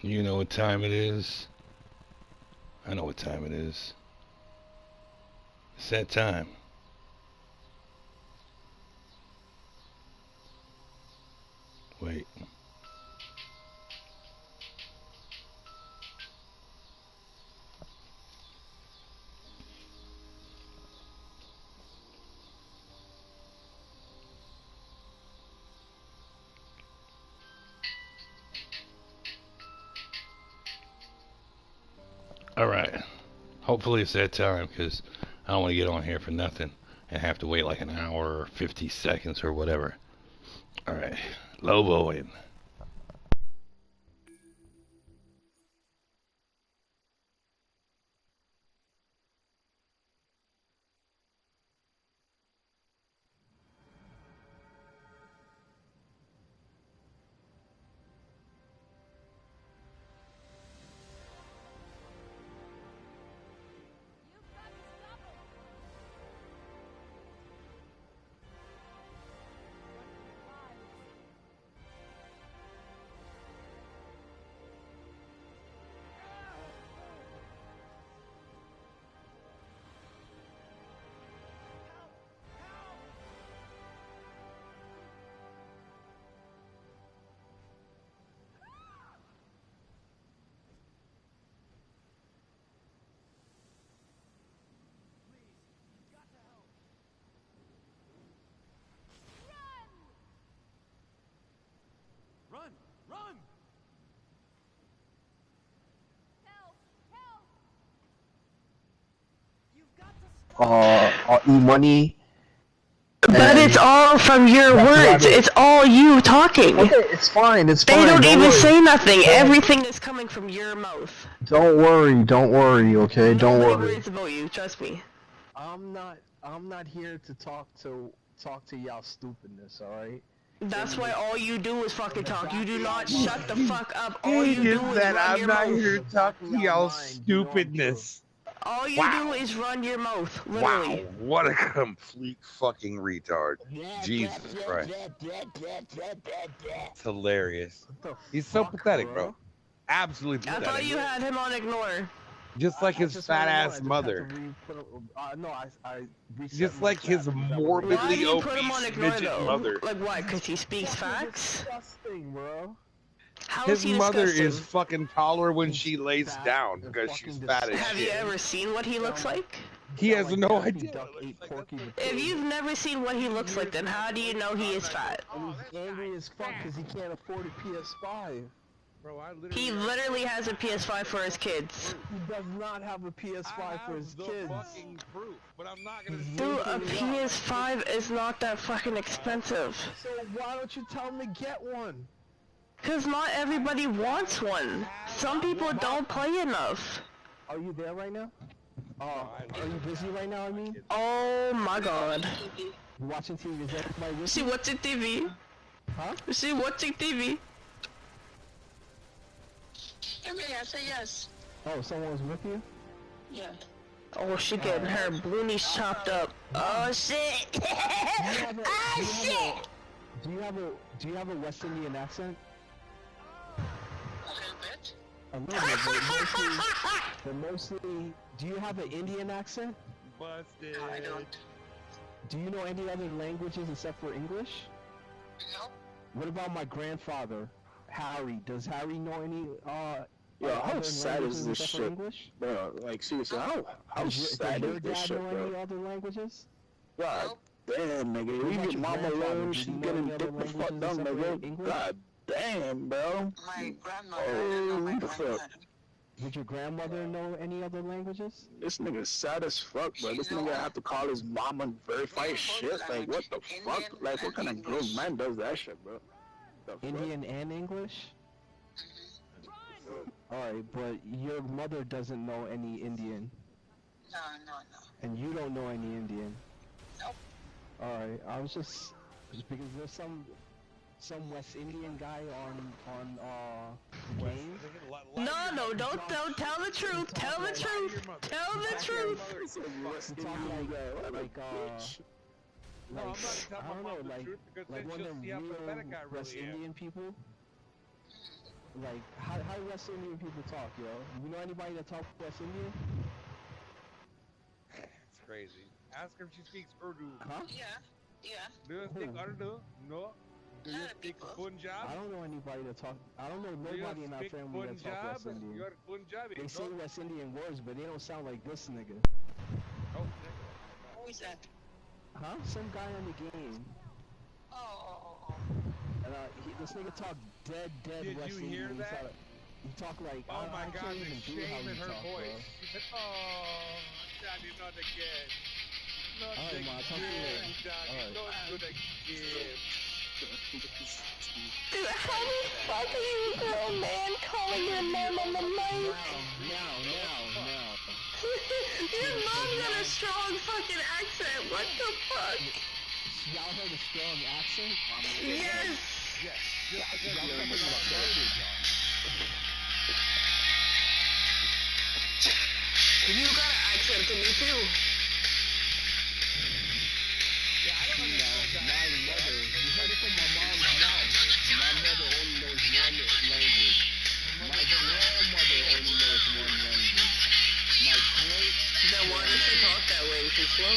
You know what time it is. I know what time it is. It's that time. Wait. Alright. Hopefully it's that time, because I don't want to get on here for nothing and have to wait like an hour or 50 seconds or whatever. Alright. Lobo in. Run! Run! Help! Help! E-money. But it's all from your words. It's all you talking. Okay, it's fine. It's They fine. don't even worry. say nothing. Everything is coming from your mouth. Don't worry. Don't worry. Okay. Don't Nobody worry. worries about you. Trust me. I'm not here to talk to y'all stupidness. All right. That's why all you do is fucking talk. You do not shut the fuck up. All He you do just is said, run I'm your not mouth. here to talk to y'all stupidness. All you do is run your mouth. Wow, Literally. what a complete fucking retard. Jesus Christ. It's hilarious. He's so pathetic, bro. Absolutely I pathetic. thought you had him on ignore. Just like his fat ass mother. Just like his Why do morbidly you put him on obese ignore midget though? mother. Like what? Because he speaks facts? Disgusting, bro. How His is he mother disgusting? is fucking taller when she lays down because she's fat as Have you shit. ever seen what he looks like? He has no idea. If you've never seen what he looks like, then how do you know he is fat? And he's angry as fuck because he can't afford a PS5. Bro, He literally has a PS5 for his kids. He does not have a PS5 for his kids. But I'm not gonna Dude, a PS5 is not that fucking expensive. So why don't you tell him to get one? Cause not everybody wants one. Some people don't play enough. Are you there right now? Are you busy right now, I mean? Oh my god. You watching TV? Is that my She watching TV. Huh? She watching TV. Okay, I say yes. Oh, someone was with you? Yeah. Oh, she getting her bloonies chopped up. Oh shit! Ah shit! Do you have a West Indian accent? A little bit. A little bit, but mostly, do you have an Indian accent? busted. No, I don't. Do you know any other languages except for English? No? What about my grandfather, Harry? Does Harry know any, Yo, how other sad languages is this except for shit, English? bro? Like seriously, how Does sad your is this dad shit, know bro? any other languages? God damn, nigga, What leave about your your mama grandfather? alone. Did She's he know getting any other dick the fuck languages down, except for nigga. English? God damn, bro. My grandmother, I don't know my Oh, fuck. grandmother. Did your grandmother know any other languages? This nigga sad as fuck, bro. This nigga have to call his mama and verify his shit. Like, what the fuck? Like, what kind of grown man does that shit, bro? The fuck? Indian and English? Alright, but your mother doesn't know any Indian, No. and you don't know any Indian. Nope. Alright, I was just because there's some West Indian guy on game. No, don't tell the truth. Tell the truth. Tell the truth. He talk I don't know, like one of them real West Indian people. like, how West Indian people talk, yo? You know anybody that talks West Indian? It's crazy. Ask her if she speaks Urdu. Huh? Yeah. Yeah. Do you speak Urdu? No. Do you Lot of speak people. Punjab? I don't know anybody that talk. I don't know Do you nobody in our speak family that talk Punjab? West Indian. You're Punjabi. They say No. West Indian words, but they don't sound like this nigga. Oh, nigga. Who is that? Huh? Some guy on the game. Oh. And this nigga talk dead Did West you Indian. hear that? He talk like Oh my I God, can't the even do how shame he in her talk, voice. bro. She said, "Oh, Daddy, not again. Not Alright, again, Ma, talk to you later. Daddy, Alright. not good again." Dude, how the fuck are you a grown man calling your mom on the mic? Now. Your mom got a strong fucking accent. What the fuck? Y'all heard a strong accent? Yes. Yes, just because Y'all you're talking coming about up garbage. You got an accent to me too. Yeah, I don't understand My that. mother, you heard it from my mom's mouth. My mother only knows one language. My grandmother only knows one language. My great Then why does she talk that way? She's slow.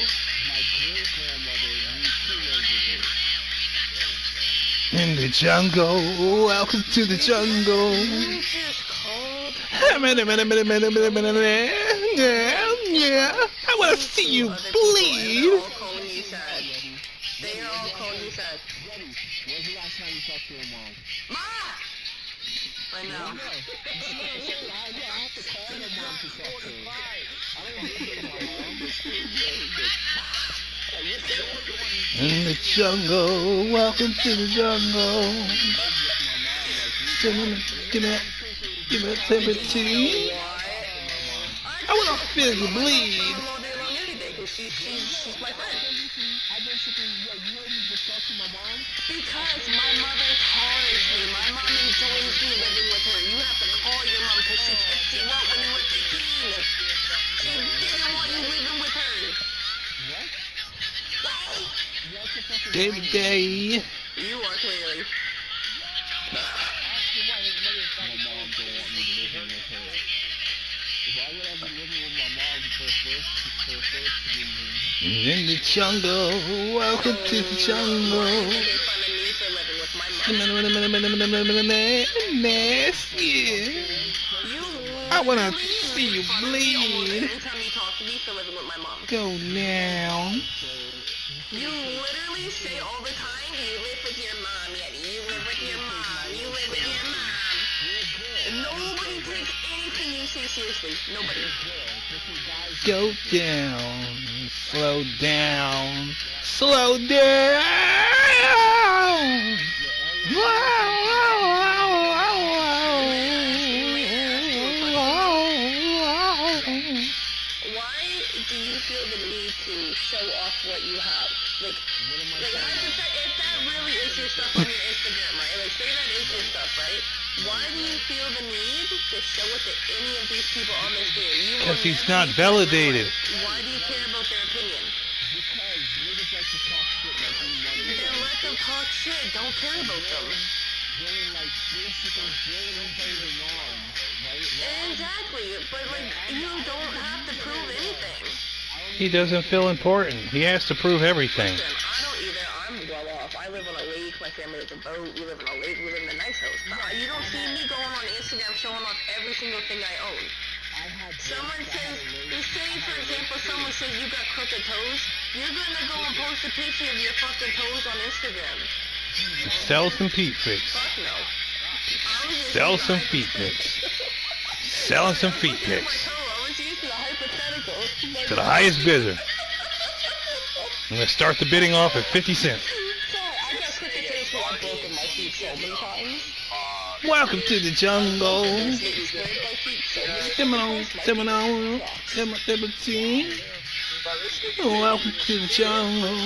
my great grandmother knew 2 languages. In the jungle, welcome to the jungle. You just called. Yeah, I want to see you bleed. They're all calling you sad. They are all calling you sad. Yeti, when's the last time you talked to your mom? Ma! I know. I have to call my mom to talk to her. I don't live with my mom. In the jungle, welcome to the jungle. Give me that temperature. I want to feel you bleed. All day long every day because she's my friend. I basically, you heard me just talk to my mom? Because my mother tolerates me. My mom enjoys me living with her. You have to call your mom because she kicked you out when you were 15. She didn't want you living with her. What? Every day. You are clearly. My mom don't want me living with her. Why would I be living with my mom for first reason? In the jungle, welcome to the jungle. Why did they fun of me for living with my mom? Nasty. You I want to literally see you make fun of me almost bleed. every time you talk to me for living with my mom. Go now. You literally say all the time, you live with your mom, Yeti. You live with your mom. You live with your mom. Nobody takes anything you say seriously. Nobody. Go down. Slow down. Slow down. Why do you feel the need to show off what you have? Like if that really is your stuff on your Instagram, right? Like, say that is your stuff, right? Why do you feel the need to show it to any of these people on this game? Because he's not validated. Why do you care about their opinion? Because niggas like to talk shit like we money. Then let them talk shit. Don't care about them. They're like basically holding on, right? Exactly. But like, you don't have to prove anything. He doesn't feel important. He has to prove everything. Listen, I don't either. I'm well off. I live on a lake. My family has a boat. We live on a lake. We live in a nice house. But you don't see me going on Instagram showing off every single thing I own. Someone says, say for example, someone says you got crooked toes. You're gonna go and post a picture of your fucking toes on Instagram. Sell some feet pics. Fuck no. I was just Sell using some the feet pics. Selling some feet pics. I was using the hypothetical. To the highest bidder. I'm going to start the bidding off at 50 cents. I got crooked toes because I've broken my feet so many times. Welcome to the jungle. Seminole. Welcome to the jungle.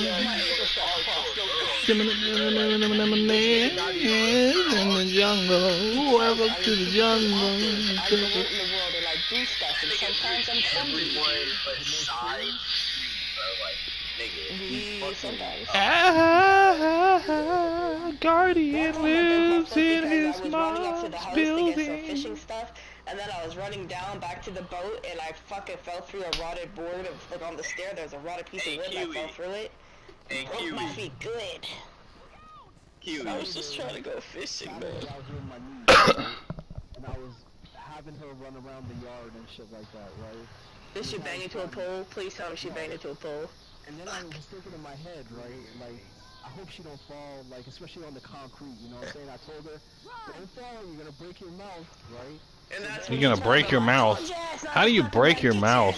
In the jungle. Welcome to the jungle. I go out in the world and I do stuff, and sometimes I'm clumsy. Everyone but Sai, are like Sometimes. Guardian One time my boat lives popped up in because I his was running up to the mom's house to get some building. fishing stuff, and then I was running down back to the boat, and I fucking fell through a rotted board of, like, on the stair. There's a rotted piece of wood, and I fell through it. Broke my feet good. I was just trying to go fishing, man. I was with my niece, right? And I was having her run around the yard and shit like that, right? Did she bang into a pole? Please tell me she banged into a pole. And then I was thinking in my head, right, like, I hope she don't fall, like, especially on the concrete, you know what I'm saying? I told her, don't fall, you're gonna break your mouth, right? And that's You're gonna break your mouth. How do you break your mouth?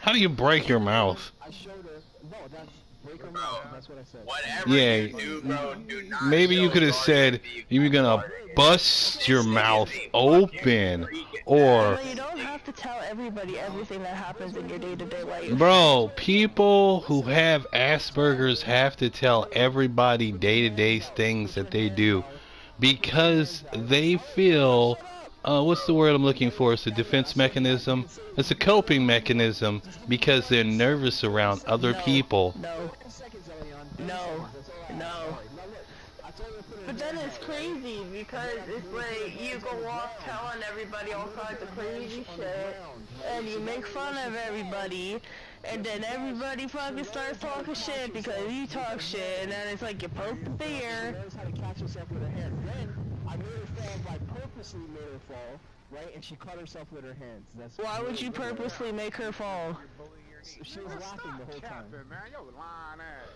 How do you break your mouth? I showed her, no, that's break her mouth, that's what I said. Whatever Yeah, you do, bro, do not maybe you show could have Guardian said the you were gonna bust your mouth open, or But you don't have to tell everybody everything that happens in your day-to-day life. bro, people who have Asperger's have to tell everybody day-to-day things that they do because they feel, what's the word I'm looking for? It's a defense mechanism. It's a coping mechanism because they're nervous around other people. No. But then it's crazy because it's like you go off telling everybody all kinds of crazy shit, and you make fun of everybody, and then everybody fucking starts talking shit because you talk shit, and then it's like you poke the bear. She knows how to catch herself with her hand. Then I made her fall, I purposely made her fall, right? And she cut herself with her hands. That's Why would you purposely make her fall? She was laughing the whole time. Man, yo, lying ass.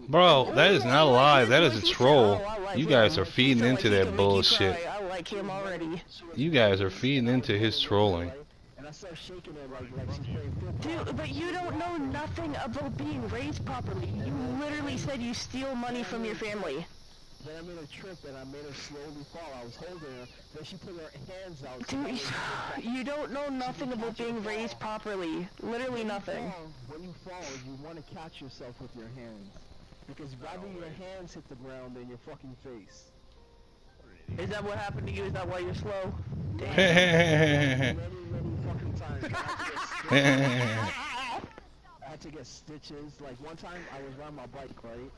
Bro, that is not a lie. That is a troll. You guys are feeding into that bullshit. I like him already. You guys are feeding into his trolling. And I started shaking her like she's playing football. Dude, but you don't know nothing about being raised properly. You literally said you steal money from your family. Then I made her trip and I made her slowly fall. I was holding her. Then she put her hands out. Dude, you don't know nothing about being raised properly. Literally nothing. When you fall, you want to catch yourself with your hands. Because rather your hands hit the ground than your fucking face. Is that what happened to you? Is that why you're slow? Many fucking times. I had to get stitches. Like one time I was riding my bike, right?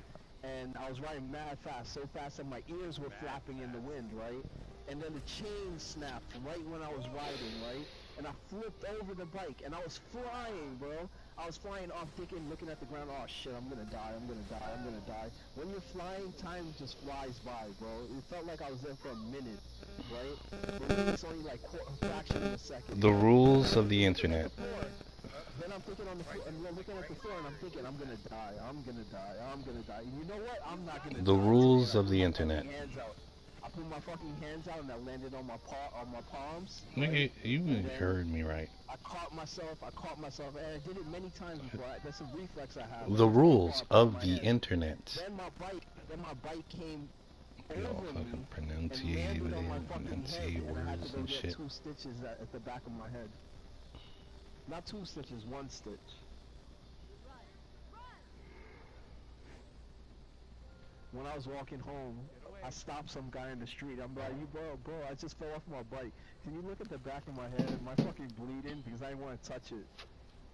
And I was riding mad fast, so fast that my ears were flapping in the wind, right? And then the chain snapped right when I was riding, right? And I flipped over the bike, and I was flying, bro. I was flying off, thinking, looking at the ground, oh shit, I'm gonna die, I'm gonna die, I'm gonna die. When you're flying, time just flies by, bro. It felt like I was there for a minute, right? But it's only like a fraction of a second. The rules of the internet. Then I'm thinking on the floor, and I'm looking at the floor, and I'm thinking, I'm gonna die, I'm gonna die, I'm gonna die. And you know what? I'm not gonna die. The rules of the internet. I put my fucking hands out, and I landed on my palms. Nigga, you heard me right. I caught myself, and I did it many times before. That's a reflex I have. The rules of the internet. Then my bike came Y'all over me fucking and pronunciate landed on my fucking enunciate head, and I had to words go and get shit. 2 stitches at the back of my head. Not 2 stitches, 1 stitch. When I was walking home, I stopped some guy in the street. I'm like, bro, I just fell off my bike. Can you look at the back of my head? Am I fucking bleeding? Because I didn't want to touch it.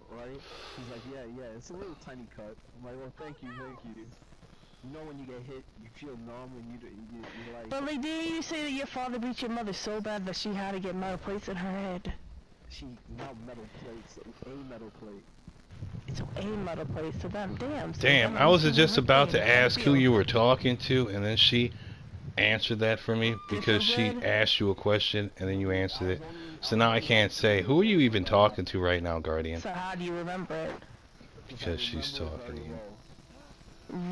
Right? He's like, yeah, it's a little tiny cut. I'm like, well, thank you. You know when you get hit, you feel numb and you're like... But like, didn't you say that your father beat your mother so bad that she had to get metal plates in her head? Not metal plates, a metal plate. It's a metal plate to them. Damn. So Damn, I was just about to ask who you were talking to, and then she answered that for me because she asked you a question and then you answered it. So now I can't say, who are you even talking to right now, Guardian? So how do you remember it? Because she's talking to you.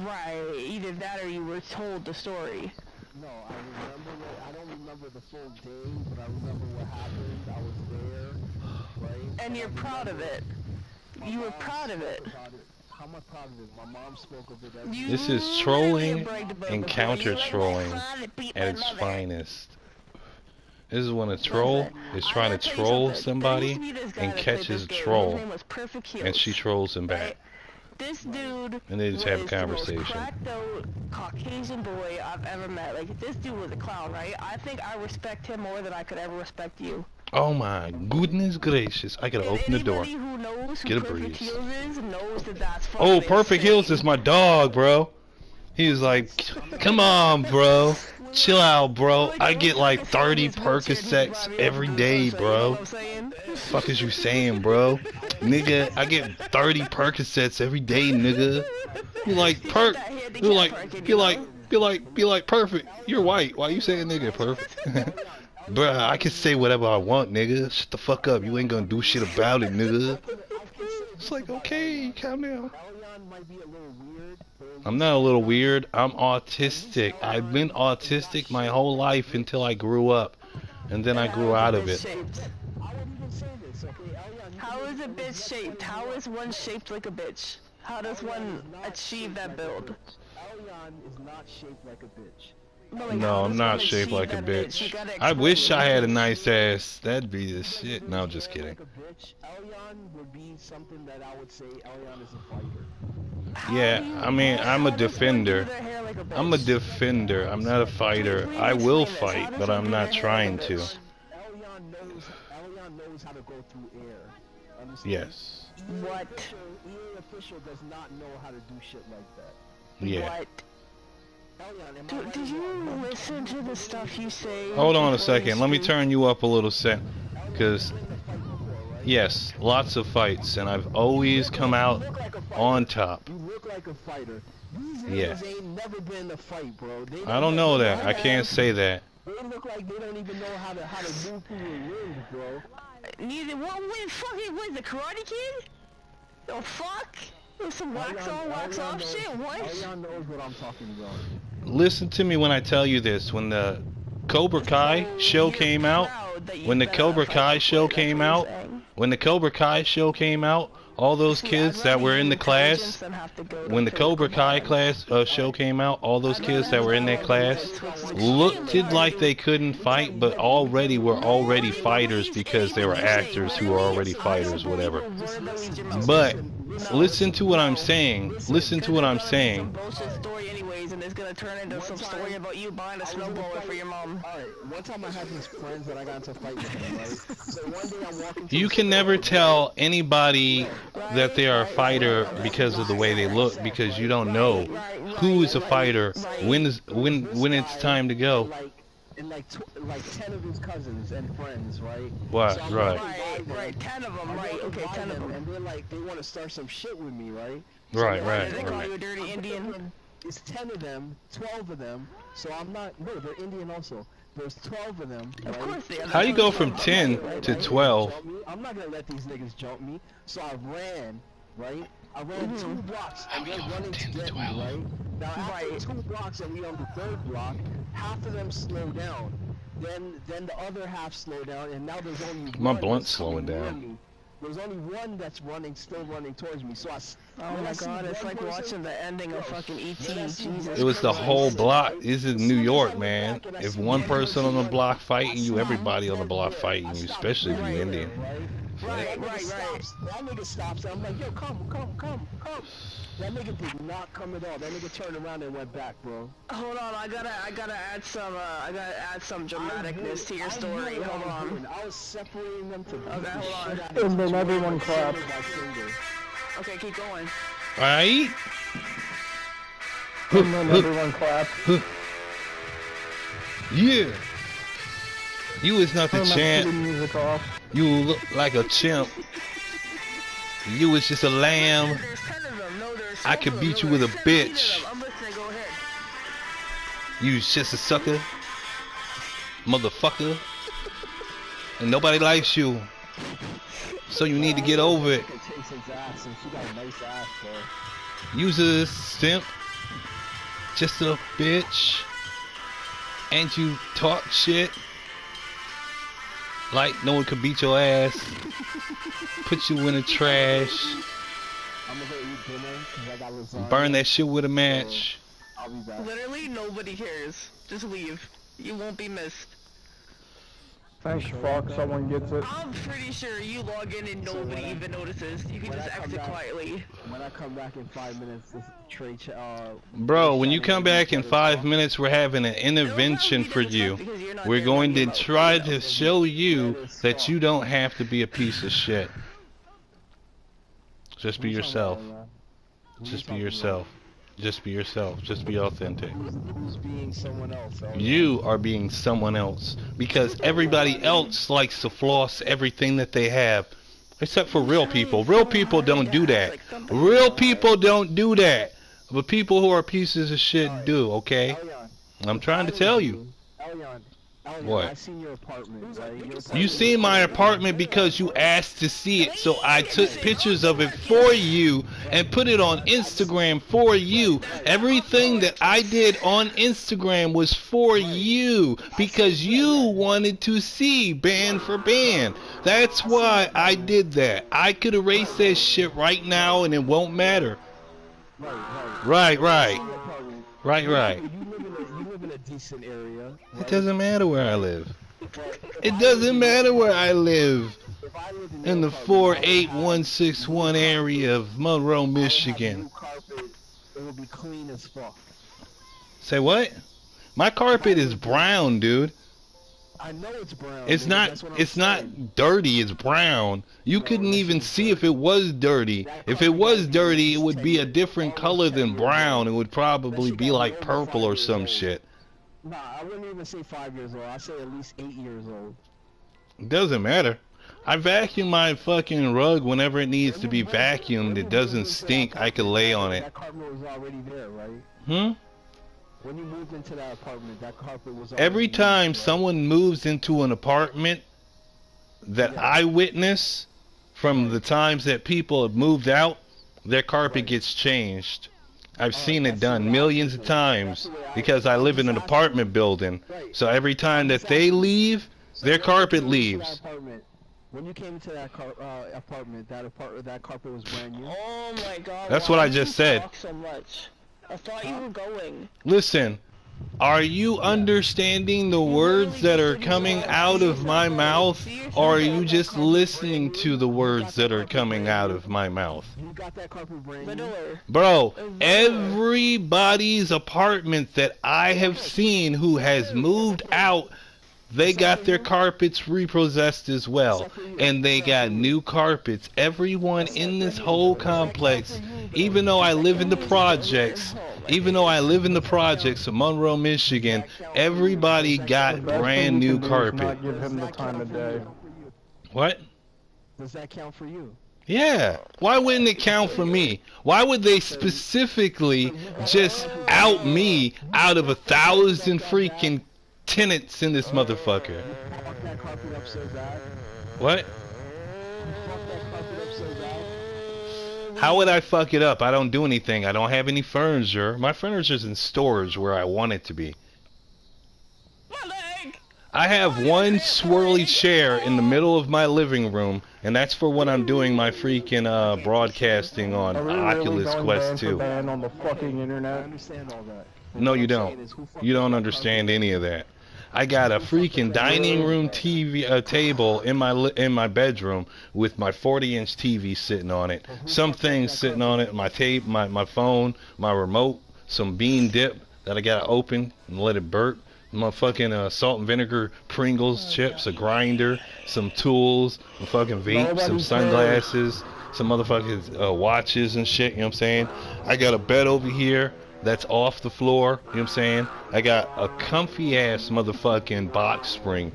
Right, either that or you were told the story. No, I remember it. I don't remember the full day, but I remember what happened. I was there, right? And you're proud of it. You were proud of it. How am I proud of it? My mom spoke of it every day. This is trolling and counter-trolling at its finest. This is when a troll is trying to troll somebody and catches a troll, and she trolls him back. This dude And they just have a was the conversation. most cracked out Caucasian boy I've ever met. Like, this dude was a clown, right? I think I respect him more than I could ever respect you. Oh my goodness gracious! I gotta open the door. Anybody who knows Get who a Perfect breeze. Heels is knows that that's fucking Oh, Perfect Hills is insane. my dog, bro. He was like, come on, bro. Chill out, bro. I get like 30 Percocets every day, bro. Fuck is you saying, bro? Nigga, I get 30 Percocets every day, nigga. You like perk? You like perfect. You're white. Why you saying nigga perfect? Bruh, I can say whatever I want, nigga. Shut the fuck up. You ain't gonna do shit about it, nigga. It's like, okay, calm down. I'm not a little weird. I'm autistic. I've been autistic my whole life until I grew up. And then I grew out of it. How is a bitch shaped? How is one shaped like a bitch? How does one achieve that build? Elion is not shaped like a bitch. No, I'm not shaped like a bitch. I wish I had a nice ass. That'd be the shit. No, just kidding. Elion would be something that I would say Elion is a fighter. Yeah, I mean, I'm a defender. I'm a defender. I'm not a fighter. I will fight, but I'm not trying to. Elion knows how to go through air. Understand? Yes. What? EA official does not know how to do shit like that. Yeah. What? Did you listen to the stuff you say? Hold on a second. Let me turn you up a little set. Because, yes, lots of fights. And I've always come out on top. You look like a fighter. Yeah. They ain't never been in a fight, bro. I don't know that. I can't say that. They look like they don't even know how to move through the wind, bro. Neither what win fucking win the Karate Kid? The fuck? There's some wax on, wax off shit. What? Elion knows what I'm talking about. Listen to me when I tell you this. When the Cobra Kai show came out, when the Cobra Kai show came out, all those kids that were in the class, when the Cobra Kai class show came out, all those kids that were in that class looked like they couldn't fight, but were already fighters because they were actors who were already fighters, whatever. But listen to what I'm saying. Listen to what I'm saying. Bullshit story anyways, and it's gonna turn into some story about you buying a snowblower for your mom. Alright, one time I had these friends that I got into a fight with them, right? So one day I'm walking You can never tell anybody that they are a fighter because of the way they look, because you don't know who is a fighter when it's time to go. And like 10 of his cousins and friends, right? What? So Right. Right, 10 of them, right, okay, 10 of them. And they're like, they want to start some shit with me, right? Right, They call right. you a dirty Indian. It's 10 of them, 12 of them, so I'm not, no, they're Indian also. There's 12 of them, Of right? course they are. How you go from 10 to 12? I'm not gonna let these niggas jump me, so I ran, right? I ran 2 blocks and they're running to get me, right? Now after 2 blocks and we on the 3rd block, half of them slow down. Then the other half slow down, and now there's only My one blunt's that's slowing coming near down. me. There's only one that's still running towards me. So Oh my god, it's like watching the ending of fucking E.T. Jesus. It was the whole block. This is New York, man. If one person on the block fighting you, everybody on the block fighting you, especially if you're Indian. Right. That nigga stops. I'm like, yo, come. That nigga did not come at all. That nigga turned around and went back, bro. Hold on, I gotta add some dramaticness to your story. Hold on. I was separating them to Okay, hold on. and then everyone clapped. Okay, keep going. Alright? And then everyone clapped. Yeah. You is not the Turn my champ. shitty music off. You look like a chimp. You was just a lamb. There's 10 of them. No, there's I 12 could of beat them. you with a There's 17 of bitch. them. I'm listening, go ahead. You was just a sucker. Motherfucker. And nobody likes you. So you need to get over it. You's a simp. Just a bitch. And you talk shit. Like no one could beat your ass. Put you in the trash. I'm gonna go eat dinner because I got lasagna. Burn that shit with a match. I'll be back. Literally nobody cares. Just leave. You won't be missed. Thanks, fuck. Someone gets it. I'm pretty sure you log in and nobody even notices. You can just exit quietly. When I come back in 5 minutes, this trade Bro, when you come back in 5 minutes, we're having an intervention for you. We're going to try to show you that you don't have to be a piece of shit. Just be yourself. Just be yourself. Just be yourself. Just be authentic. Who's being someone else? You are being someone else because everybody else likes to floss everything that they have, except for real people. Real people don't do that. Real people don't do that. But people who are pieces of shit do, okay? I'm trying to tell you. What? I seen your apartment, right? You seen my apartment because you asked to see it, so I took pictures of it for you and put it on Instagram for you. Everything that I did on Instagram was for you because you wanted to see band for band. That's why I did that. I could erase that shit right now and it won't matter. Right. You live in a decent area. It doesn't matter where I live. It doesn't matter where I live. In the 48161 area of Monroe, Michigan. It will be clean as fuck. Say what? My carpet is brown, dude. I know it's brown. It's not dirty, it's brown. You couldn't even see if it was dirty. If it was dirty, it would be a different color than brown. It would probably be like purple or some shit. Nah, I wouldn't even say 5 years old. I'd say at least 8 years old. It doesn't matter. I vacuum my fucking rug whenever it needs to be vacuumed. It doesn't stink. I can lay on it. That carpet was already there, right? When you moved into that apartment, that carpet was already Every time someone moves into an apartment that I witness from the times that people have moved out, their carpet gets changed. I've seen it done millions of times because I live in an apartment building. So every time that they leave, their carpet leaves. When you came into that apartment, that carpet was brand new. Oh my god. That's what I just said. So much? I thought you were going. Listen, are you understanding the words that are coming out of my mouth, or are you just listening to the words that are coming out of my mouth? You got that carpet brand new? Bro, everybody's apartment that I have seen who has moved out, they got their carpets repossessed as well, and they got new carpets. Everyone in this whole complex, even though I live in the projects of Monroe, Michigan, everybody got brand new carpet. Give him the time of day. What? Does that count for you? Yeah. Why wouldn't it count for me? Why would they specifically just out me out of 1,000 freaking tenants in this motherfucker? What? How would I fuck it up? I don't do anything. I don't have any furniture. My furniture's in storage where I want it to be. I have one swirly chair in the middle of my living room, and that's for when I'm doing my freaking broadcasting on Oculus Quest 2. On the fucking internet. No, you don't. You don't understand any of that. I got a freaking dining room TV table in my bedroom with my 40-inch TV sitting on it. Some things sitting on it, my tape, my phone, my remote, some bean dip that I gotta open and let it burp. My fucking salt and vinegar Pringles chips, a grinder, some tools, a fucking vape, some sunglasses, some motherfucking watches and shit, you know what I'm saying? I got a bed over here that's off the floor, you know what I'm saying? I got a comfy ass motherfucking box spring.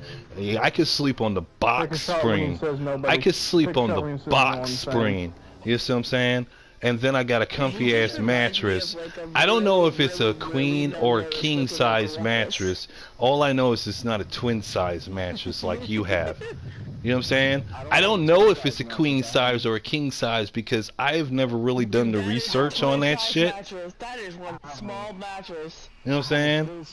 I could sleep on the box spring. I could sleep on the box spring. You see what I'm saying? And then I got a comfy ass mattress. I don't know if it's a queen or a king size mattress. All I know is it's not a twin size mattress like you have. You know what I'm saying? I don't know if it's a queen size or a king size because I've never really done the research on that shit. That is one small mattress. You know what I'm saying?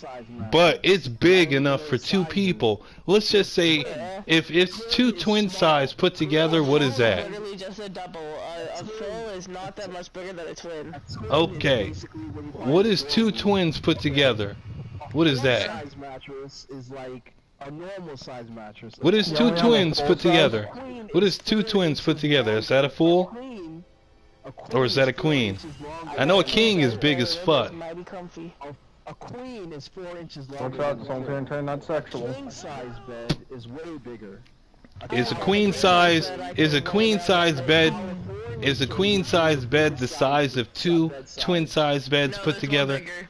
But it's big enough for two people. Let's just say if it's two twin size put together, what is that? Literally just a double. A full is not that much bigger than a twin. Okay. What is two twins put together? What is that? Size mattress is like a normal size mattress. What is You two only have a twins full put size? together? Queen What is two 4 twins put inches together? Is that a longer. fool? A Or is that a 4 queen? inches longer I know a than king is a big as fuck. Mighty comfy. A queen is 4 inches Watch longer out, than a someone turn that A sexual. king size bed is way bigger. Is a queen size bed is a queen size bed the size of two twin size beds No, put it's together? One bigger.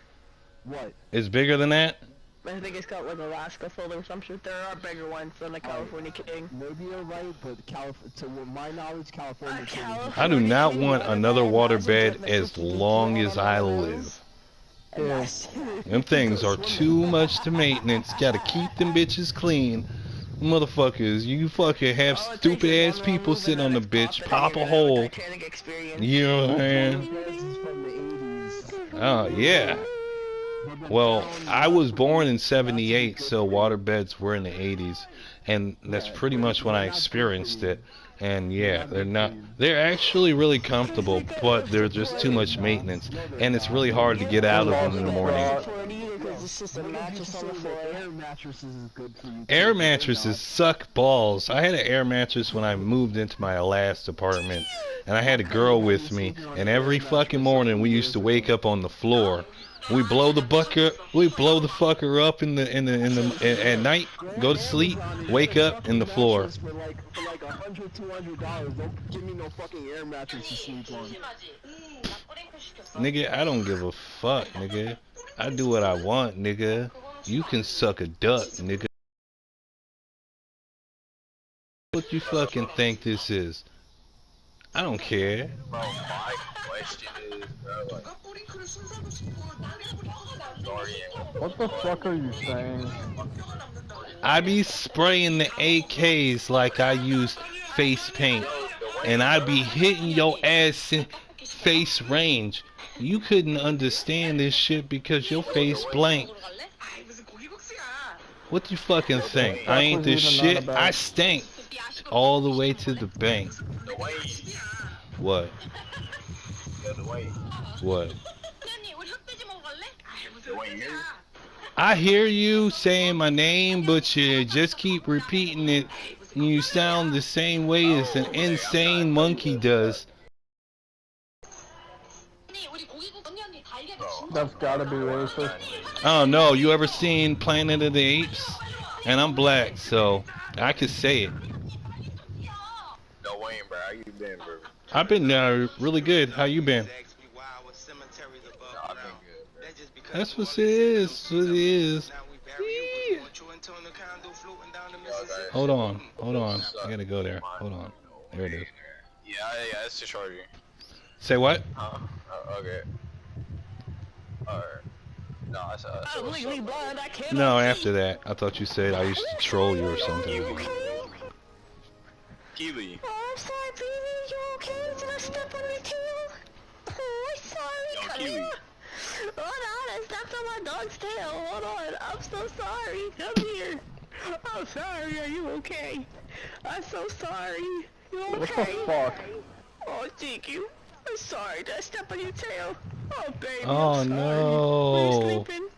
What? Is bigger than that? I think it's called like Alaska fold or some shit. There are bigger ones than the California King. Maybe you're right, but to my knowledge, California. I do not want another water bed as long as I live. Yeah. Them things are too much to maintenance. Gotta keep them bitches clean. Motherfuckers, you fucking have stupid ass people sitting on the bitch, pop a hole. You know what I'm saying? Oh, yeah. Well, I was born in 78, so water beds were in the 80s. And that's pretty much when I experienced it. And yeah, they're actually really comfortable, but they're just too much maintenance. And it's really hard to get out of them in the morning. Air mattresses suck balls. I had an air mattress when I moved into my last apartment. And I had a girl with me. And every fucking morning we used to wake up on the floor. We blow the fucker up at night, go to sleep, wake up in the floor. For like $100, $200, don't give me no fucking air mattress to sleep on. Nigga, I don't give a fuck, nigga. I do what I want, nigga. You can suck a duck, nigga. What you fucking think this is? I don't care. Bro, my question is, bro, like, What the fuck are you saying? I be spraying the AKs like I used face paint. And I be hitting your ass in face range. You couldn't understand this shit because your face blank. What you fucking think? I ain't this shit. I stank all the way to the bank. What? What? I hear you saying my name, but you just keep repeating it. And you sound the same way as an insane monkey does. That's gotta be racist. I don't know. You ever seen Planet of the Apes? And I'm black, so I could say it. no Wayne, bro, how you been, bro? I've been really good. How you been? I've been good, bro. That's what it is. What it is. Hold on. I gotta go there. Hold on. There it is. Yeah, it's to charge you. Say what? Okay. Alright. No, I said, No, after that. I thought you said I used to troll you or something. Keely. Oh, I'm sorry, baby. You okay? Did I step on your tail? Oh, I'm sorry. Keely. Hold on, I stepped on my dog's tail. Hold on. I'm so sorry. Come here. I'm sorry. Are you okay? I'm so sorry. You okay? What the fuck? Oh, thank you. I'm sorry. Did I step on your tail? Oh, baby. Oh, I'm sorry. no. Were you sleeping?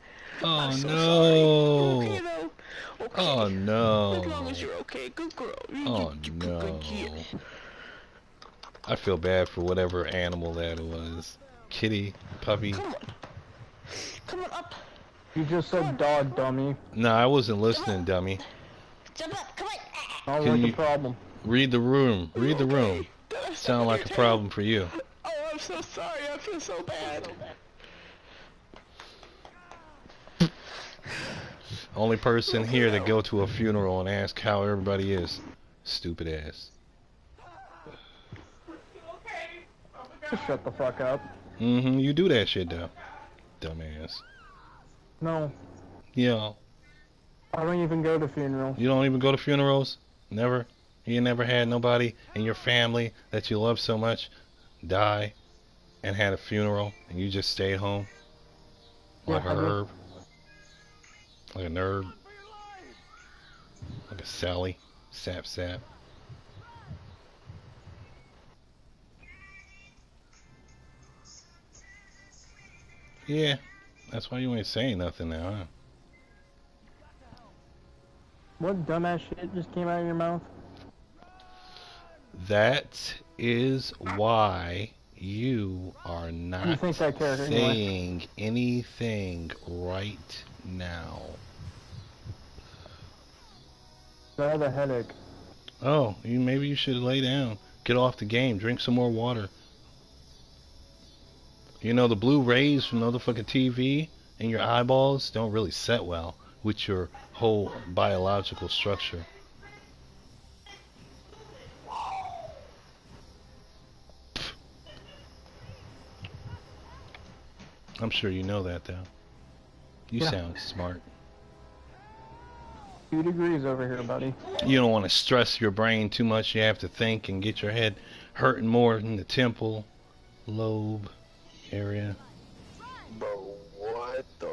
Oh I'm so no. sorry. You okay, though? Okay. Oh no. As long as you're okay. Good girl. Oh no. I feel bad for whatever animal that was. Kitty, puppy. Come on. Come on up. You just said dog, dummy. No, I wasn't listening, dummy. Jump up. Come on. Sounds Can like you- a problem. Read the room. Read the room. Sound like a problem for you. Oh, I'm so sorry. I feel so bad. Only person here to go to a funeral and ask how everybody is. Stupid ass. Just shut the fuck up. You do that shit though. Dumbass. No, Yeah. I don't even go to funerals. You don't even go to funerals? Never? You never had nobody in your family that you love so much die and had a funeral and you just stayed home? Like a Yeah, I did. herb? Like a nerd? Like a Sally? Sap sap? Yeah. That's why you ain't saying nothing now, huh? What dumbass shit just came out of your mouth? That is why you are You not think that character anyway? saying anything right now. I have a headache. Oh, maybe you should lay down. Get off the game. Drink some more water. You know, the blue rays from the motherfucking TV and your eyeballs don't really set well with your whole biological structure. I'm sure you know that, though. You Yeah. sound smart. 2 degrees over here, buddy. You don't want to stress your brain too much. You have to think and get your head hurting more in the temple lobe area. Bro, what the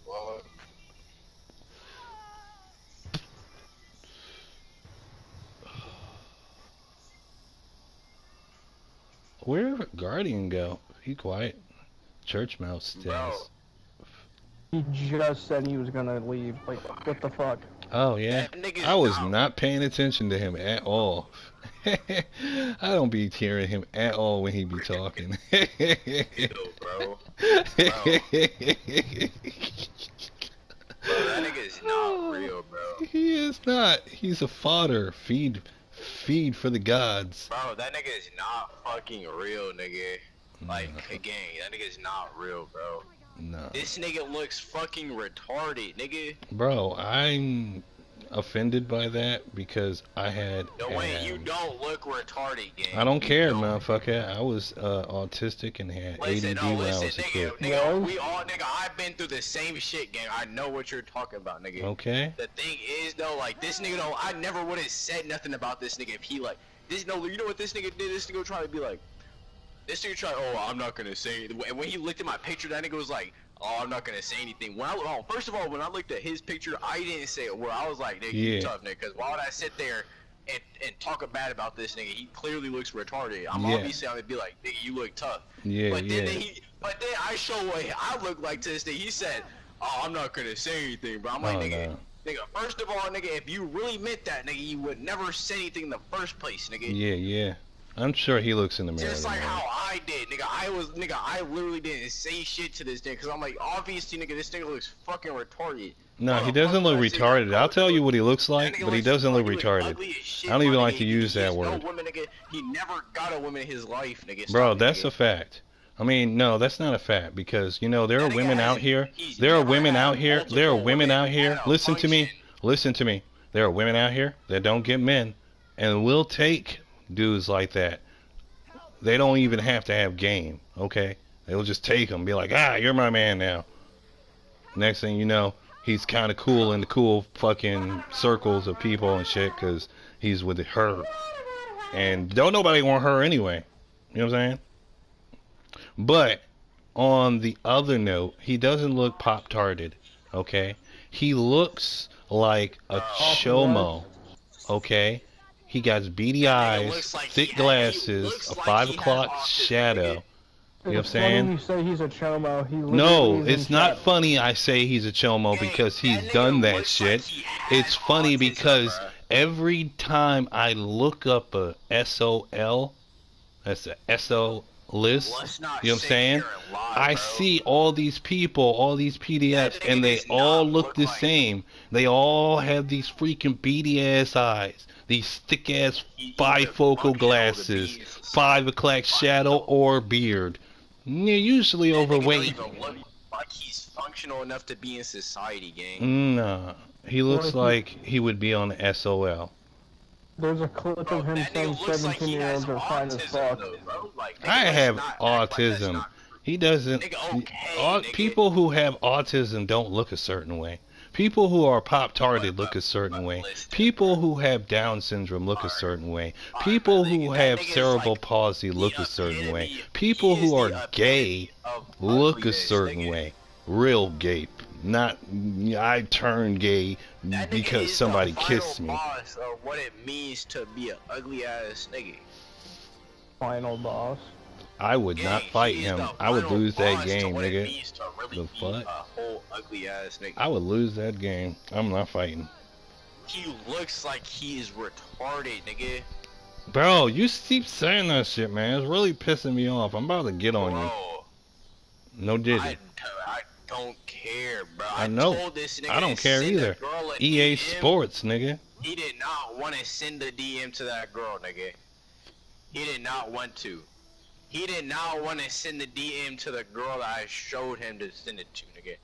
fuck? Where did Guardian go? He quiet. Church mouse stays. He just said he was gonna leave. Like, what the fuck? Oh yeah, I was not paying attention to him at all. I don't be hearing him at all when he be talking. Ew, bro. Bro, that nigga is not real, bro. He is not. He's a fodder. Feed for the gods. Bro, that nigga is not fucking real, nigga. Like, again, that nigga is not real, bro. No. This nigga looks fucking retarded, nigga. Bro, I'm offended by that because I had. No way, you don't look retarded, gang. I don't care, motherfucker. I was autistic and had ADD when I was a kid. Nigga, we all, nigga, I've been through the same shit, gang. I know what you're talking about, nigga. Okay. The thing is, though, like, this nigga, though, I never would have said nothing about this nigga if he, like, this, no, you know what this nigga did? This nigga tried to be like, this nigga tried, oh, I'm not gonna say anything. And when he looked at my picture, that nigga was like, oh, I'm not gonna say anything. When first of all, when I looked at his picture, I didn't say it. Where I was like, nigga, you tough, nigga. Because why would I sit there and talk bad about this nigga? He clearly looks retarded. Obviously, I'm gonna be like, nigga, you look tough. Yeah, but then I show what I look like to this nigga. He said, oh, I'm not gonna say anything, bro. I'm like, nigga, first of all, nigga, if you really meant that, nigga, you would never say anything in the first place, nigga. Yeah. I'm sure he looks in the mirror. Just like how I did, nigga. I literally didn't say shit to this nigga, because I'm like, obviously, nigga, this nigga looks fucking retarded. No, he doesn't look retarded. I'll tell you what he looks like, but he doesn't look retarded. I don't even like to use that word. No woman, nigga. He never got a woman in his life, nigga. Bro, that's a fact. I mean, no, that's not a fact, because, you know, there are women out here. There are women out here. There are women out here. Listen to me. Listen to me. There are women out here that don't get men and will take dudes like that. They don't even have to have game, okay? They'll just take him, be like, you're my man now. Next thing you know, he's kind of cool in the cool fucking circles of people and shit, because he's with her. And don't nobody want her anyway. You know what I'm saying? But on the other note, he doesn't look pop-tarted, okay? He looks like a chomo, okay? He got beady eyes, thick glasses, a 5 o'clock shadow. You know what I'm saying? You say he's a chomo. No, it's not funny I say he's a chomo because he's done that shit. It's funny because every time I look up a SOL, that's a SO list, you know what I'm saying? I see all these people, all these PDFs, and they all look the same. They all have these freaking beady ass eyes. These thick ass bifocal glasses, 5 o'clock shadow or beard. They're usually overweight. Like he's functional enough to be in society, gang. Nah, he looks like he would be on the SOL. There's a clip of him saying 17-year-olds are fine as fuck. I have autism. He doesn't. People who have autism don't look a certain way. People who are pop-tarted look a certain way. People who have Down syndrome look a certain way. People who have cerebral palsy look a certain way. People who are gay look a certain way. Real gay. Not, I turned gay because somebody kissed me. What it means to be an ugly ass nigga. Final boss. I would not fight him. I would lose that game, nigga. The fuck? I would lose that game. I'm not fighting. He looks like he is retarded, nigga. Bro, you keep saying that shit, man. It's really pissing me off. I'm about to get on you. Bro, No diddy. I don't care, bro. I know. Told this nigga I don't to care send either. a girl a EA DM. Sports, nigga. He did not want to send a DM to that girl, nigga. He did not want to. He did not want to send the DM to the girl that I showed him to send it to, nigga.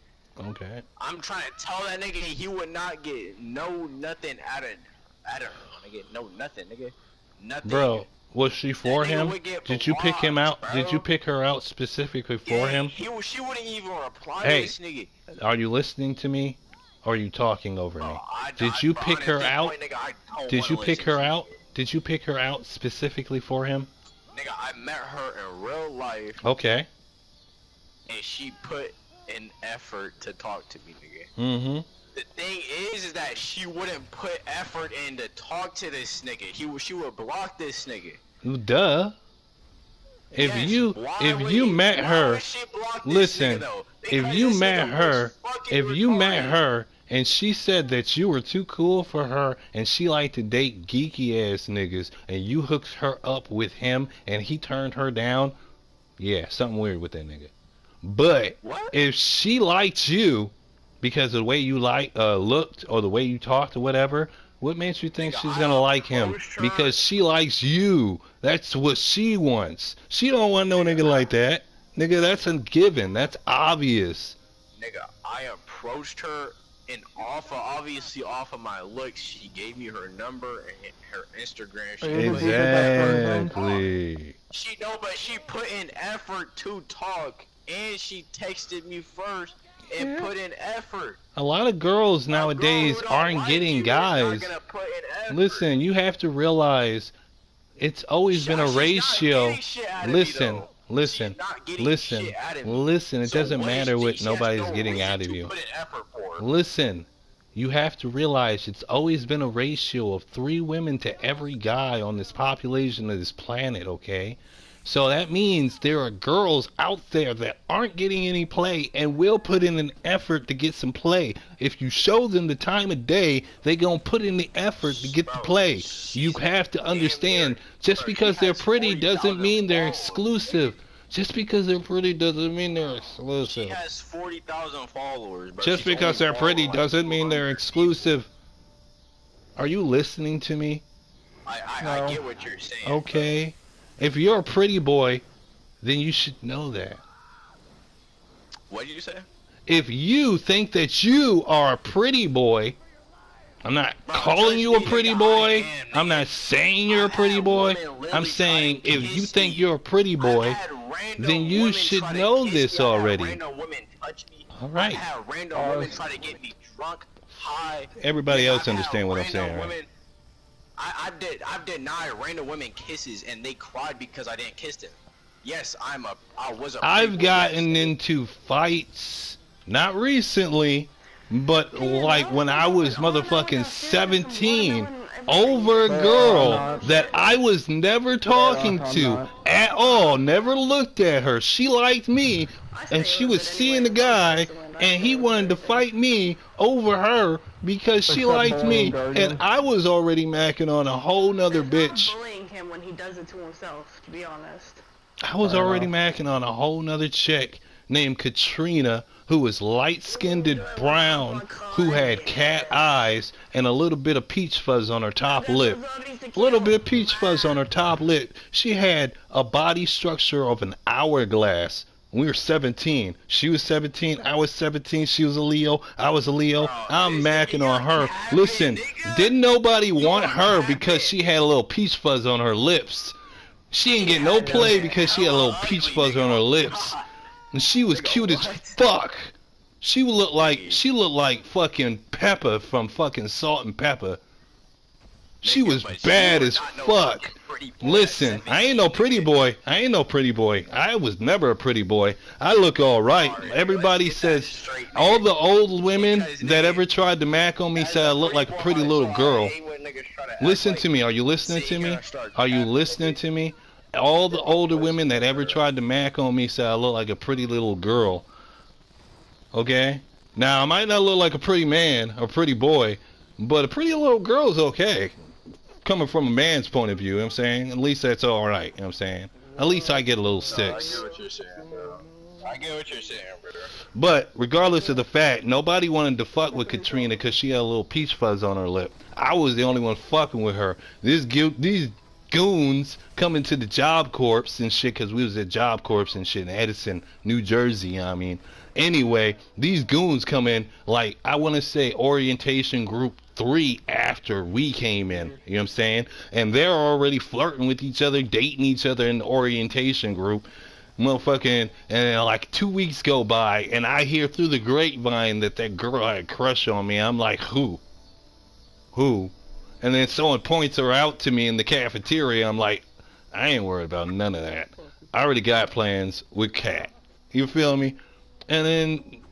Okay. I'm trying to tell that nigga he would not get nothing out of her, nigga. No nothing, nigga. Nothing. Bro, was she for That nigga him? would get Did you pick him out? blocked, Did you bro. pick her out specifically for him? She wouldn't even reply Hey. to this nigga. Are you listening to me? Or are you talking over me? Did I- you bro, pick at her this out? point, nigga, I don't Did you wanna pick listen her to out? Did you pick her out specifically for him? you. Nigga, I met her in real life, Okay. and she put an effort to talk to me, nigga. Mm-hmm. The thing is that she wouldn't put effort in to talk to this nigga. She would block this nigga. Duh. If Yes, you why would met why her, would she block this listen, nigga, though? if Because you this met nigga her, was fucking if you met retarded. her and she said that you were too cool for her and she liked to date geeky ass niggas and you hooked her up with him and he turned her down, yeah, something weird with that nigga. But What? if she liked you because of the way you looked or the way you talked or whatever, what makes you think Nigga, she's I gonna like him? approached her- Because she likes you. That's what she wants. She don't want no nigga like that. Nigga, that's a given. That's obvious. Nigga, I approached her and obviously off of my looks, she gave me her number and her Instagram. She Are you put gonna get that person? Exactly. but she put in effort to talk, and she texted me first and put in effort. A lot of girls A girl nowadays who don't aren't like getting you is not guys. gonna put in effort. Listen, you have to realize it's always been a She's not ratio. getting shit out of me, Listen, though. listen, She's not getting listen, shit out of me. listen. It So doesn't what is matter she- what she has nobody's no getting reason out of to you. put in effort for. Listen, you have to realize it's always been a ratio of 3 women to every guy on this population of this planet, okay? So that means there are girls out there that aren't getting any play and will put in an effort to get some play. If you show them the time of day, they gonna put in the effort to get the play. You have to understand, just because they're pretty doesn't mean they're exclusive. Just because they're pretty doesn't mean they're She exclusive. has 40,000 followers, bro. Just She's because only they're pretty following doesn't mean they're 200 exclusive. Are you listening to me? I No. get what you're saying. Okay. If you're a pretty boy, then you should know that. What did you say? If you think that you are a pretty boy, I'm not Bro, calling you a trust me, pretty nigga, boy. I am, I'm nigga. not saying you're a I've pretty had boy. women literally I'm try saying to if kiss you think me. you're a pretty boy, I've had random then you women should try to know kiss this me. I've had already. Random women touch me. All right. I've had random women try to get me drunk, high. Everybody else I've had understand what I'm random saying, right? women- I've denied random women kisses and they cried because I didn't kiss them. Yes, I was a pretty I've boy, gotten yes. into fights, not recently, but like when I was motherfucking 17, over a girl that I was never talking to at all, never looked at her. She liked me, and she was seeing the guy, and he wanted to fight me over her because she Except liked me, bullying, and Gargan. I was already macking on a whole nother It's not bitch. bullying him when he does it to himself, to be honest. I was Fair already enough. macking on a whole nother chick named Katrina who was light-skinned brown, who had cat eyes and a little bit of peach fuzz on her top lip. A little bit of peach fuzz on her top lip. She had a body structure of an hourglass. We were 17. She was 17. I was 17. She was a Leo. I was a Leo. I'm macking on her. Listen, didn't nobody want her because she had a little peach fuzz on her lips. She didn't get no play because she had a little peach fuzz on her lips. And she was cute as fuck. She looked like fucking Pepper from fucking Salt and Pepper. She was bad as fuck. Listen, I ain't no pretty boy. I ain't no pretty boy. I was never a pretty boy. I look alright. Everybody says, all the old women that ever tried to mac on me said I look like a pretty little girl. Listen to me. Are you listening to me? Are you listening to me? All the older women that ever tried to mac on me said I look like a pretty little girl. Okay? Now, I might not look like a pretty man or pretty boy, But a pretty little girl's okay. Coming from a man's point of view, you know what I'm saying? At least that's alright, you know what I'm saying? At least I get a little No, I six. get what you're saying, bro. I get what you're saying, bro. But regardless of the fact, nobody wanted to fuck with Katrina because she had a little peach fuzz on her lip. I was the only one fucking with her. These goons coming to the Job Corps and shit, because we was at Job Corps and shit in Edison, New Jersey, you know what I mean? Anyway, these goons come in, like, I want to say orientation group 3 after we came in, you know what I'm saying? And they're already flirting with each other, dating each other in the orientation group. Motherfucking, and like 2 weeks go by, and I hear through the grapevine that that girl had a crush on me. I'm like, who? Who? And then someone points her out to me in the cafeteria. I'm like, I ain't worried about none of that. I already got plans with Kat. You feel me? And then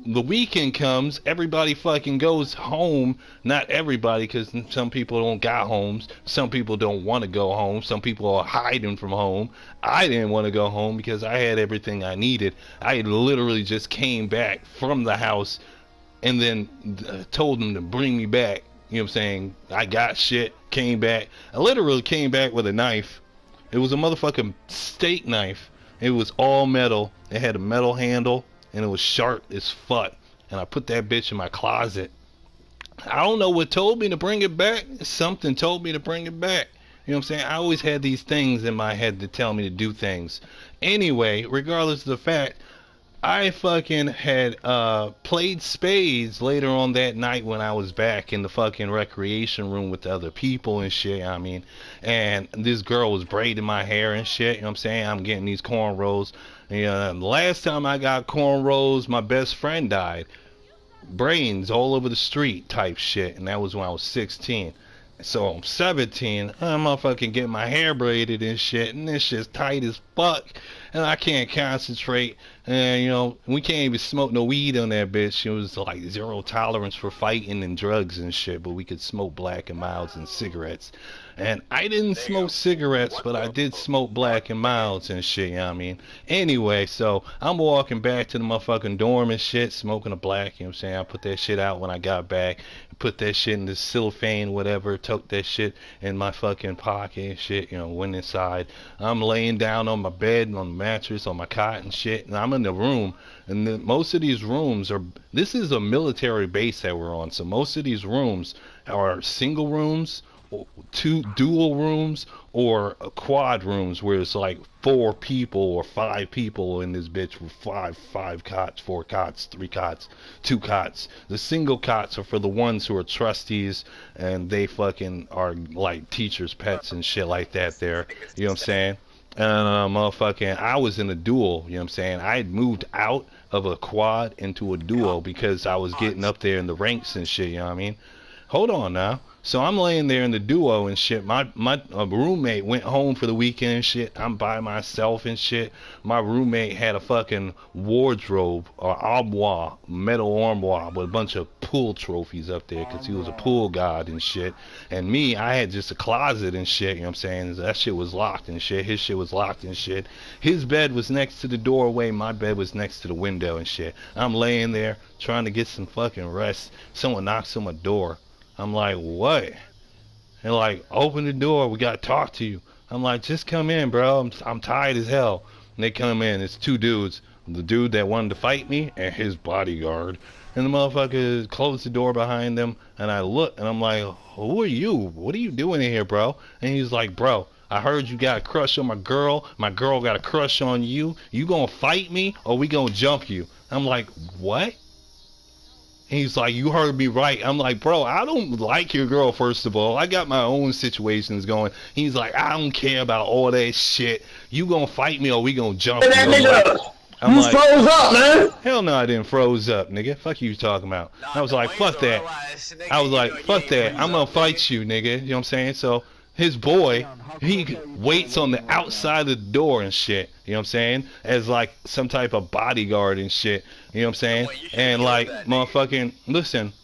the weekend comes, everybody fucking goes home. Not everybody, because some people don't got homes. Some people don't want to go home. Some people are hiding from home. I didn't want to go home because I had everything I needed. I literally just came back from the house and then told them to bring me back. You know what I'm saying? I got shit, came back. I literally came back with a knife. It was a motherfucking steak knife. It was all metal. It had a metal handle. And it was sharp as fuck. And I put that bitch in my closet. I don't know what told me to bring it back. Something told me to bring it back. You know what I'm saying? I always had these things in my head that tell me to do things. Anyway, regardless of the fact, I fucking had played spades later on that night when I was back in the fucking recreation room with the other people and shit, I mean. And this girl was braiding my hair and shit, you know what I'm saying? I'm getting these cornrows. And last time I got cornrows, my best friend died. Brains all over the street type shit. And that was when I was 16. So I'm 17, I'm motherfucking getting my hair braided and shit, and this shit's tight as fuck, and I can't concentrate, and you know, we can't even smoke no weed on that bitch. It was like 0 tolerance for fighting and drugs and shit, but we could smoke Black and Milds and cigarettes. And I didn't smoke cigarettes, but I did smoke Black and Milds and shit, you know what I mean? Anyway, so I'm walking back to the motherfucking dorm and shit, smoking a black, you know what I'm saying? I put that shit out when I got back, put that shit in the cellophane, whatever, took that shit in my fucking pocket and shit, you know, went inside. I'm laying down on my bed, on the mattress, on my cot and shit, and I'm in the room, and most of these rooms are, this is a military base that we're on, so most of these rooms are single rooms, 2 dual rooms, or quad rooms where it's like 4 people or 5 people in this bitch with 5 cots, 4 cots, 3 cots, 2 cots. The single cots are for the ones who are trustees and they fucking are like teachers' pets and shit like that there. You know what I'm saying? And motherfucking, I was in a dual, you know what I'm saying? I had moved out of a quad into a duo because I was getting up there in the ranks and shit, you know what I mean? Hold on now. So I'm laying there in the duo and shit. My roommate went home for the weekend and shit. I'm by myself and shit. My roommate had a fucking wardrobe or armoire, metal armoire with a bunch of pool trophies up there because he was a pool god and shit. And me, I had just a closet and shit, you know what I'm saying? That shit was locked and shit. His shit was locked and shit. His bed was next to the doorway. My bed was next to the window and shit. I'm laying there trying to get some fucking rest. Someone knocks on my door. I'm like, what? They're like, open the door, we gotta talk to you. I'm like, just come in, bro. I'm tired as hell. And they come in, it's 2 dudes. The dude that wanted to fight me and his bodyguard. And the motherfucker closed the door behind them. And I look and I'm like, who are you? What are you doing in here, bro? And he's like, bro, I heard you got a crush on my girl. My girl got a crush on you. You gonna fight me or we gonna jump you? I'm like, what? He's like, you heard me right. I'm like, bro, I don't like your girl, first of all. I got my own situations going. He's like, I don't care about all that shit. You gonna fight me or we gonna jump you? I'm like, froze up, man. Hell no, I didn't froze up, nigga. Fuck you talking about. I was like, fuck that. I was like, fuck that. I'm gonna fight you, nigga. You know what I'm saying? So his boy, he waits on the outside of the door and shit. You know what I'm saying? As like some type of bodyguard and shit. You know what I'm saying? And like, motherfucking, listen,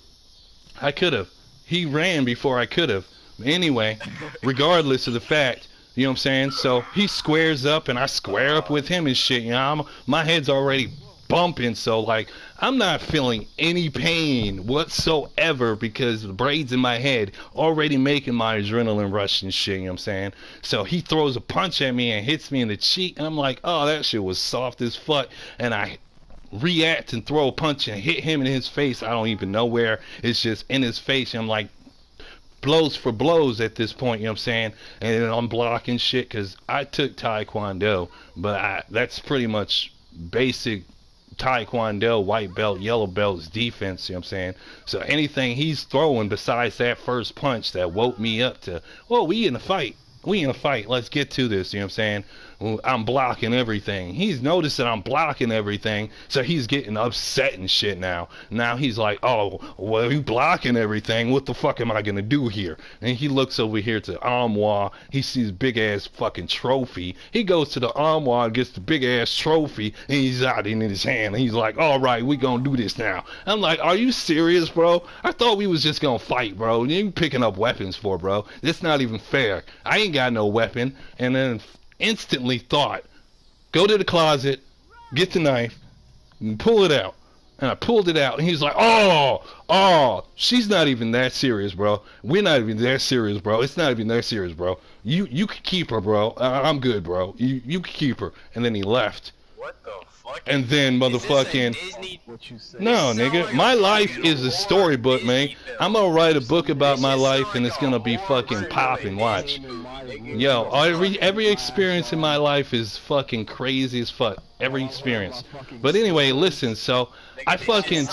I could have. He ran before I could have. Anyway, regardless of the fact, you know what I'm saying? So he squares up and I square up with him and shit. You know, my head's already bumping. So like, I'm not feeling any pain whatsoever because the braids in my head already making my adrenaline rush and shit, you know what I'm saying? So he throws a punch at me and hits me in the cheek, and I'm like, oh, that shit was soft as fuck. And I react and throw a punch and hit him in his face. I don't even know where. It's just in his face. And I'm like, blows for blows at this point, you know what I'm saying? And I'm blocking shit because I took Taekwondo, but that's pretty much basic Taekwondo, white belt, yellow belts defense, you know what I'm saying? So anything he's throwing besides that first punch that woke me up to, well, we in a fight. We in a fight. Let's get to this, you know what I'm saying? I'm blocking everything. He's noticed that I'm blocking everything, so he's getting upset and shit now. Now he's like, oh, well, you blocking everything. What the fuck am I gonna do here? And he looks over here to the armoire. He sees big ass fucking trophy. He goes to the armoire and gets the big ass trophy, and he's out in his hand. And he's like, all right, we gonna do this now. I'm like, are you serious, bro? I thought we was just gonna fight, bro. You picking up weapons for, bro? That's not even fair. I ain't got no weapon. And then instantly thought, go to the closet, get the knife, and pull it out. And I pulled it out, and he's like, oh, she's not even that serious, bro. We're not even that serious, bro. It's not even that serious, bro. You can keep her, bro. I'm good, bro. You can keep her. And then he left. What the fuck? And then motherfucking... No, nigga. My life is a storybook, man. I'm gonna write a book about my life, and it's gonna be fucking popping. Watch. Yo, every experience in my life is fucking crazy as fuck. Every experience. But anyway, listen, so I fucking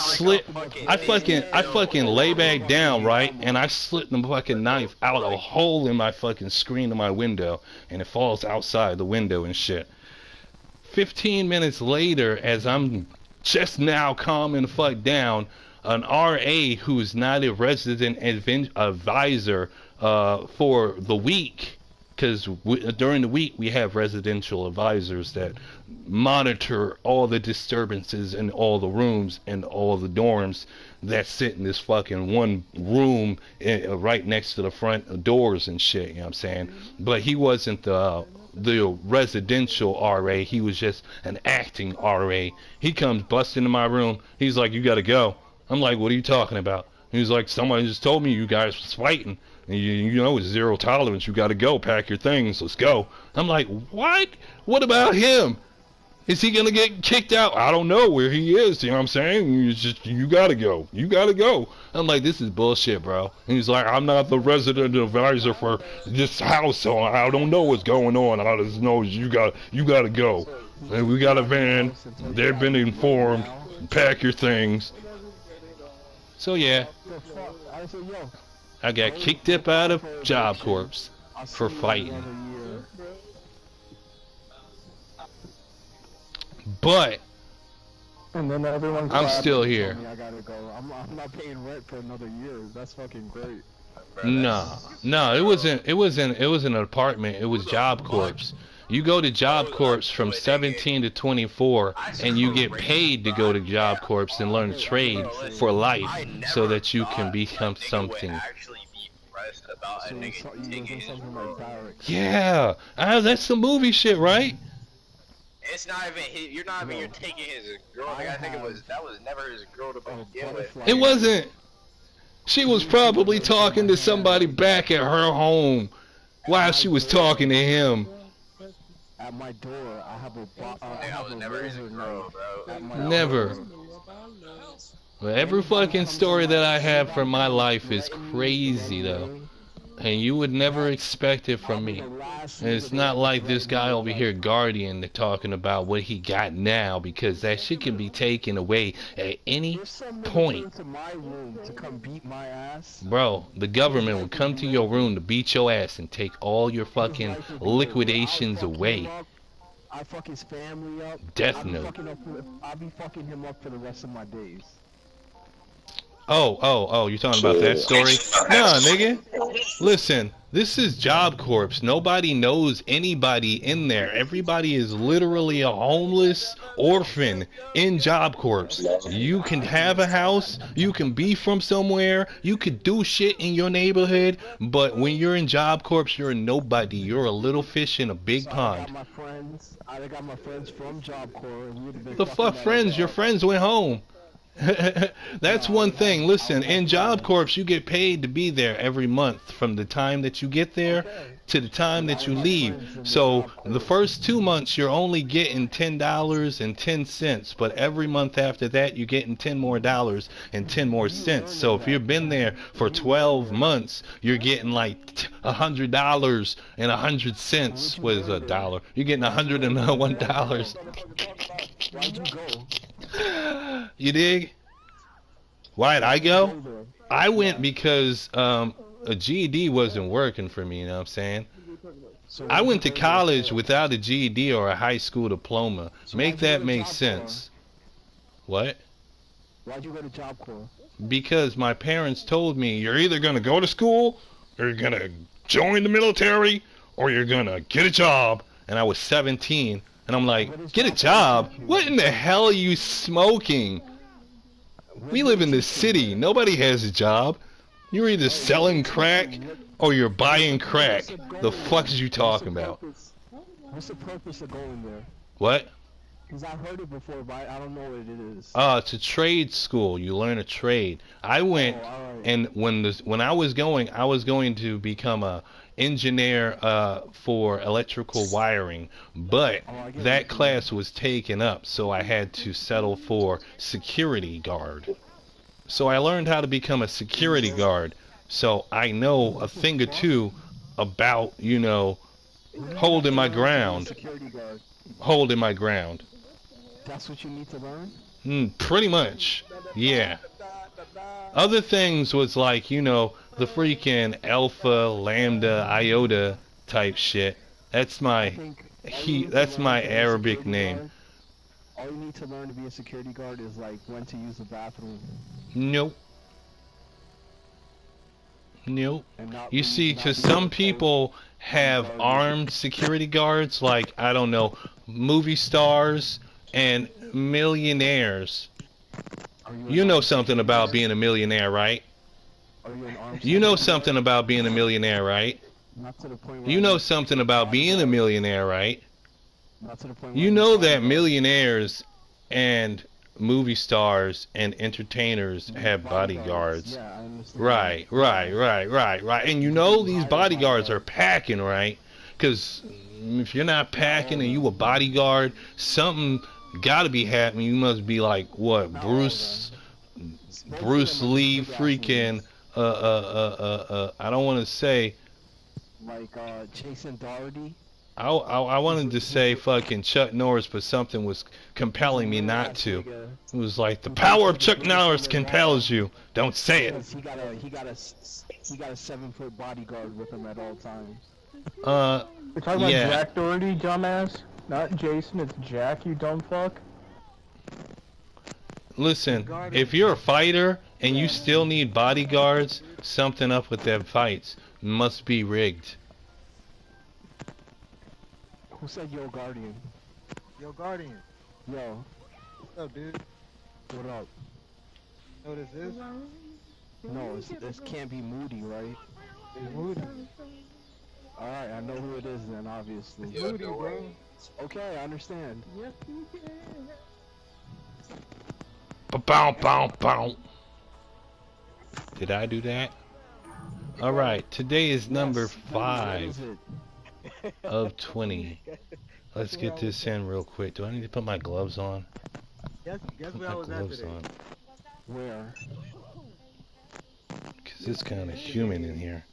lay back down, right? And I slit the fucking knife out a hole in my fucking screen of my window, and it falls outside the window and shit. 15 minutes later, as I'm just now calming the fuck down, an RA who's not a resident advisor for the week, because during the week we have residential advisors that monitor all the disturbances in all the rooms and all the dorms that sit in this fucking one room right next to the front doors and shit, you know what I'm saying? But he wasn't the residential RA, he was just an acting RA. He comes busting in my room. He's like, you gotta go. I'm like, what are you talking about? He's like, someone just told me you guys was fighting. And you know, it's zero tolerance. You gotta go. Pack your things. Let's go. I'm like, what? What about him? Is he gonna get kicked out? I don't know where he is. You know what I'm saying? You gotta go. You gotta go. I'm like, this is bullshit, bro. And he's like, I'm not the resident advisor for this house, so I don't know what's going on. I just know you gotta go. And we got a van. They've been informed. Pack your things. So yeah, I got kicked up out of Job Corps for fighting. But and then everyone I'm still here. I gotta go. I'm not paying rent for another year. That's fucking great. No, it wasn't an apartment. It was Job Corps. You go to Job Corps from 17 to 24, and you get paid to go to Job Corps and learn a trade for life, so that you can become something. Yeah, that's the movie shit, right? It's not even you're not even you're taking his girl. I think that was never his girl to begin with. It wasn't. She was probably talking to somebody back at her home while she was talking to him. At my door, I have I was never his girl, bro. Never. Well, every fucking story that I have from my life is crazy, though. And you would never expect it from me. And it's not like this guy over here, Guardian, talking about what he got now, because that shit can be taken away at any point. Bro, the government will come to your room to beat your ass and take all your fucking liquidations away. I fuck his family up. Death Note. I'll be fucking him up for the rest of my days. Oh, you talking about that story? Nah, nigga. Listen, this is Job Corps. Nobody knows anybody in there. Everybody is literally a homeless orphan in Job Corps. You can have a house, you can be from somewhere, you could do shit in your neighborhood, but when you're in Job Corps, you're a nobody. You're a little fish in a big pond. I got my friends from Job Corps. The fuck friends? Your friends went home. That's one thing. Listen, in Job Corps, you get paid to be there every month from the time that you get there to the time that you leave. So the first 2 months, you're only getting $10.10, but every month after that, you're getting $10 more and 10 more cents. So if you've been there for 12 months, you're getting like $100.01. What is a dollar? You're getting $101. Why'd you go? You dig? Why'd I go? I went because a GED wasn't working for me, you know what I'm saying? I went to college without a GED or a high school diploma. Make that make sense. What? Why'd you go to Job Corps? Because my parents told me you're either going to go to school or you're going to join the military or you're going to get a job. And I was 17 and I'm like, get a job? What in the hell are you smoking? We live in this city. Nobody has a job. You're either selling crack or you're buying crack. The fuck is you talking about? What's the purpose of going there? What? Because I've heard it before, but I don't know what it is. It's a trade school. You learn a trade. I went, and when I was going to become a engineer for electrical wiring, but that class was taken up, so I had to settle for security guard. So I learned how to become a security guard. So I know a thing or two about, you know, holding my ground. Holding my ground. That's what you need to learn? Pretty much. Yeah. Other things was like, you know, the freaking alpha, lambda, iota type shit. That's my Arabic name. All you need to learn to be a security guard is like when to use the bathroom. Nope. Nope. You see, because some people have armed security guards, like, I don't know, movie stars and millionaires. You know something about being a millionaire, right? You know something about being a millionaire, right? You know something about being a millionaire, right? You know that millionaires and movie stars and entertainers have bodyguards. Right. And you know these bodyguards are packing, right? Because if you're not packing and you a bodyguard, something gotta be happening. You must be like, what, Bruce Lee freaking, I don't want to say, like Jason Doherty. I wanted to say fucking Chuck Norris, but something was compelling me not to. It was like, the power of Chuck Norris compels you. Don't say it. He got a 7-foot bodyguard with him at all times. We're talking about Jack Doherty, dumbass. Not Jason, it's Jack, you dumb fuck. Listen, if you're a fighter and you still need bodyguards, something up with them fights. Must be rigged. Who said Yo Guardian? Yo, Guardian. Yo. What's up, dude? What up? Know what this is? No, this can't be Moody, right? It's Moody. Alright, I know who it is then, obviously. It's Moody, bro. Okay, I understand. Bow. Did I do that? Alright, today is number 5 of 20. Let's get this in real quick. Do I need to put my gloves on? Guess Put where I my was at gloves today. on. Where? Because it's kind of humid in here.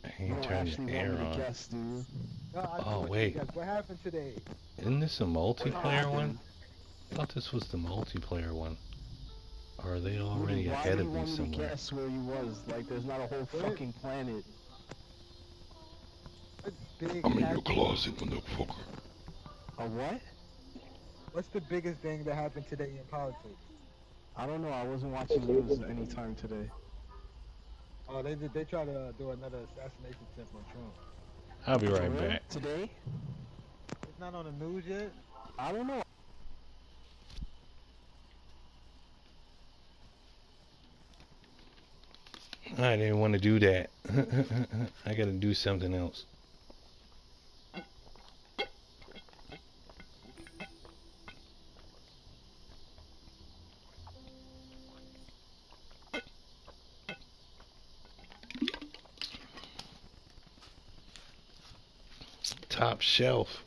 I ain't turn the air on. Guess, dude. No, Oh, wait. Guess what happened today? Isn't this a multiplayer one? I thought this was the multiplayer one. Or are they already ahead of me Why do you want me to somewhere? guess where you was? Like, there's not a whole fucking planet. What big I'm in your happened- closet, motherfucker. A what? What's the biggest thing that happened today in politics? I don't know, I wasn't watching news anytime today. Oh, they tried to do another assassination attempt on Trump. I'll be right back. Today? It's not on the news yet. I don't know. I didn't want to do that. I gotta do something else. top shelf.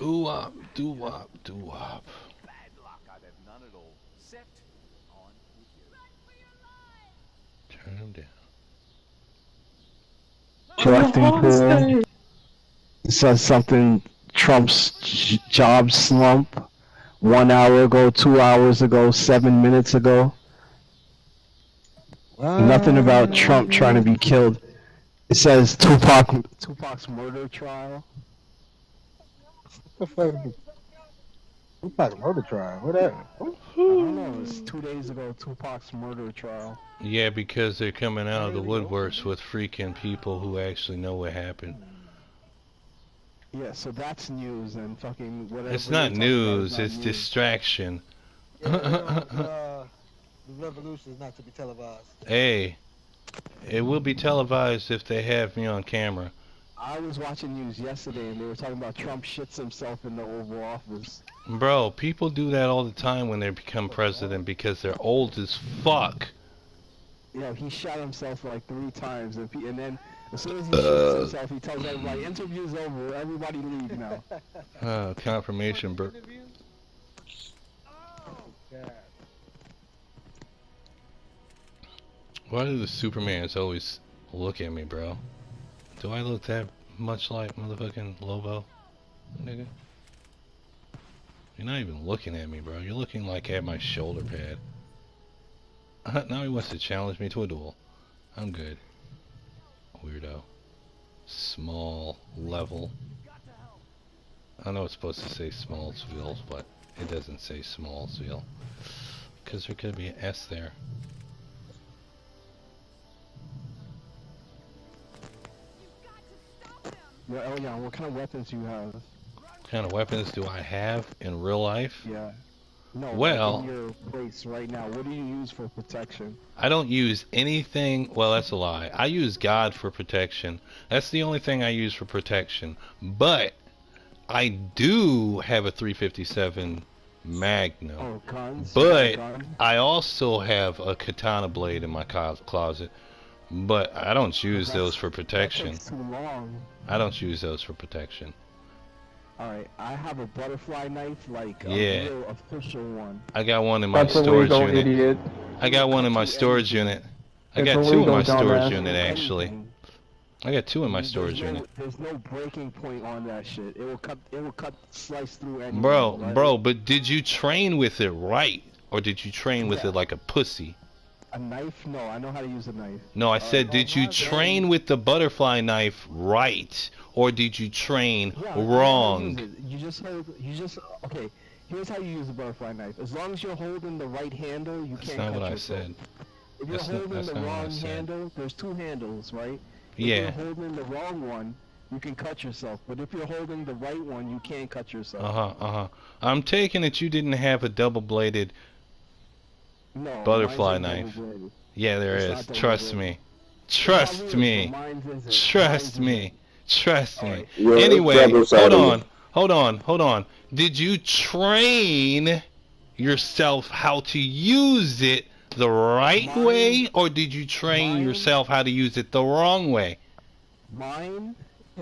Ooh-wop, doo-wop, doo-wop. Turn him down. Collecting pool. It says something, Trump's job slump. 1 hour ago, 2 hours ago, 7 minutes ago. Nothing about Trump trying to be killed. It says Tupac's murder trial. What the fuck? Tupac's murder trial. What that? I don't know. It's 2 days ago. Tupac's murder trial. Yeah, because they're coming out of the woodworks with freaking people who actually know what happened. Yeah, so that's news and fucking whatever. It's not news, it's distraction. The revolution is not to be televised. Hey, it will be televised if they have me on camera. I was watching news yesterday and they were talking about Trump shits himself in the Oval Office. Bro, people do that all the time when they become president because they're old as fuck. Yeah, he shot himself like 3 times and then as soon as he shoots himself, he tells everybody, interview's over, everybody leave now. Confirmation, bro. Why do the Supermans always look at me, bro? Do I look that much like motherfucking Lobo, nigga? You're not even looking at me, bro. You're looking like at my shoulder pad. Now he wants to challenge me to a duel. I'm good. Weirdo. Small level. I know it's supposed to say Smallsville, but it doesn't say Smallsville. Because there could be an S there. Yeah, Elion, what kind of weapons do you have? What kind of weapons do I have in real life? Yeah. No, well, like in your place right now, what do you use for protection? I don't use anything. Well, that's a lie. I use God for protection. That's the only thing I use for protection. But I do have a 357 Magnum. Oh, guns? But I also have a katana blade in my closet. But I don't use those for protection. That takes too long. I don't use those for protection. Alright, I have a butterfly knife, like a real official one. I got one in my storage unit. Idiot. I got one in my storage unit. I got 2 in my storage unit, actually. I got 2 in my storage unit. There's no breaking point on that shit. It will slice through anything. Bro, but did you train with it right? Or did you train with it like a pussy? A knife? No, I know how to use a knife. No, I said, did you train with the butterfly knife right? Or did you train wrong? Okay, here's how you use a butterfly knife. As long as you're holding the right handle, you can't cut yourself. That's not what I said. If you're holding the wrong handle, there's 2 handles, right? Yeah. If you're holding the wrong one, you can cut yourself. But if you're holding the right one, you can't cut yourself. I'm taking it you didn't have a double-bladed butterfly knife. Yeah, there is. Trust me. Trust me. Trust me. Trust me. Anyway, hold on. Did you train yourself how to use it the right way, or did you train yourself how to use it the wrong way? Mine?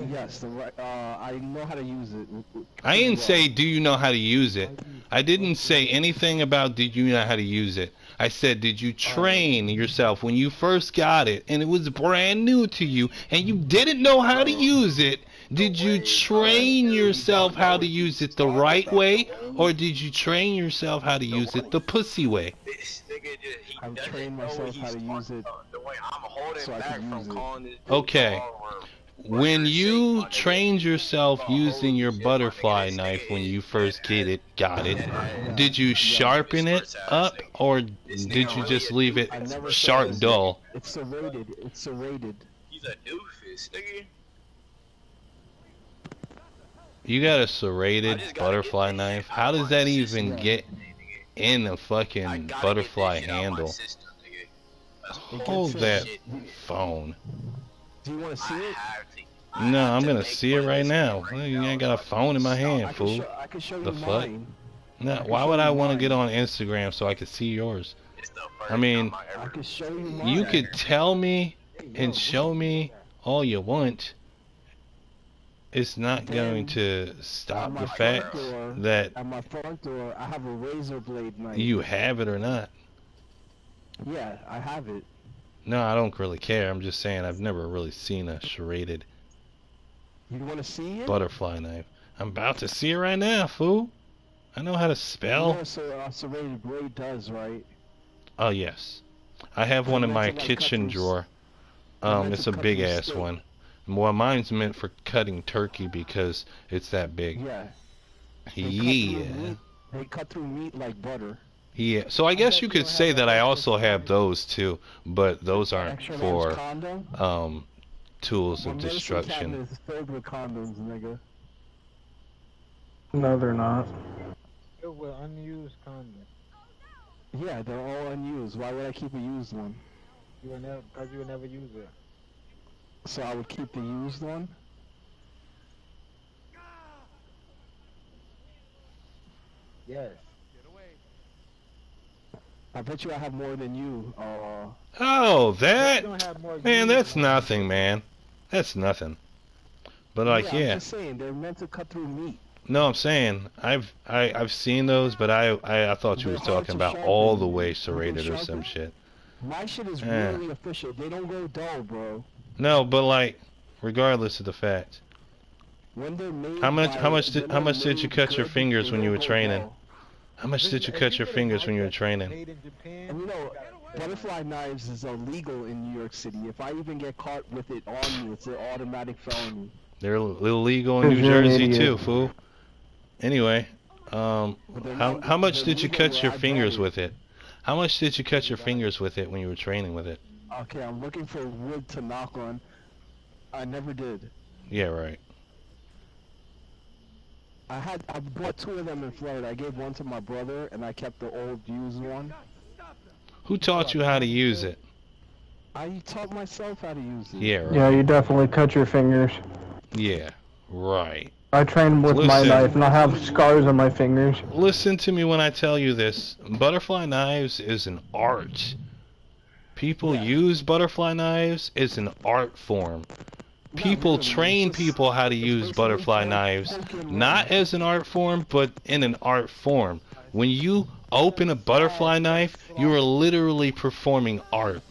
Yes, I know how to use it. I didn't say, do you know how to use it? I didn't say anything about did you know how to use it. I said, did you train yourself when you first got it and it was brand new to you and you didn't know how to use it? Did you train yourself how to use it the right way, or did you train yourself how to use it the pussy way? I've trained myself how to use it the way I'm holding so I back can from use it. calling it. Okay. when you trained yourself using your butterfly knife when you first got it, did you sharpen it up or did you just leave it sharp dull? It's serrated. It's serrated. He's a doofus, nigga. You got a serrated butterfly knife? How does that even get in a fucking butterfly handle? Hold that phone. Do you want to see it? No, I'm gonna see it right now. I got a phone in my hand, fool. I can show you The fuck? mine. No, why would I want to get on Instagram so I could see yours? I mean, I can show you mine. you could tell me and show me all you want. It's not going to stop the fact that at my front door, I have a razor blade knife. you have it or not. Yeah, I have it. No, I don't really care. I'm just saying I've never really seen a serrated You want to see it? butterfly knife. I'm about to see it right now, fool. I know how to spell. Yeah, so serrated blade does, right? Oh, yes. I have one in my kitchen drawer. It's a big ass one. Well, mine's meant for cutting turkey because it's that big. Yeah. Yeah. They cut through meat like butter. Yeah. So I guess you could say that I also have those too, but those aren't for tools of destruction. Is filled with condoms, nigga. No, they're not. Filled with unused condoms. Yeah, they're all unused. Why would I keep a used one? Because you would never use it. So I would keep the used one? Yes. I bet you I have more than you. Oh, that? You don't have more Man, use that's on it. nothing, man. That's nothing. But like, I'm yeah. just saying, they're meant to cut through meat. No, I'm saying I've seen those, but I thought you was talking about all the way serrated or some shit. My shit is really official. They don't go dull, bro. No, but like, regardless of the fact, When they're made how much did you cut your good, fingers they when you don't were go training? dull. How much did you cut your fingers when you were training? Made in Japan, And you know, butterfly knives is illegal in New York City. If I even get caught with it on me, it's an automatic felony. They're illegal in New You're an Jersey idiot. too, fool. Anyway, how much did you cut your fingers with it? How much did you cut your fingers with it when you were training with it? Okay, I'm looking for wood to knock on. I never did. Yeah, right. I bought 2 of them in Florida. I gave one to my brother, and I kept the old used one. Who taught you how to use it? I taught myself how to use it. Yeah, right. Yeah, you definitely cut your fingers. Yeah, right. I train with my Listen. knife, and I have scars on my fingers. Listen to me when I tell you this. Butterfly knives is an art. People use butterfly knives. It's an art form. People train people how to use butterfly knives, not as an art form, but in an art form. When you open a butterfly knife, you are literally performing art.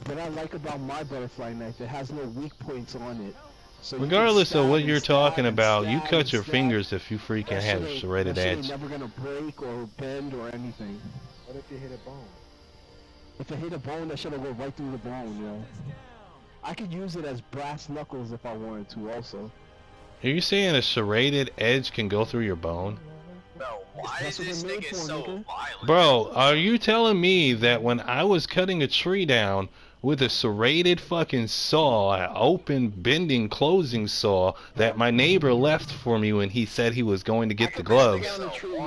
What I like about my butterfly knife, it has no weak points on it. So Regardless of what you're talking about, you stab cut and your stab. fingers if you freaking have a serrated that shit edge. ain't never gonna break or bend or anything. what if you hit a bone? If it hit a bone, that shit'll go right through the bone, yo. I could use it as brass knuckles if I wanted to, also. Are you saying a serrated edge can go through your bone? Bro, why That's is what this they're made nigga for, so nigga. violent? Bro, are you telling me that when I was cutting a tree down with a serrated fucking saw, an open bending closing saw that my neighbor left for me when he said he was going to get the gloves?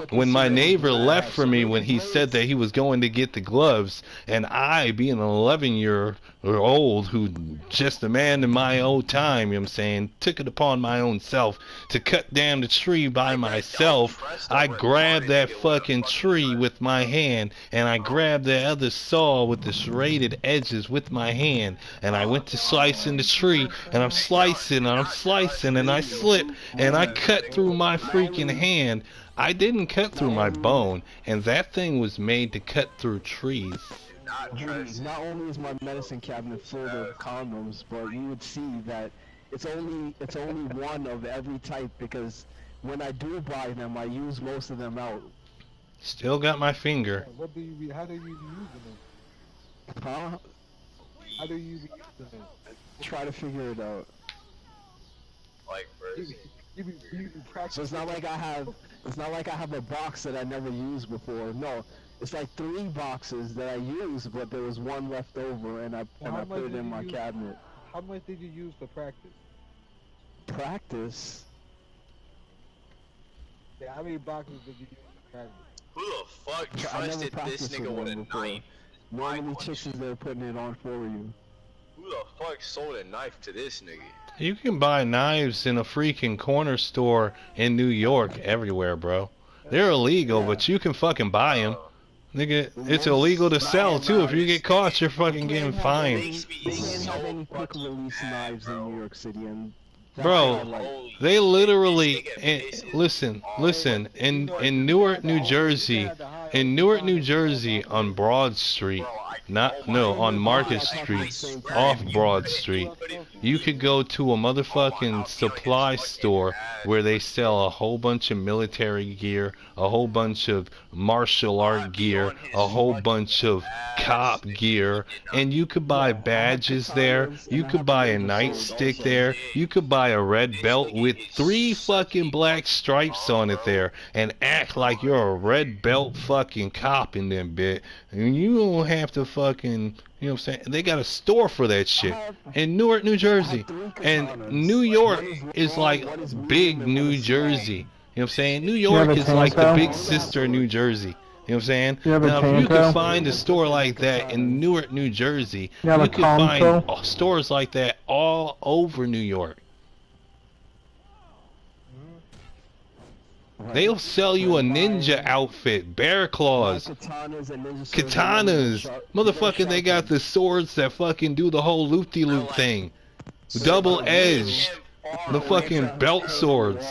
When my neighbor left for me when he said that he was going to get the gloves, and I, being an 11-year-old who just a man in my own time, you know what I'm saying, took it upon my own self to cut down the tree by myself, I grabbed that fucking tree with my hand, and I grabbed the other saw with the serrated edges with my hand, and I went to slicing the tree, and I'm slicing, and I slip, and I cut through my freaking hand. I didn't cut through my bone, and that thing was made to cut through trees. Not only is my medicine cabinet full of condoms, but you would see that it's only one of every type, because when I do buy them, I use most of them out. Still got my finger. What do you? How do you be using it? Huh? How do you be using it? Try to figure it out. Like, bro. You practice. So it's not like I have a box that I never used before. No, it's like 3 boxes that I used, but there was one left over, and I put it in my cabinet. How much did you use for practice? Practice? Yeah, how many boxes did you use for practice? Who the fuck I never trusted this practiced nigga with with one a before. knife? Normally chicks is there putting it on for you. Who the fuck sold a knife to this nigga? You can buy knives in a freaking corner store in New York everywhere, bro. They're illegal, but you can fucking buy them. Nigga, it's illegal to sell too. If you get caught, you're fucking getting fined. They can't have any quick release knives in New York City, and Bro, they literally listen, in Newark, New Jersey, on Broad Street, on Market Street, off Broad Street, you could go to a motherfucking supply store where they sell a whole bunch of military gear, a whole bunch of martial art gear, a whole bunch of cop gear, and you could buy badges there, you could buy a nightstick there, you could buy a red belt with 3 fucking black stripes on it there, and act like you're a red belt fucking cop in them bit, and you don't have to fucking, you know what I'm saying? They got a store for that shit in Newark, New Jersey, and New York is like big New Jersey. You know what I'm saying? New York is like the big sister of New Jersey. You know what I'm saying? Now, if you could find a store like that in Newark, New Jersey, you could find stores like that all over New York. They'll sell you a ninja outfit, bear claws, katanas. Motherfucker, they got the swords that fucking do the whole loop-de-loop thing. Double edged. The fucking belt swords,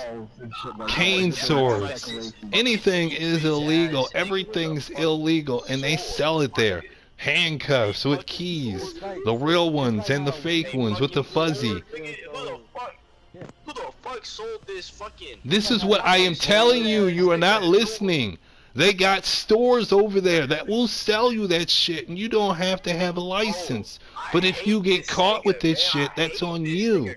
cane swords, anything is illegal, everything's illegal, and they sell it there. Handcuffs with keys, the real ones and the fake ones with the fuzzy. Who the fuck sold this fucking... This is what I am telling you, you are not listening. They got stores over there that will sell you that shit, and you don't have to have a license. But if you get caught with this shit, that's on you.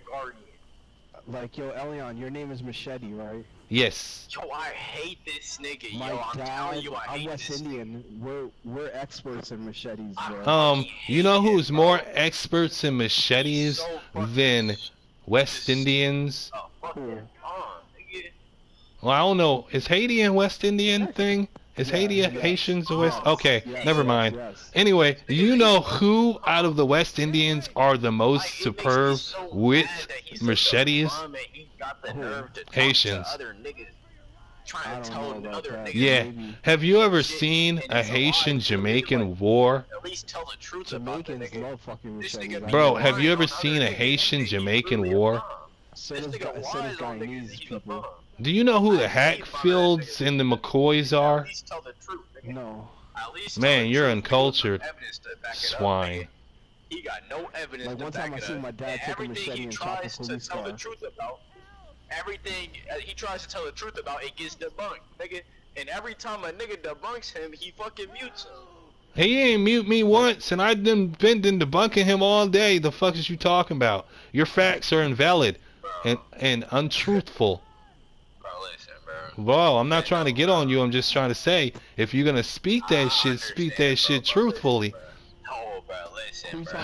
Like, yo, Elion, your name is Machete, right? Yes. Yo, I hate this nigga. My Yo, I'm dad, telling you, I hate I'm West this Indian. We're experts in machetes, bro. You know who's more experts in machetes than West Indians? Well, I don't know. Is Haiti a West Indian thing? Is Haiti a Haitians or West? Okay, never mind. Anyway, you know who out of the West Indians are the most superb with machetes? Haitians. Yeah. Have you ever seen a Haitian-Jamaican war? Jamaicans love fucking machetes. Bro, have you ever seen a Haitian-Jamaican war? So does Guyanese people. Do you know who the Hatfields and the McCoys are? No. Man, you're uncultured, swine. He got no evidence like one time I seen my dad take a machete and chop a police car. Everything he tries to tell the truth about, it gets debunked, nigga. And every time a nigga debunks him, he fucking mutes him. He ain't mute me once, and I've been debunking him all day. The fuck is you talking about? Your facts are invalid and untruthful. Bro, I'm not trying to get on you. I'm just trying to say, if you're gonna speak that shit truthfully.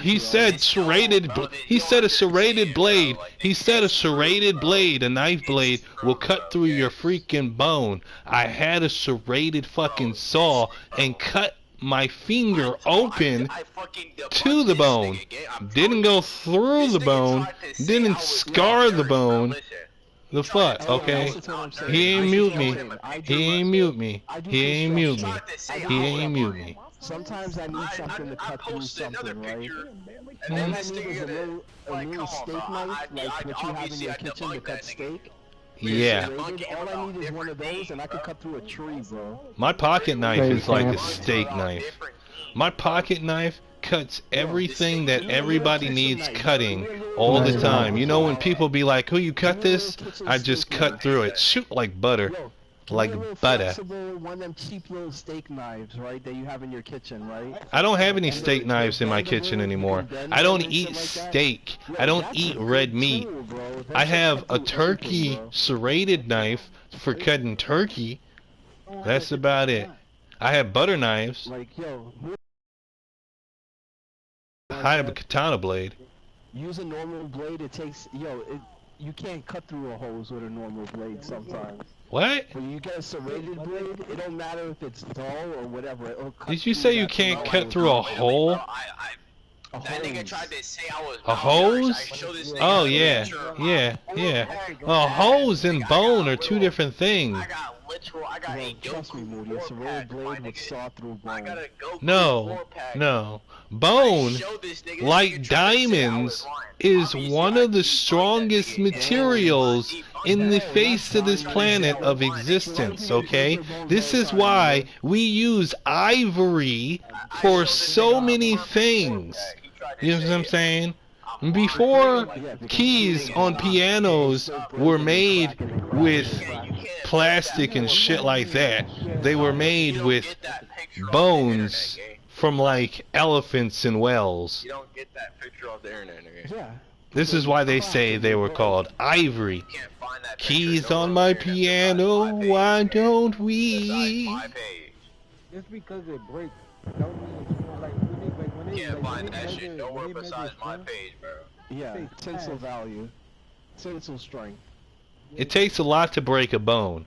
He said serrated. He said a serrated blade. He said a serrated blade, a knife blade, will cut through your freaking bone. I had a serrated fucking saw and cut my finger open to the bone. Didn't go through the bone. Didn't scar the bone. The fuck, okay? He ain't mute me. He ain't mute me. He ain't mute me. He ain't mute me. Sometimes I need something to cut through something, right? All I need is a little steak knife, like what you have in your kitchen to cut steak. Yeah. All I need is one of those, and I can cut through a tree, bro. My pocket knife is like a steak knife. My pocket knife cuts everything that everybody needs cutting all the time. You know when people be like, "Who you cut this?" I just cut through it. Shoot like butter. like Get a little butter. flexible, one of them cheap little steak knives, right, that you have in your kitchen, right? I don't have any steak knives in my kitchen anymore. I don't eat steak. I don't eat red meat. I have a turkey serrated knife for cutting turkey. That's about it. I have butter knives. Like, yo, I have a katana blade. use a normal blade. It takes, you can't cut through a hose with a normal blade sometimes. What? When you get a serrated blade, it don't matter if it's dull or whatever. It'll cut Did you through say you that can't dull cut through a hole? That nigga tried to say I was A malnourished. hose? I showed this nigga Oh a yeah, picture of yeah, my yeah. four-pack. A hose and Nigga, bone are two different things. I got a Trust me, Goku Moody, a serrated 4-pack, my blade would nigga. saw through I bone. got a Goku No, 4-pack. no. I Bone, showed this nigga, like this nigga tried to say I diamonds, was lying. is Obviously, one I of the debunked that strongest nigga. materials in the No, face not of this diamonds, planet no. of existence, okay? This is why we use ivory for so many things. You know what I'm saying? Before keys on pianos were made with plastic and shit like that, they were made with bones from like elephants and whales. You don't get that picture off the internet, nigga. Yeah. This is why they say they were called ivory. You can't find that picture Keys nowhere on on my the internet piano, besides my page. why don't Besides we? my page. Just because it breaks, don't mean it's like when they You can't like, find when they that measure- shit when nowhere they measure besides my strength, page, bro. Yeah, Say tensile fast. value. Tensile strength. It takes a lot to break a bone.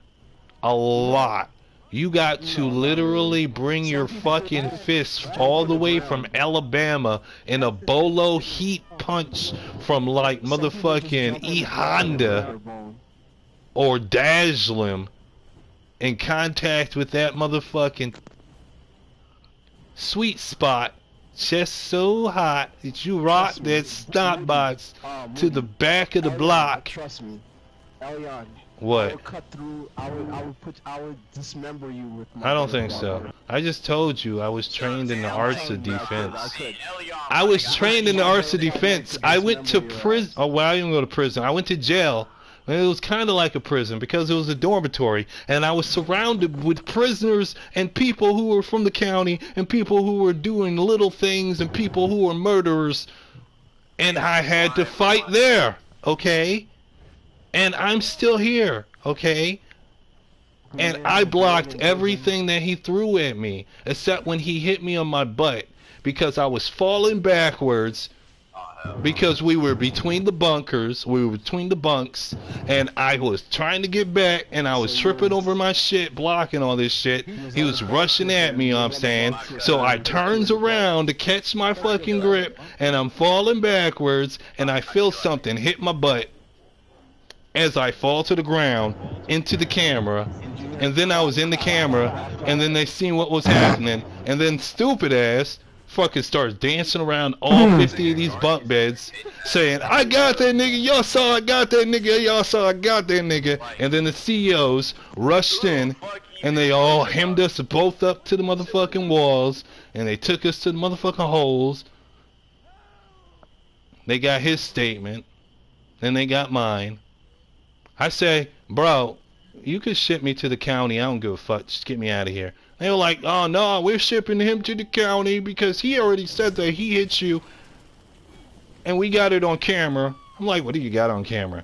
A lot. You got to literally bring your fucking fist all the way from Alabama in a bolo heat punch from like motherfucking E Honda or Dazzlim in contact with that motherfucking sweet spot just so hot that you rock that stop box to the back of the block. Trust me, Elion. I What? would cut through. I would dismember you with my I don't think brother. so. I just told you I was trained in the arts of defense. could. I was trained in the arts of defense. I went to prison. Oh, well, I didn't go to prison. I went to jail. It was kind of like a prison because it was a dormitory, and I was surrounded with prisoners and people who were from the county and people who were doing little things and people who were murderers, and I had to fight there, okay? And I'm still here, okay? And I blocked everything that he threw at me, except when he hit me on my butt, because I was falling backwards, because we were between the bunkers, we were between the bunks, and I was trying to get back, and I was tripping over my shit, blocking all this shit. He was rushing at me, you know what I'm saying? So I turns around to catch my fucking grip, and I'm falling backwards, and I feel something hit my butt as I fall to the ground into the camera, and then I was in the camera, and then they seen what was happening, and then stupid ass fucking starts dancing around all 50 of these bunk beds, saying, I got that nigga, y'all saw I got that nigga, y'all saw I got that nigga, and then the CEOs rushed in, and they all hemmed us both up to the motherfucking walls, and they took us to the motherfucking holes. They got his statement, then they got mine. I say, bro, you could ship me to the county. I don't give a fuck. Just get me out of here. They were like, oh, no, we're shipping him to the county because he already said that he hit you. And we got it on camera. I'm like, what do you got on camera?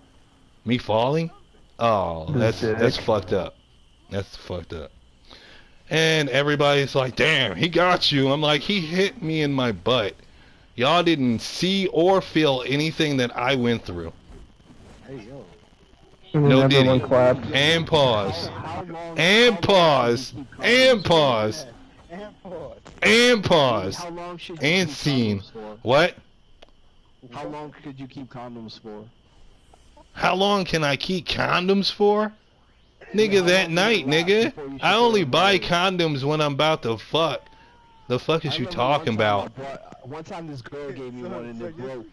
Me falling? Oh, that's fucked up. That's fucked up. And everybody's like, damn, he got you. I'm like, he hit me in my butt. Y'all didn't see or feel anything that I went through. Hey, yo. No Everyone diddy. clapped. And pause. And pause. And pause. And pause. How long should you And keep scene. condoms for? What? How long could you keep condoms for? How long can I keep condoms for? Nigga, that night, nigga. I only buy condoms when I'm about to fuck. The fuck is you talking about? One time this girl gave me one and it broke.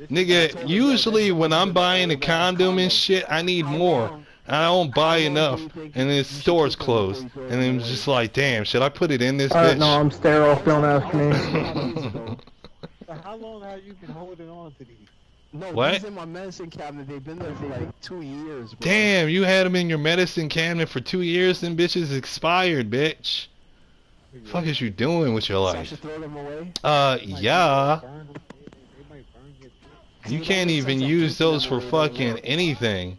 Nigga, usually when I'm buying a condom and shit, I need more. I don't buy enough, and the store's closed. And then it's just like, damn, should I put it in this No, bitch? I'm sterile. Don't ask me. So how long have you been holding on to these? No, What? these in my medicine cabinet. They've been there for like 2 years, bro. Damn, you had them in your medicine cabinet for 2 years. Them bitches expired, bitch. Fuck is you doing with your So I life? should throw them away? Yeah. Burn them. They might burn your shit. You Dude, can't that makes even sense. I'm use taking those them for away, they don't fucking work. anything.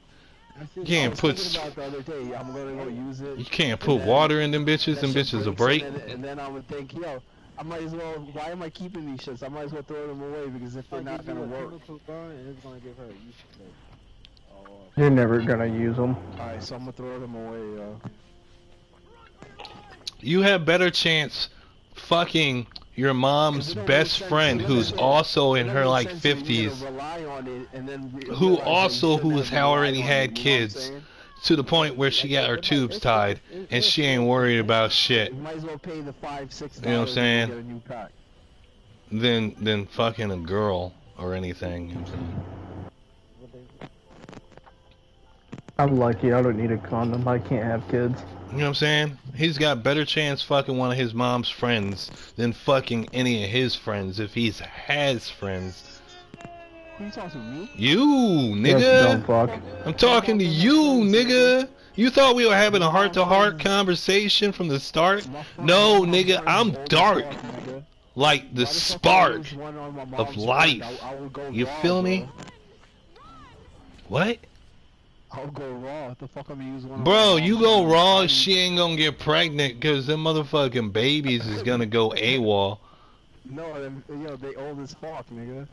That's You just I can't was put thinking about it the other day. I'm gonna go use it. you can't and put then water in them bitches. that Them shit bitches will breaks, break. and then I would think, yo, I might as well. Why am I keeping these shits? I might as well throw them away because if they're I'll not give you gonna a work. chemical burn and it's gonna give her. You should say, oh, You're never gonna use them. Alright, so I'm gonna throw them away, yo. You have better chance fucking your mom's best friend who's also in her like 50s, who also who's already had kids to the point where she got her tubes tied and she ain't worried about shit. You might as well pay the $5-6 You know what I'm saying? to get a new pack. Than fucking a girl or anything. You know what I'm saying? I'm lucky. I don't need a condom. I can't have kids. You know what I'm saying? He's got better chance fucking one of his mom's friends than fucking any of his friends if he has friends. Who you talking to, me? You, Yes, dumb nigga. fuck. I'm talking to you, nigga. You thought we were having a heart-to-heart conversation from the start? No, nigga, I'm dark. Like the spark of life. You feel me? What? I'll go raw. What the fuck am I using one of Bro, my you mom's go friends? raw, she ain't gonna get pregnant because them motherfucking babies is gonna go AWOL. No, they old as fuck, nigga.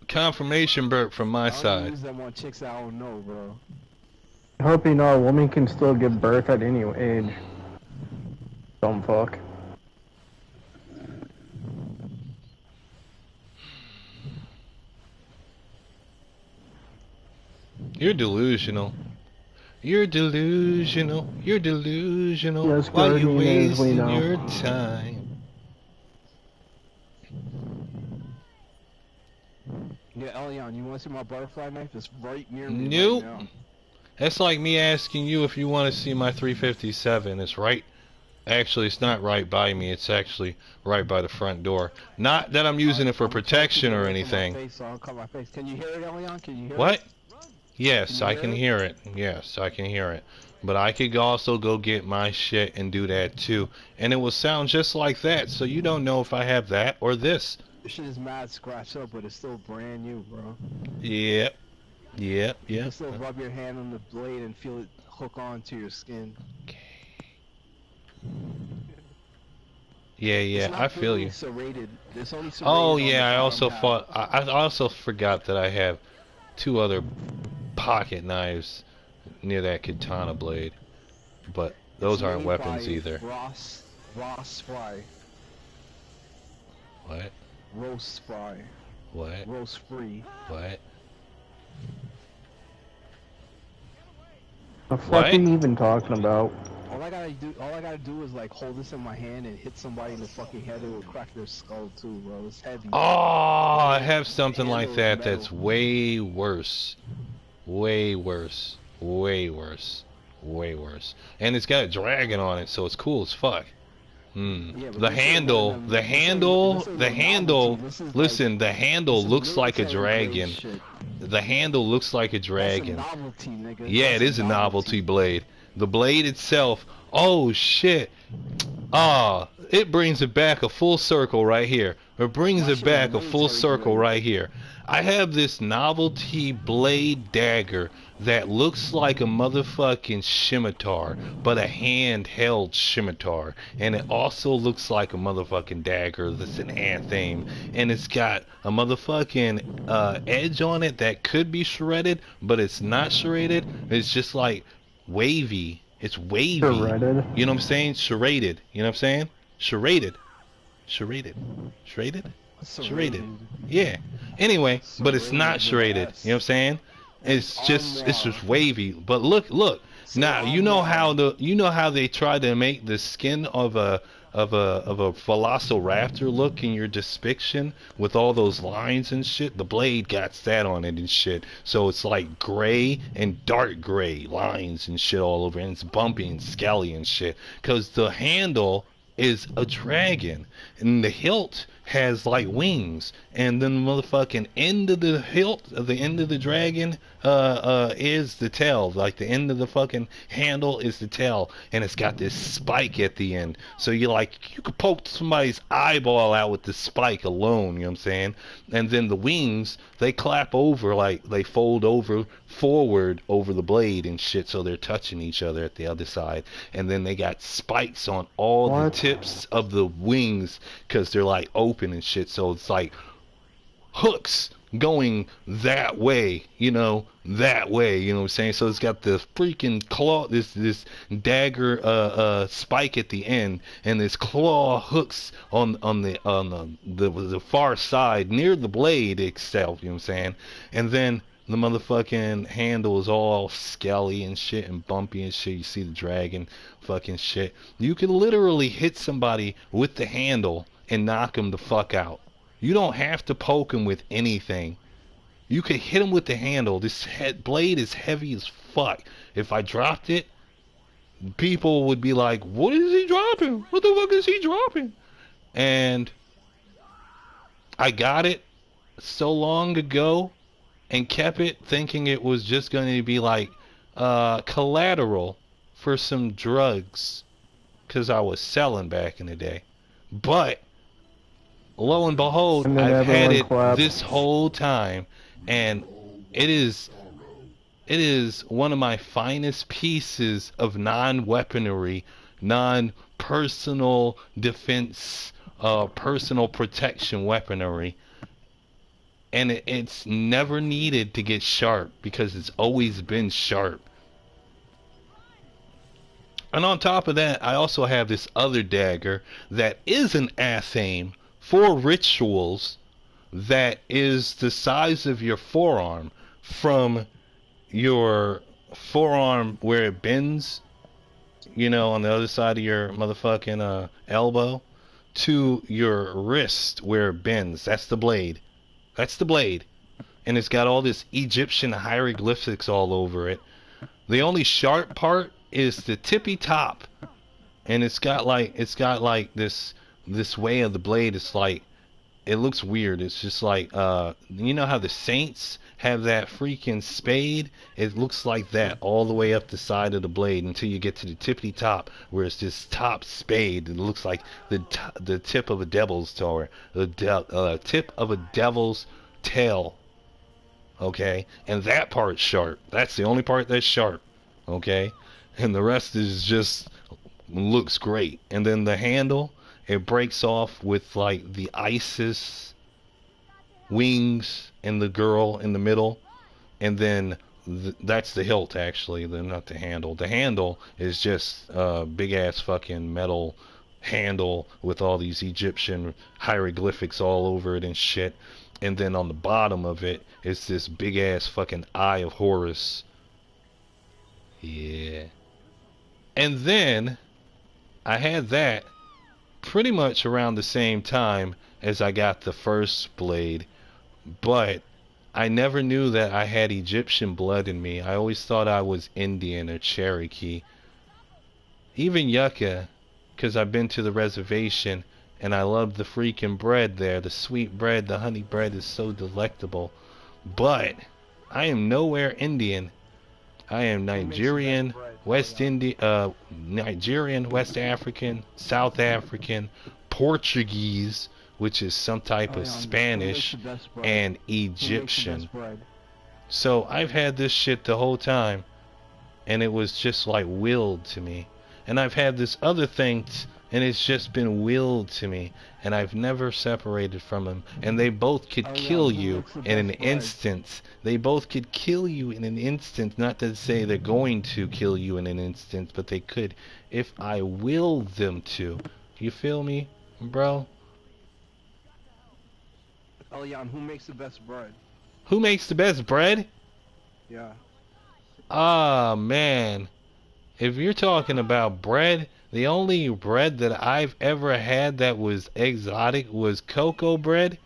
Confirmation burp from my I don't side. use them on chicks that I don't know, bro. I hope you know a woman can still give birth at any age. Dumb fuck. You're delusional. You're delusional. You're delusional. Yes, Why you Guardian, as we wasting know. your time? Yeah, Elion, you wanna see my butterfly knife? It's right near me Nope. right now. That's like me asking you if you want to see my 357. It's right. Actually, it's not right by me. It's actually right by the front door. Not that I'm using it for protection or anything. My face. Can you hear it, Elion? Can you hear What? it? Yes, Can you I hear can it? hear it. Yes, I can hear it. But I could also go get my shit and do that too. And it will sound just like that. So you don't know if I have that or this. This shit is mad scratched up, but it's still brand new, bro. Yep. Yep. You Yep. can still rub your hand on the blade and feel it hook onto your skin. Yeah, It's yeah, not I feel fully you. serrated. It's only serrated Oh on the yeah, I bottom also half. thought I also forgot that I have 2 other pocket knives near that katana blade. But those It's aren't made weapons by either. Ross Fry. What? Roast Fry. What? Roast free. What? The fuck What? are you even talking about? All I gotta do is like hold this in my hand and hit somebody in the fucking head. It will crack their skull too, bro. It's heavy. Oh, I have something like Handle that is that's metal. way worse. Way worse. Way worse. Way worse. And it's got a dragon on it, so it's cool as fuck. Yeah, but The this ain't handle, one of them- the this ain't- handle, this ain't the no handle, novelty. This is listen, the handle some looks like a military grade dragon. shit. The handle looks like a That's a dragon. novelty, nigga. Yeah, That's it is a novelty blade. The blade itself, oh shit. Ah, it brings it back a full circle right here. It brings That it shit back a is full military circle grade. right here. I have this novelty blade dagger that looks like a motherfucking scimitar, but a handheld scimitar. And it also looks like a motherfucking dagger that's an anthem. And it's got a motherfucking edge on it that could be shredded, but it's not shredded. It's just like wavy. It's wavy. Shredded. You know what I'm saying? Serrated. You know what I'm saying? Serrated. Serrated. Serrated? Serrated. Yeah. Anyway, but it's not serrated. You know what I'm saying? It's just wavy. But look. Now you know how they tried to make the skin of a velociraptor look in your depiction with all those lines and shit. The blade got that on it and shit. So it's like gray and dark gray lines and shit all over, and it's bumpy and scaly and shit. Cause the handle is a dragon, and the hilt has like wings, and then the motherfucking end of the hilt, the end of the dragon, is the tail. Like the end of the fucking handle is the tail, and it's got this spike at the end. So you could poke somebody's eyeball out with the spike alone. You know what I'm saying? And then the wings, they clap over, like they fold over forward over the blade and shit, so they're touching each other at the other side. And then they got spikes on all the tips of the wings because they're like open and shit, so it's like hooks going that way, that way, you know what I'm saying? So it's got the freaking claw, this dagger spike at the end, and this claw hooks on the far side near the blade itself, you know what I'm saying? And then the motherfucking handle is all scaly and shit and bumpy and shit. You see the dragon fucking shit. You can literally hit somebody with the handle and knock them the fuck out. You don't have to poke him with anything. You could hit him with the handle. This blade is heavy as fuck. If I dropped it, people would be like, what is he dropping? What the fuck is he dropping? And I got it so long ago and kept it thinking it was just going to be like collateral for some drugs because I was selling back in the day. But lo and behold, I've had it this whole time, and it is one of my finest pieces of non-weaponry, non-personal defense, personal protection weaponry. And it's never needed to get sharp because it's always been sharp. And on top of that, I also have this other dagger that is an aim for rituals that is the size of your forearm, from your forearm where it bends, on the other side of your motherfucking elbow, to your wrist where it bends. That's the blade. That's the blade. And it's got all this Egyptian hieroglyphics all over it. The only sharp part is the tippy top. And it's got like this way of the blade. It's like, it looks weird. It's just like, you know how the saints have that freaking spade? It looks like that all the way up the side of the blade until you get to the tippy top, where it's this top spade. It looks like the tip of a devil's toe, the tip of a devil's tail. Okay, and that part's sharp. That's the only part that's sharp. Okay, and the rest is just looks great. And then the handle, it breaks off with like the Isis wings and the girl in the middle, and then that's the hilt actually, not the handle. The handle is just big ass fucking metal handle with all these Egyptian hieroglyphics all over it and shit. And then on the bottom of it is this big ass fucking Eye of Horus. Yeah. And then I had that pretty much around the same time as I got the first blade, but I never knew that I had Egyptian blood in me. I always thought I was Indian or Cherokee. Even Yucca, because I've been to the reservation and I love the freaking bread there. The sweet bread, the honey bread is so delectable. But I am nowhere Indian. I am Nigerian, Nigerian, West African, South African, Portuguese, which is some type of Spanish, and Egyptian. So I've had this shit the whole time, and it was just like willed to me. And I've had this other thing, and it's just been willed to me, and I've never separated from them. And they both could kill you in an instant. They both could kill you in an instant. Not to say they're going to kill you in an instant, but they could if I willed them to. You feel me, bro? Elian, who makes the best bread? Who makes the best bread? Yeah. Ah, man. If you're talking about bread, the only bread that I've ever had that was exotic was cocoa bread.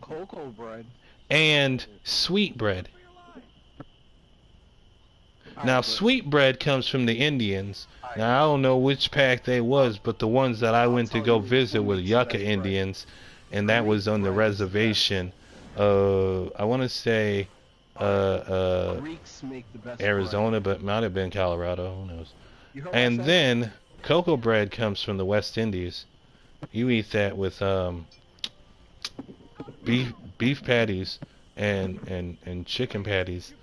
Cocoa bread? And sweet bread. Now, sweet bread comes from the Indians. Now, I don't know which pack they was, but the ones that I went to go visit were Yucca Indians, and that was on the reservation. I want to say Greeks make the best Arizona, but might have been Colorado. Who knows? And then cocoa bread comes from the West Indies. You eat that with beef patties and chicken patties.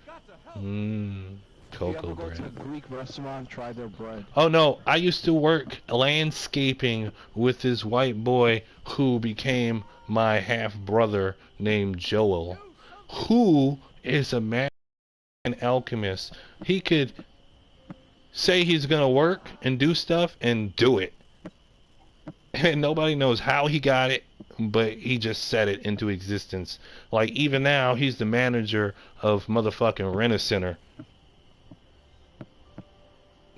Cocoa bread. Go to a Greek restaurant, try their bread. Oh no, I used to work landscaping with this white boy who became my half brother named Joel, who is a man alchemist. He could say he's gonna work and do stuff and do it. And nobody knows how he got it, but he just set it into existence. Like even now, he's the manager of motherfucking Rent-A-Center.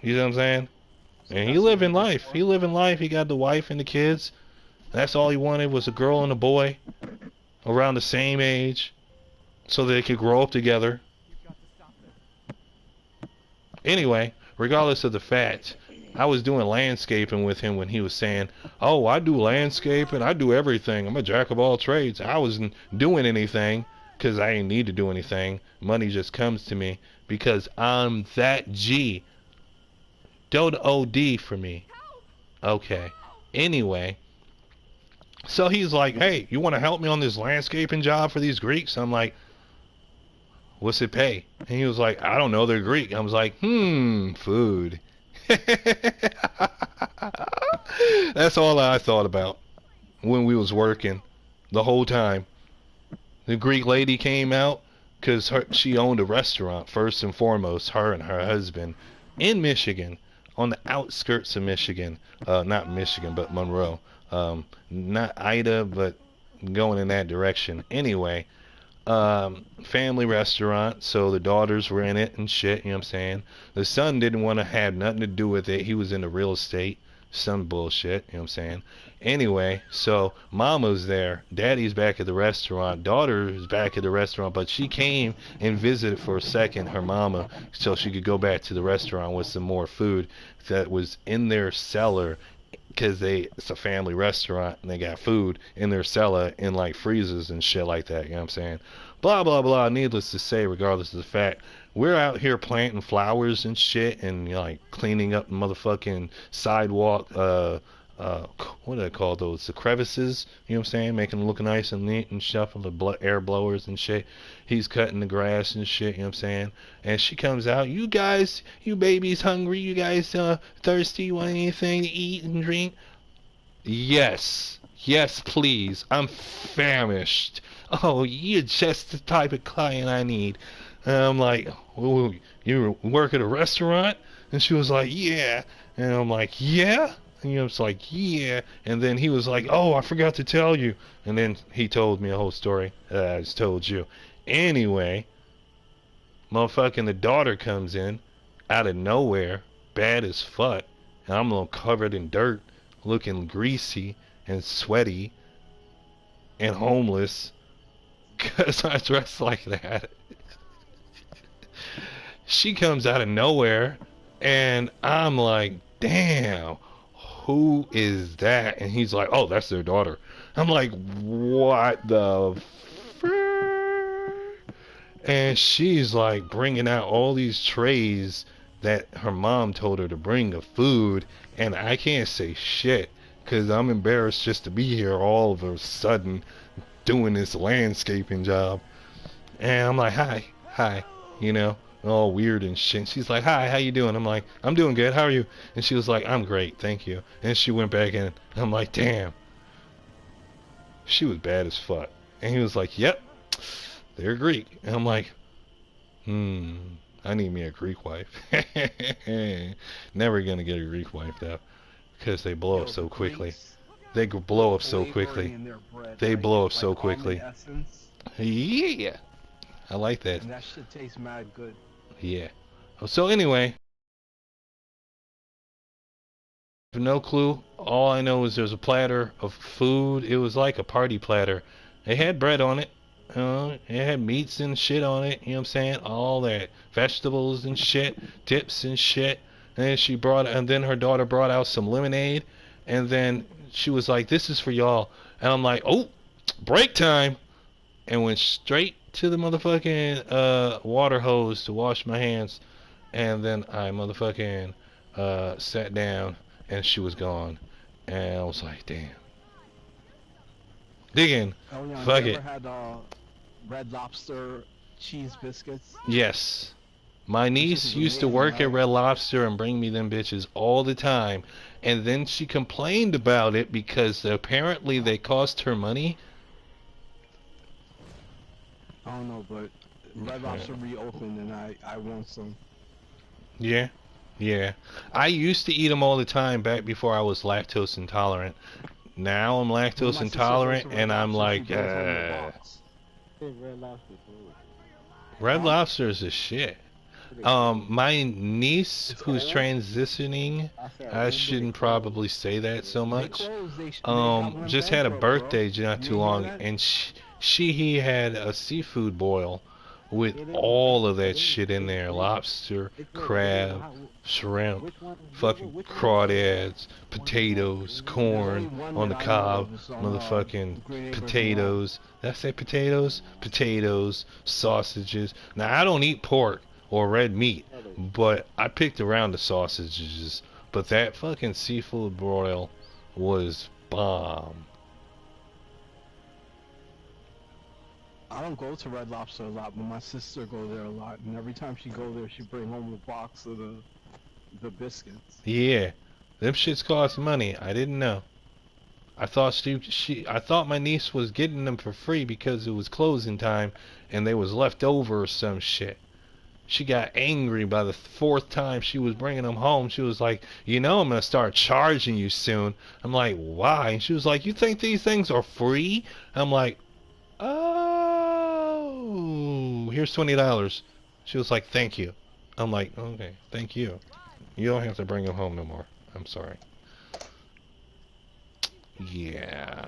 You know what I'm saying? And he living life. He living life. He got the wife and the kids. That's all he wanted was a girl and a boy around the same age so they could grow up together. Anyway, regardless of the fact, I was doing landscaping with him when he was saying, oh, I do landscaping, I do everything, I'm a jack of all trades. I wasn't doing anything because I didn't need to do anything. Money just comes to me because I'm that G. Don't OD for me. Okay. Anyway, so he's like, hey, you want to help me on this landscaping job for these Greeks? I'm like, what's it pay? And he was like, I don't know, they're Greek. I was like, food. That's all I thought about when we was working the whole time. The Greek lady came out because she owned a restaurant, first and foremost, her and her husband, in Michigan, on the outskirts of Michigan. Not Michigan, but Monroe. Not Ida, but going in that direction. Anyway, family restaurant, so the daughters were in it and shit, you know what I'm saying? The son didn't want to have nothing to do with it. He was into real estate, some bullshit, you know what I'm saying? Anyway, so mama's there, daddy's back at the restaurant, daughter's back at the restaurant, but she came and visited for a second her mama so she could go back to the restaurant with some more food that was in their cellar, because it's a family restaurant and they got food in their cellar in like freezers and shit like that, you know what I'm saying? Blah blah blah. Needless to say, regardless of the fact, we're out here planting flowers and shit and, you know, like cleaning up the motherfucking sidewalk, what do they call those, the crevices, you know what I'm saying, making them look nice and neat and stuff, with the air blowers and shit. He's cutting the grass and shit, you know what I'm saying? And she comes out, you guys, you babies hungry, you guys thirsty, want anything to eat and drink? Yes please, I'm famished. Oh, you're just the type of client I need. And I'm like, oh, you work at a restaurant? And she was like, yeah. And I'm like, yeah? And you know, it's like, yeah. And then he was like, oh, I forgot to tell you. And then he told me a whole story that I just told you. Anyway, motherfucking the daughter comes in out of nowhere, bad as fuck. And I'm all covered in dirt, looking greasy and sweaty and homeless because I dress like that. She comes out of nowhere and I'm like, damn, who is that? And he's like, oh, that's their daughter. I'm like, what the and she's like bringing out all these trays that her mom told her to bring of food, and I can't say shit because I'm embarrassed just to be here all of a sudden doing this landscaping job. And I'm like, hi, you know, all weird and shit. And she's like, hi, how you doing? I'm like, I'm doing good, how are you? And she was like, I'm great, thank you. And she went back in. I'm like, damn, she was bad as fuck. And he was like, yep, they're Greek. And I'm like, I need me a Greek wife. Never gonna get a Greek wife though, because they blow up so quickly. They blow up so quickly. They blow up so quickly. Yeah, I like that. And that shit tastes mad good. Yeah. So anyway, no clue. All I know is there's a platter of food. It was like a party platter. It had bread on it. It had meats and shit on it, you know what I'm saying? All that. Vegetables and shit, dips and shit. And then and then her daughter brought out some lemonade, and then she was like, "This is for y'all." And I'm like, "Oh, break time." And went straight to the motherfucking water hose to wash my hands, and then I motherfucking sat down, and she was gone, and I was like, "Damn." Dig in. Oh, yeah, Fuck you it. ever had Red Lobster cheese biscuits? Yes. My niece is used to amazing, work at right? Red Lobster and bring me them bitches all the time. And then she complained about it because apparently they cost her money. I don't know, but Red Lobster reopened and I want some. Yeah. Yeah. I used to eat them all the time back before I was lactose intolerant. Now I'm When lactose my sister goes intolerant to Red and I'm Lobster, she like, brings home the box. Red Lobster food. Red Huh? Lobster is a shit. My niece It's who's old. transitioning, I said, I when did shouldn't it close? probably say that so They much. closed. They got one Just had a bankrupt, bro. birthday not You too ain't hear long, that? and he had a seafood boil with all of that shit in there: lobster, crab, shrimp, Which one? fucking Which one? crawdads, potatoes, There's only corn one on the that I know cob, of. It's on motherfucking Green Acres potatoes. Did I say potatoes? Potatoes, sausages. Now I don't eat pork or red meat, but I picked around the sausages. But that fucking seafood broil was bomb. I don't go to Red Lobster a lot, but my sister goes there a lot, and every time she go there, she bring home a box of the biscuits. Yeah, them shits cost money. I didn't know. I thought my niece was getting them for free because it was closing time and they was left over or some shit. She got angry by the fourth time she was bringing them home. She was like, "You know, I'm gonna start charging you soon." I'm like, "Why?" And she was like, "You think these things are free?" I'm like, "Oh, here's $20." She was like, "Thank you." I'm like, "Okay, thank you. You don't have to bring them home no more. I'm sorry." Yeah.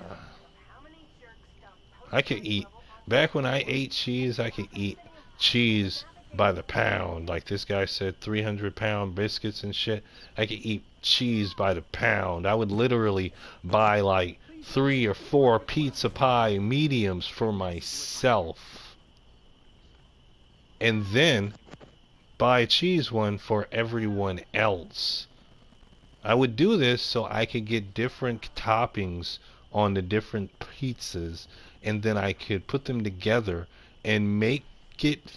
I could eat. Back when I ate cheese, I could eat cheese by the pound. Like this guy said, 300-pound biscuits and shit. I could eat cheese by the pound. I would literally buy like 3 or 4 pizza pie mediums for myself. And then buy a cheese one for everyone else. I would do this so I could get different toppings on the different pizzas, and then I could put them together and make it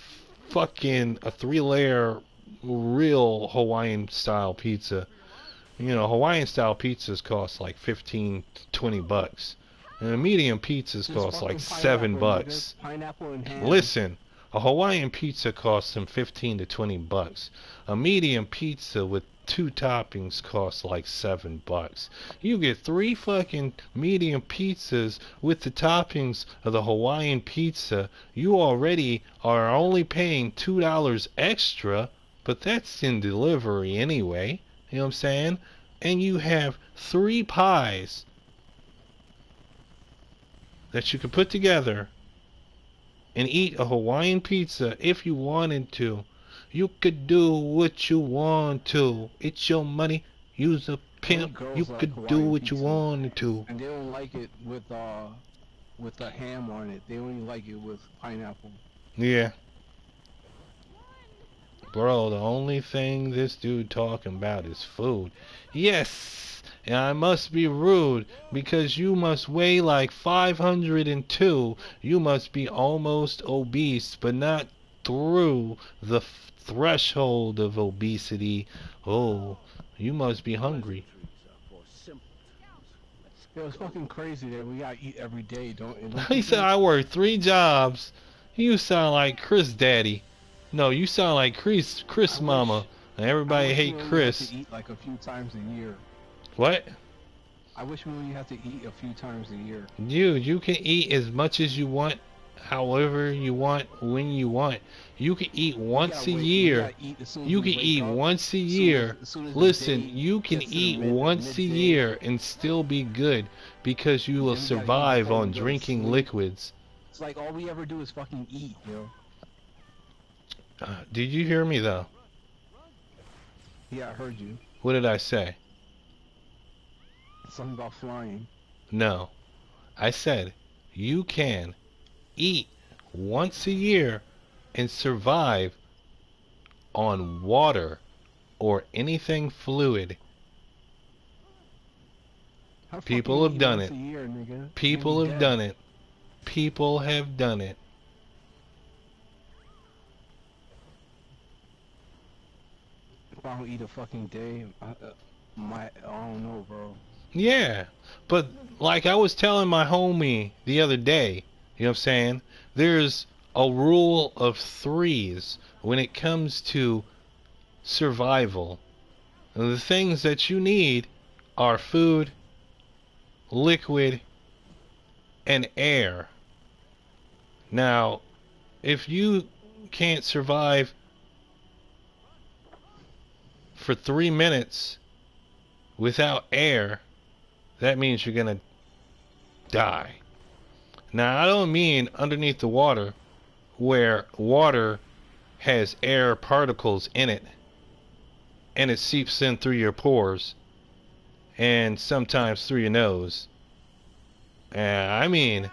fucking a 3-layer real Hawaiian style pizza. You know, Hawaiian style pizzas cost like 15, $20. And a medium pizzas Just cost like fucking $7. nigga. Pineapple and ham. Listen, a Hawaiian pizza costs them 15 to $20. A medium pizza with 2 toppings costs like $7. You get 3 fucking medium pizzas with the toppings of the Hawaiian pizza. You already are only paying $2 extra, but that's in delivery anyway. You know what I'm saying? And you have 3 pies that you can put together and eat a Hawaiian pizza if you wanted to. You could do what you want to. It's your money. Use a pimp. Girls You like could do Hawaiian what you pizza. wanted to. And they don't like it with the ham on it. They only like it with pineapple. Yeah. Bro, the only thing this dude talking about is food. Yes, and I must be rude because you must weigh like 502. You must be almost obese, but not through the threshold of obesity. Oh, you must be hungry. Yo, it's fucking crazy that we gotta eat every day, don't He said I work 3 jobs. You sound like Chris Daddy. No, you sound like Chris Mama. And everybody hate Chris. Have to eat like a few times a year. What? I wish we only have to eat a few times a year. You can eat as much as you want, however you want, when you want. You can eat once a year. You can eat once a year. Listen, you can eat once a year and still be good because you will survive on drinking liquids. As It's like all we ever do is fucking eat, yo. Did you hear me though? Yeah, I heard you. What did I say? Something about flying. No. I said you can eat once a year and survive on water or anything fluid. How People fucking have eat done once it. a year, nigga? People You'll have be done dead. it. People have done it. If I don't eat a fucking day, I don't know, bro. Yeah, but like I was telling my homie the other day, you know what I'm saying? There's a rule of threes when it comes to survival. And the things that you need are food, liquid, and air. Now, if you can't survive for 3 minutes without air, that means you're gonna die. Now, I don't mean underneath the water, where water has air particles in it, and it seeps in through your pores, and sometimes through your nose. I mean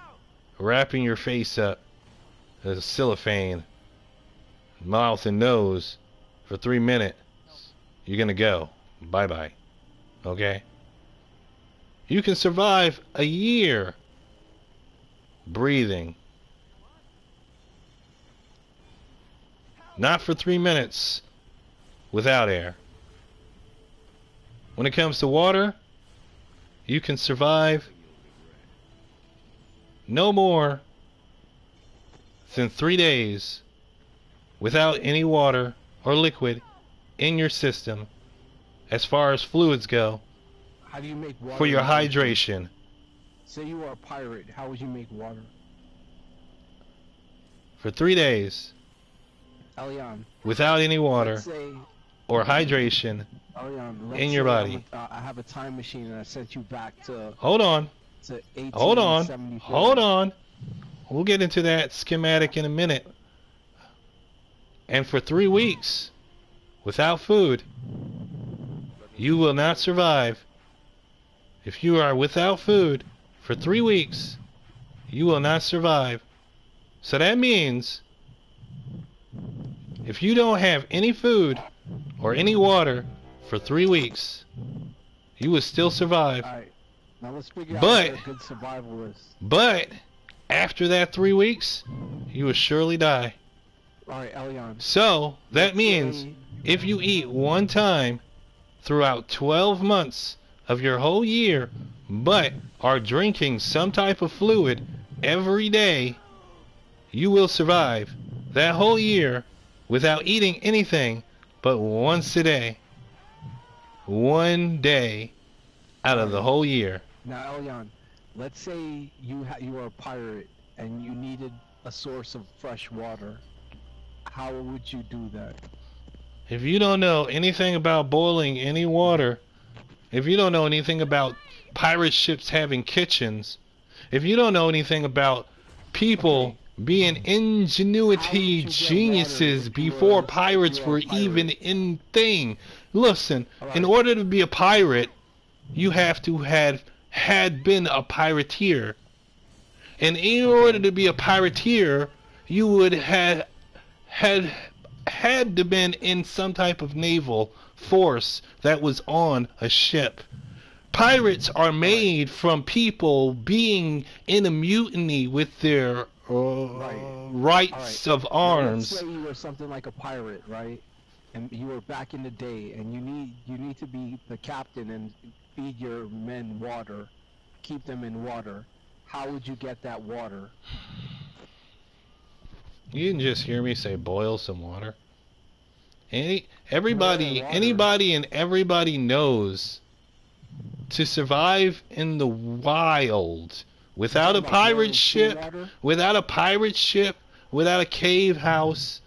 wrapping your face up as cellophane, mouth and nose, for 3 minutes. You're gonna go. Bye-bye. Okay? You can survive a year breathing. Not for 3 minutes without air. When it comes to water, you can survive no more than 3 days without any water or liquid in your system as far as fluids go. How do you make water? For your in the ocean? hydration. Say you are a pirate, how would you make water? For 3 days Elian, without any water let's say, or hydration Elian, let's in your say body. I have a time machine and I sent you back to Hold on. 1874. Hold on. We'll get into that schematic in a minute. And for 3 weeks without food, you will not survive. If you are without food for 3 weeks, you will not survive. So that means if you don't have any food or any water for 3 weeks, you will still survive. Alright, now let's figure out But- what a good survival is. But after that 3 weeks, you will surely die. Alright, Elian. So that means if you eat one time throughout 12 months of your whole year, but are drinking some type of fluid every day, you will survive that whole year without eating anything but once a day. 1 day out of the whole year. Now, Elian, let's say you were a pirate and you needed a source of fresh water. How would you do that? If you don't know anything about boiling any water, if you don't know anything about pirate ships having kitchens, if you don't know anything about people being ingenuity geniuses before pirates were even in thing. Listen, in order to be a pirate, you have to had been a pirateer. And in order to be a pirateer, you would had to been in some type of naval force that was on a ship. Pirates are made from people being in a mutiny with their rights of arms. Let's say you were something like a pirate, right? And you were back in the day, and you need to be the captain and feed your men water, keep them in water. How would you get that water? You didn't just hear me say boil some water. Anybody and everybody knows to survive in the wild without a pirate ship, without a cave house,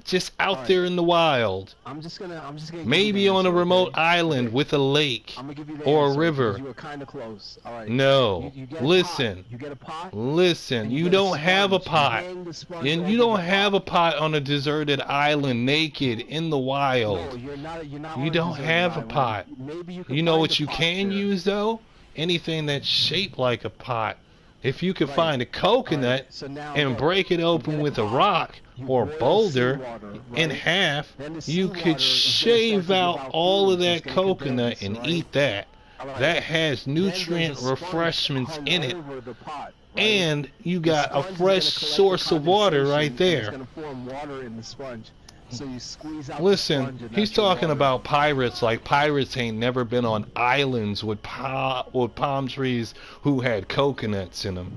just out Alright. there in the wild. I'm just gonna Maybe on a remote island with a lake I'm gonna give you the or a answer, river. because you were kind of close. All right. No. You get a Listen. pot. You get a pot. Listen. and You get a don't have a sponge. pot. You hang the sponge And over you don't the have a pot. pot on a deserted island naked in the No, wild. you're not. You're not. You on a don't deserted have a island. pot. Maybe you can You know find what a you pot can there. use though? Anything that's shaped like a pot. If you could Right. find a coconut Alright, so now and look, break it you open get a with a pot, rock you or boil boulder seawater, in right? half, Then the you seawater could is gonna shave start to out give out all of fluids, that it's gonna coconut condense, and right? eat that. Alright. That has Then there's a nutrient sponge refreshments hung in it. over the pot, right? And you The got a sponge is fresh gonna collect source the of water condensation, right and there. It's gonna form water in the sponge. So you squeeze out the Listen, sponge and he's that's your talking water. about pirates like pirates ain't never been on islands with palm trees who had coconuts in them.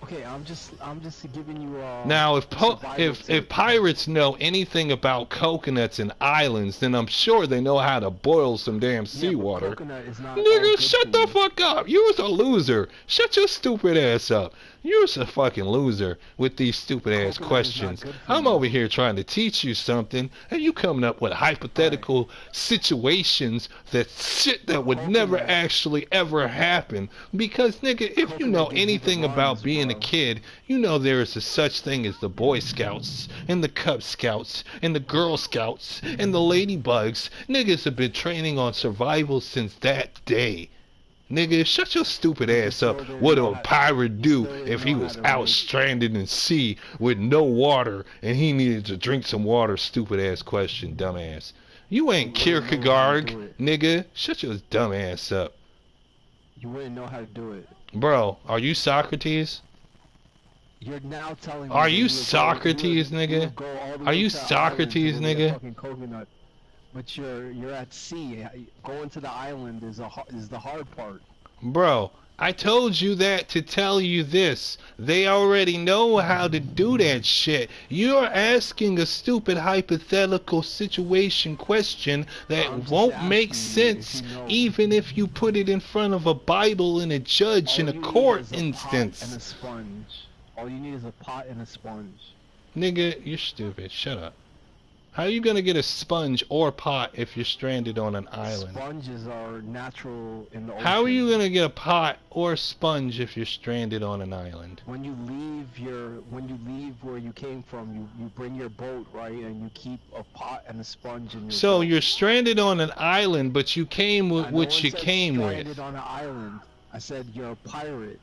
Okay, I'm just giving you Now, survival if tip. pirates know anything about coconuts and islands, then I'm sure they know how to boil some damn Yeah, but seawater. coconut is not all Nigga, good shut for the you. fuck up. You're a loser. Shut your stupid ass up. You're a fucking loser with these stupid ass Coconut is not questions. good for I'm you. over here trying to teach you something, and you coming up with hypothetical situations that shit that would never Coconut. actually ever happen. Because, nigga, if you Coconut know gives you the anything about runs, being a bro. kid, you know there is a such thing as the Boy Scouts, and the Cub Scouts, and the Girl Scouts, and the Ladybugs. Niggas have been training on survival since that day. Nigga, shut your stupid ass up. What would a pirate do if he was out stranded in sea with no water and he needed to drink some water? Stupid ass question, dumbass. You ain't Kierkegaard, nigga. Shut your dumb ass up. You wouldn't know how to do it. Bro, are you Socrates? You're now telling me Are that you would Socrates, you would nigga? go all the Are way you to the Socrates, island to go get nigga? fucking coconut. But you're at sea. Going to the island is the hard part. Bro, I told you that to tell you this. They already know how to do that shit. You're asking a stupid hypothetical situation question that I'm just won't make asking you if sense you know. even if you put it in front of a Bible and a judge in All a you need court is a pot instance. and a sponge. All you need is a pot and a sponge. Nigga, you're stupid. Shut up. How you gonna get a sponge or pot if you're stranded on an island? Sponges are natural in the ocean. How are you gonna get a pot or sponge if you're stranded on an island? When you leave where you came from, you bring your boat, right, and you keep a pot and a sponge in your So boat. you're stranded on an island, but you came with No what one you said came stranded with. on an island. I said you're a pirate,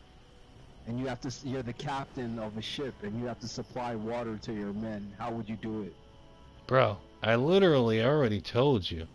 and you're the captain of a ship, and you have to supply water to your men. How would you do it? Bro, I literally already told you.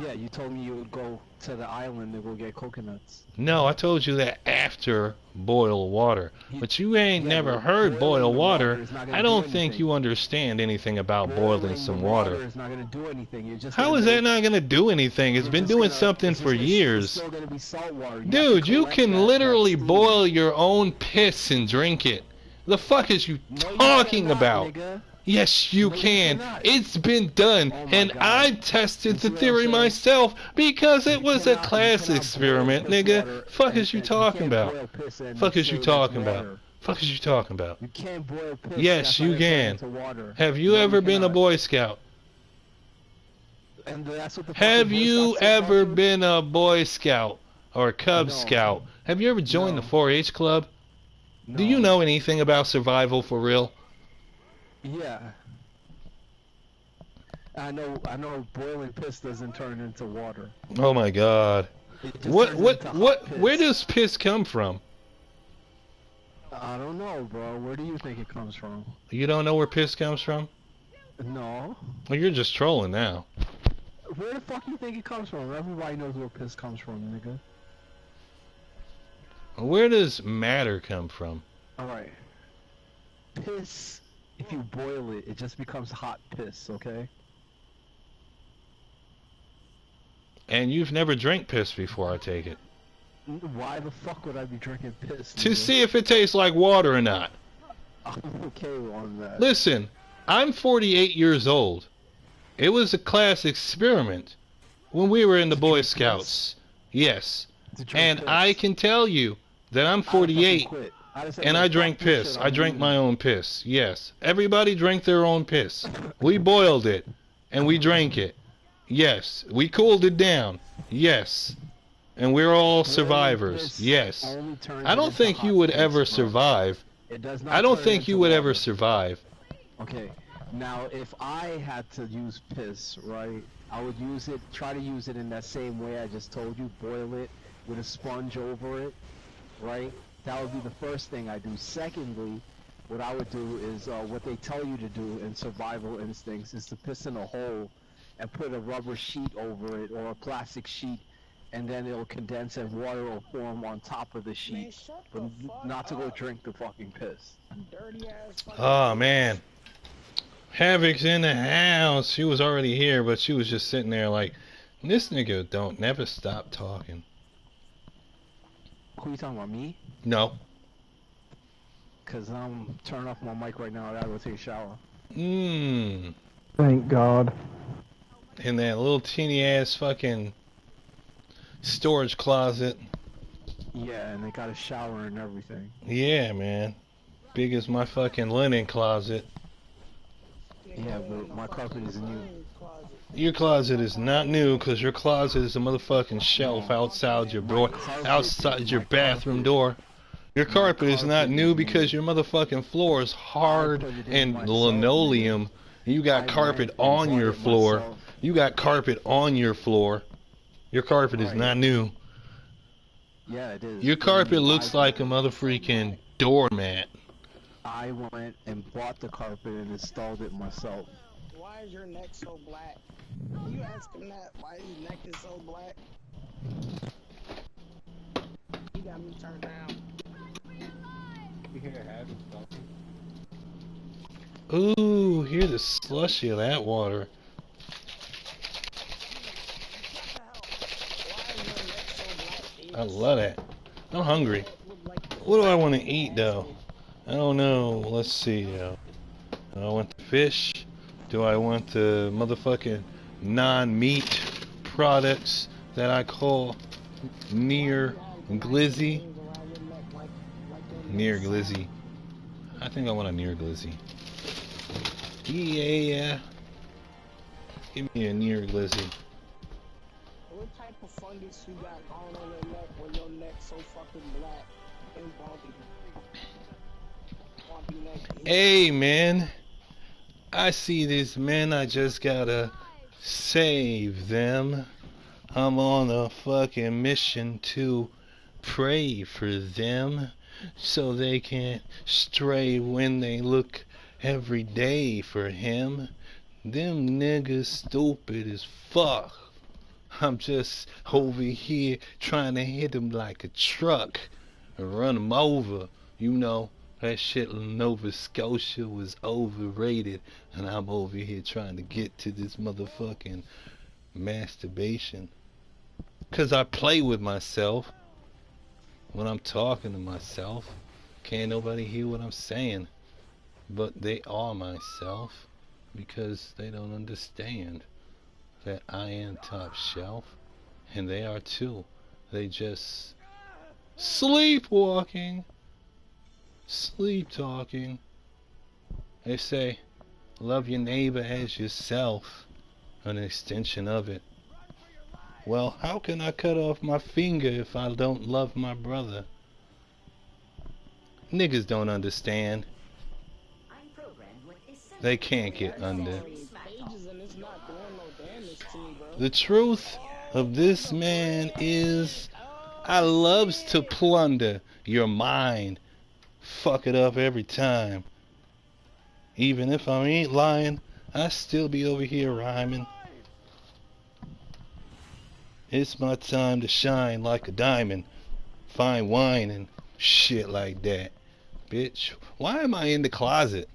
Yeah, you told me you would go to the island to go get coconuts. No, I told you that after boil water. But you ain't never heard boiling boil the water. is not gonna I do don't think anything. you understand anything about boiling some the water. is not gonna do anything. You're just How gonna is that make- not gonna do anything? It's you're been just doing gonna- something it's for just- it's years. still gonna be salt water. You have to Dude, you collect can that literally steam. boil your own piss and drink it. The fuck is you No, you talking cannot, about? nigga. Yes, you No, you can. cannot. It's been done, Oh my and God. I tested You the see what I'm theory saying? myself because it You was a cannot- you class cannot experiment, boil piss nigga. water Fuck and- is you and talking can't about? boil piss and Fuck is say you that's talking about? water. Fuck is you talking about? You can't boil piss. Yes, that's you not gonna turn can. into water. Have you No, ever been a cannot. Boy Scout? And that's what the Have fucking Boy you Scouts say ever about you? been a Boy Scout or a Cub No. Scout? Have you ever joined No. the 4-H club? Do you No. know anything about survival for real? Yeah. I know boiling piss doesn't turn into water. Oh my god. It just turns into hot piss. Where does piss come from? I don't know, bro. Where do you think it comes from? You don't know where piss comes from? No. Well, you're just trolling now. Where the fuck you think it comes from? Everybody knows where piss comes from, nigga. Where does matter come from? Alright. Piss, if you boil it, it just becomes hot piss, okay? And you've never drank piss before, I take it. Why the fuck would I be drinking piss? To nigga? see if it tastes like water or not. I'm okay on that. Listen, I'm 48 years old. It was a class experiment when we were in the Boy Scouts. Yes. To drink And piss. I can tell you that I'm I'd fucking 48. quit. And I drank piss. I drank my own piss. Yes. Everybody drank their own piss. We boiled it. And we drank it. Yes. We cooled it down. Yes. And we're all survivors. Yes. I don't think you would ever survive. I don't think you would ever survive. Okay. Now, if I had to use piss, right, I would use it, try to use it in that same way I just told you, boil it with a sponge over it, right? That would be the first thing I do. Secondly, what I would do is what they tell you to do in survival instincts is to piss in a hole and put a rubber sheet over it or a plastic sheet, and then it'll condense and water will form on top of the sheet, but not to go drink the fucking piss. Oh, man. Havoc's in the house. She was already here, but she was just sitting there like, this nigga don't never stop talking. Who you talking about, me? No. Cause I'm turning off my mic right now. I gotta go take a shower. Thank God. In that little teeny ass fucking storage closet. Yeah, and they got a shower and everything. Yeah, man. Big as my fucking linen closet. Yeah, but my carpet is new. Your closet is not new, cause your closet is a motherfucking shelf outside your door, outside your bathroom door. Your carpet is not new because your motherfucking floor is hard and linoleum. You got carpet on your floor. You got carpet on your floor. Your carpet is not new. Yeah, it is. Your carpet looks like a motherfucking doormat. I went and bought the carpet and installed it myself. Why is your neck so black? You ask him that. Why his neck is so black? He got me turned down. Ooh, hear the slushy of that water. I love that. I'm hungry. What do I want to eat though? I don't know. Let's see. Do I want the fish? Do I want the motherfucking non-meat products that I call near glizzy? Near glizzy. I think I want a near glizzy. Yeah. Give me a near glizzy. What type of fungus you got on your neck when your neck's so fucking black and bumpy? Hey, man. I see these men. I just gotta save them. I'm on a fucking mission to pray for them so they can't stray when they look every day for him. Them niggas stupid as fuck. I'm just over here trying to hit them like a truck and run them over. You know, that shit in Nova Scotia was overrated, and I'm over here trying to get to this motherfucking masturbation. 'Cause I play with myself when I'm talking to myself. Can't nobody hear what I'm saying. But they are myself because they don't understand that I am top shelf, and they are too. They just sleepwalking, sleep talking. They say, love your neighbor as yourself, an extension of it. Well, how can I cut off my finger if I don't love my brother? Niggas don't understand. They can't get under. The truth of this man is, I loves to plunder your mind. Fuck it up every time. Even if I ain't lying, I still be over here rhyming. It's my time to shine like a diamond. Fine wine and shit like that. Bitch, why am I in the closet?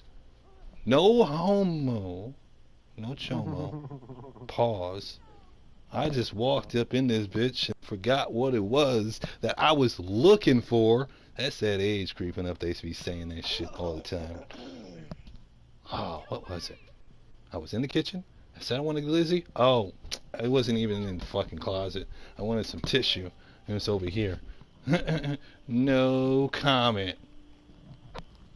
No homo. No chomo. Pause. I just walked up in this bitch and forgot what it was that I was looking for. That's that age creeping up. They be saying that shit all the time. Oh, what was it? I was in the kitchen. I said I wanted glizzy. Oh, it wasn't even in the fucking closet. I wanted some tissue. And it's over here. No comment.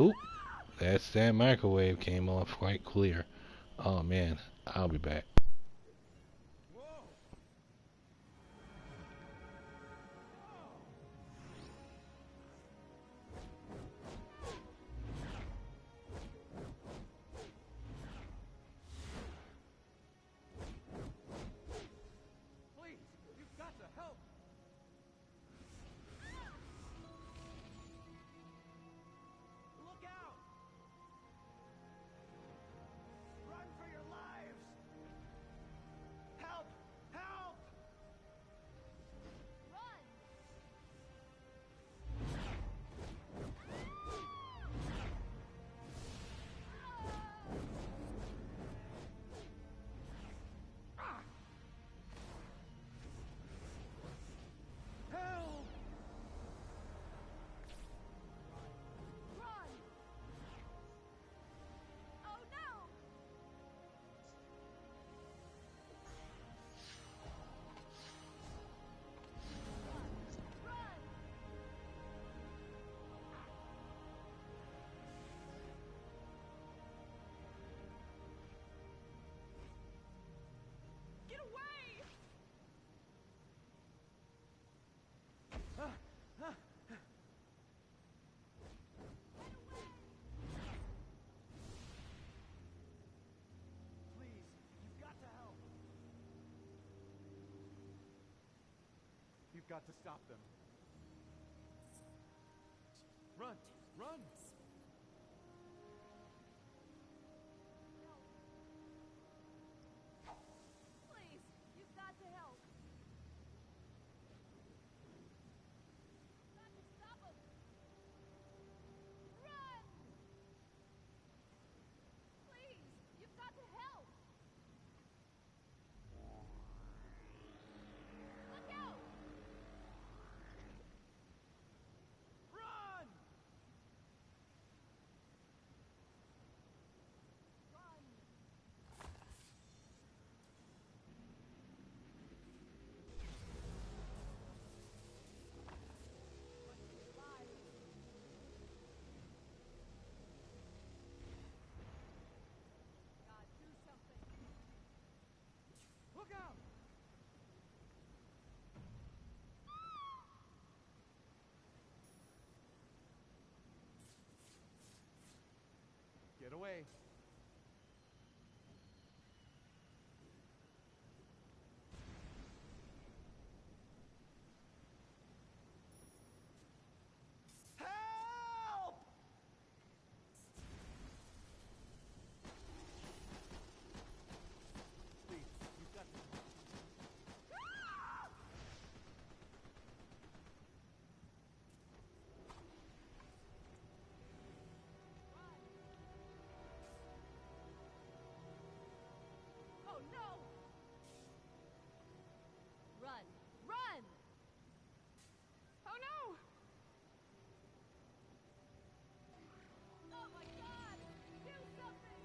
Oop, that microwave came off quite clear. Oh man, I'll be back. You've got to stop them. Run! Run! Please, you've got to help. Got to stop him. Run! Please, you've got to help. Look out! Run! Run! God, do something. Look out! Get away. Help! Please, you've got to... Oh no! Run! Run! Oh no! Oh my God! Do something!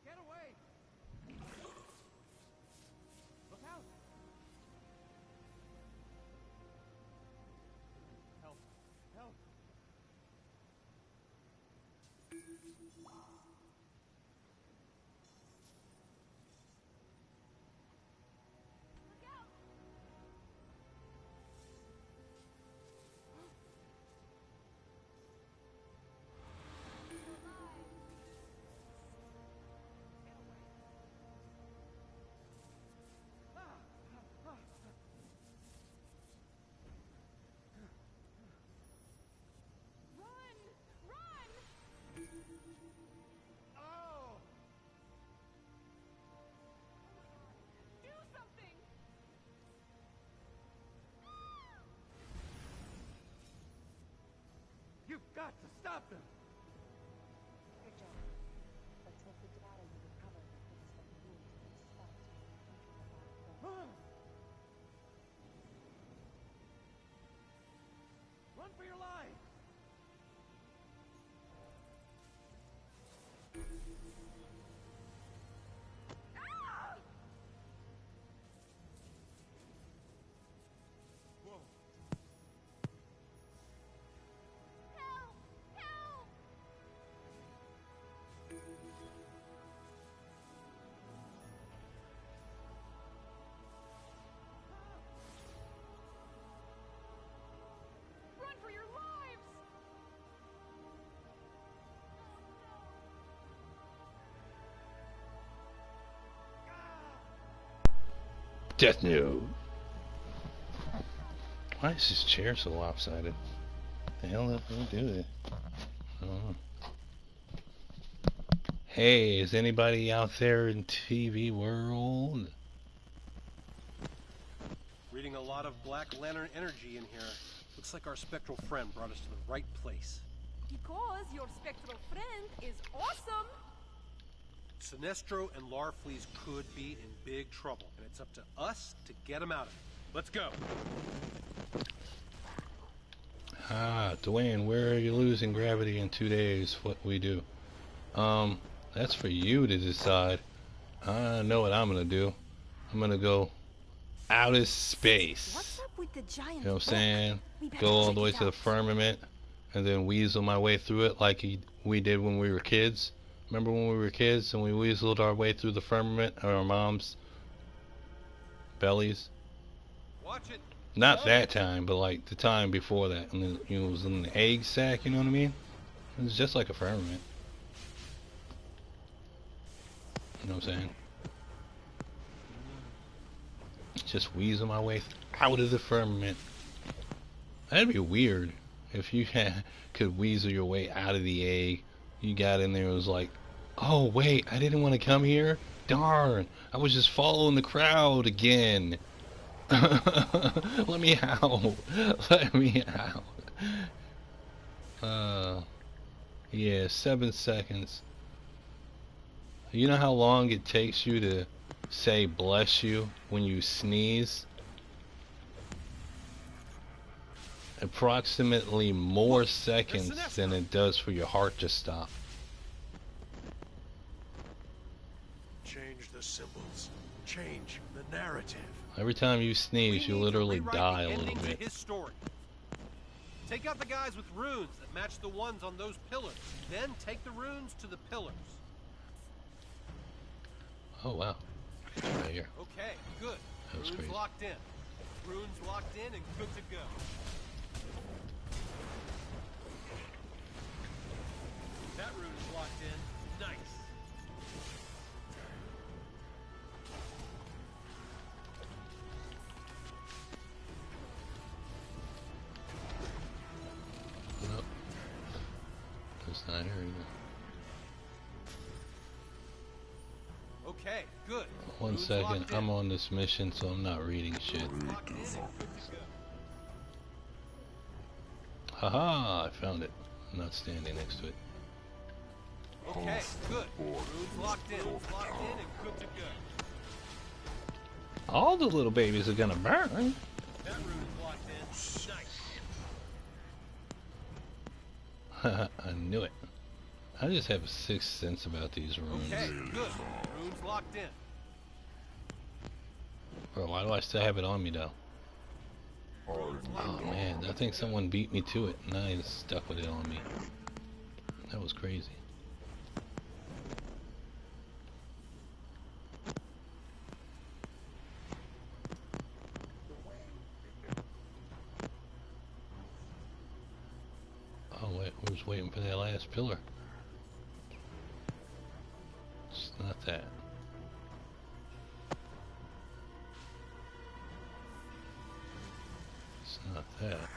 Get away! Look out! Help! Help! Look out! Run! Run! Oh! Do something! You've got to stop them! Good job. Let's hope the data you recovered gives us what we need to expect the future of our Run for your life! Death Note. Why is this chair so lopsided? The hell did I do it? I don't know. Hey, is anybody out there in TV world? Reading a lot of Black Lantern energy in here. Looks like our spectral friend brought us to the right place. Because your spectral friend is awesome. Sinestro and Larfleeze could be in big trouble, and it's up to us to get them out of it. Let's go. Ah, Dwayne, where are you losing gravity in 2 days? What we do? That's for you to decide. I know what I'm gonna do. I'm gonna go out of space. What's up with the giant? You know what I'm saying? Go all the way to the firmament, and then weasel my way through it like we did when we were kids. Remember when we were kids and we weaseled our way through the firmament of our mom's bellies? Watch it. Not that time, but like the time before that. And then, you know, it was in the egg sac, you know what I mean? It was just like a firmament. You know what I'm saying? Just weasel my way out of the firmament. That'd be weird if you could weasel your way out of the egg. You got in there and was like, oh wait, I didn't want to come here? Darn, I was just following the crowd again. Let me out. Let me out. Yeah, 7 seconds. You know how long it takes you to say bless you when you sneeze? Approximately more seconds than it does for your heart to stop. Change the symbols. Change the narrative. Every time you sneeze, you literally die a little bit. His story. Take out the guys with runes that match the ones on those pillars. Then take the runes to the pillars. Oh wow. Right here. Okay, good. That was Runes crazy. locked in. Runes locked in and good to go. That rune is locked in. Nice. Nope. It's not here either. Okay, good. 1 second, I'm on this mission, so I'm not reading shit. Haha, I found it. I'm not standing next to it. Okay, good. Runes locked in. Locked in and good to go. All the little babies are gonna burn. That rune is locked in. Nice. I knew it. I just have a sixth sense about these runes. Okay, good. Runes locked in. Bro, why do I still have it on me though? Oh man, I think someone beat me to it and I just stuck with it on me. That was crazy. Oh wait, we're just waiting for that last pillar. It's not that. It's not that.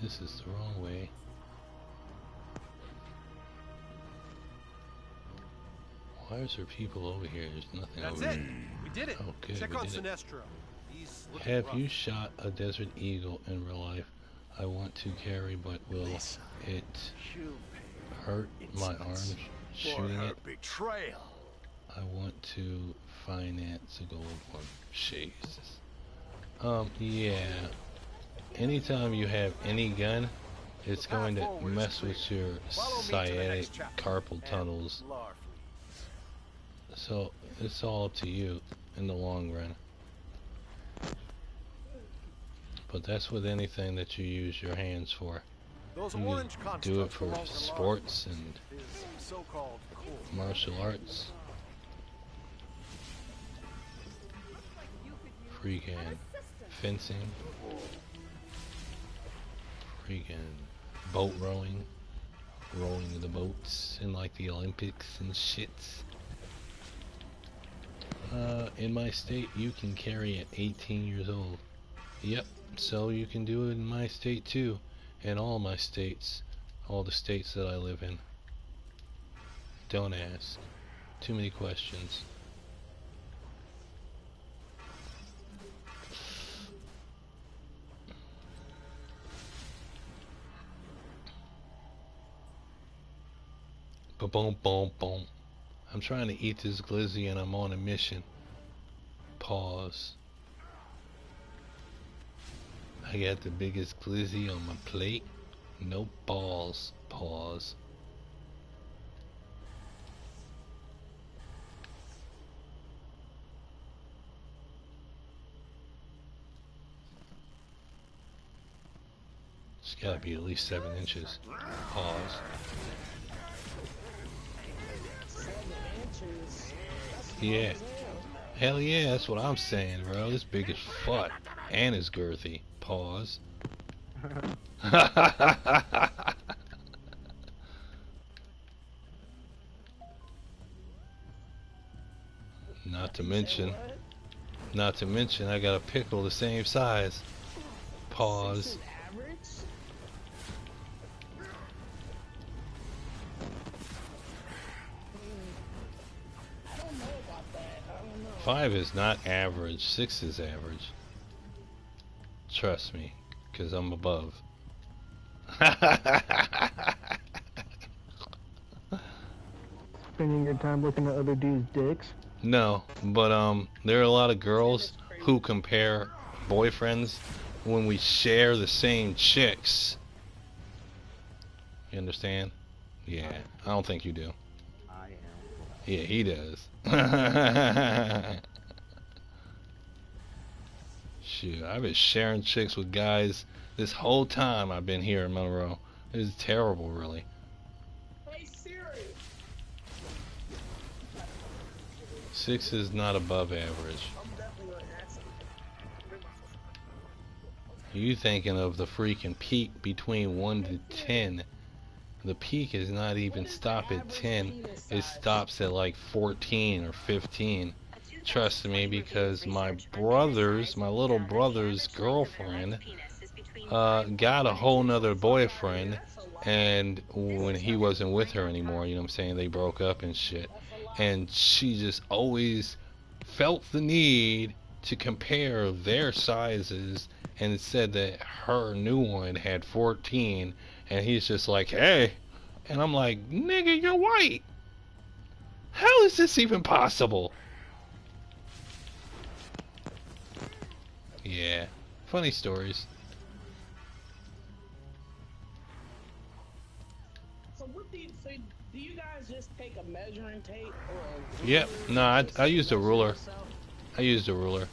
This is the wrong way. Why is there people over here? There's nothing That's over it. here. We did it. Oh, good, Check we on did it. Sinestro. He's looking Have rough. you shot a desert eagle in real life? I want to carry, but will it hurt my arms shooting it? Betrayal. I want to finance a gold one. Jesus. Yeah. Anytime you have any gun, it's going to mess with your sciatic carpal tunnels. So it's all up to you in the long run. But that's with anything that you use your hands for. Those You orange do it constructs for belong to sports and His so-called cool. martial arts. Freaking fencing. Freaking boat rowing. rowing the boats in like the Olympics and shits. In my state, you can carry at 18 years old. Yep, so you can do it in my state too. In all my states. All the states that I live in. Don't ask. Too many questions. Ba-boom, boom, boom. I'm trying to eat this glizzy and I'm on a mission. Pause. I got the biggest glizzy on my plate. No balls. Pause. It's gotta be at least 7 inches. Pause. 7 inches. That's Yeah. small as hell. Hell yeah, that's what I'm saying, bro. This big as fuck. And it's girthy. Pause. Not to mention, I got a pickle the same size. Pause. 6 is average? I don't know about that. I don't know. 5 is not average. 6 is average. Trust me, because I'm above. Spending your time looking at other dudes' dicks? No, but there are a lot of girls who compare boyfriends when we share the same chicks. You understand? Yeah, I don't think you do. I am. Yeah, he does. Shoot, I've been sharing chicks with guys this whole time I've been here in Monroe. It is terrible, really. Hey Siri. 6 is not above average. I'm definitely gonna ask him. You thinking of the freaking peak between 1 to 10. The peak is not even stop at 10. It stops at like 14 or 15. Trust me, because my little brother's girlfriend, got a whole nother boyfriend, and when he wasn't with her anymore, you know what I'm saying, they broke up and shit, and she just always felt the need to compare their sizes, and it said that her new one had 14, and he's just like, hey, and I'm like, nigga, you're white. How is this even possible? Yeah, funny stories. So what do you guys just take a measuring tape or a Yep, no, I used a ruler. yourself? I used a ruler.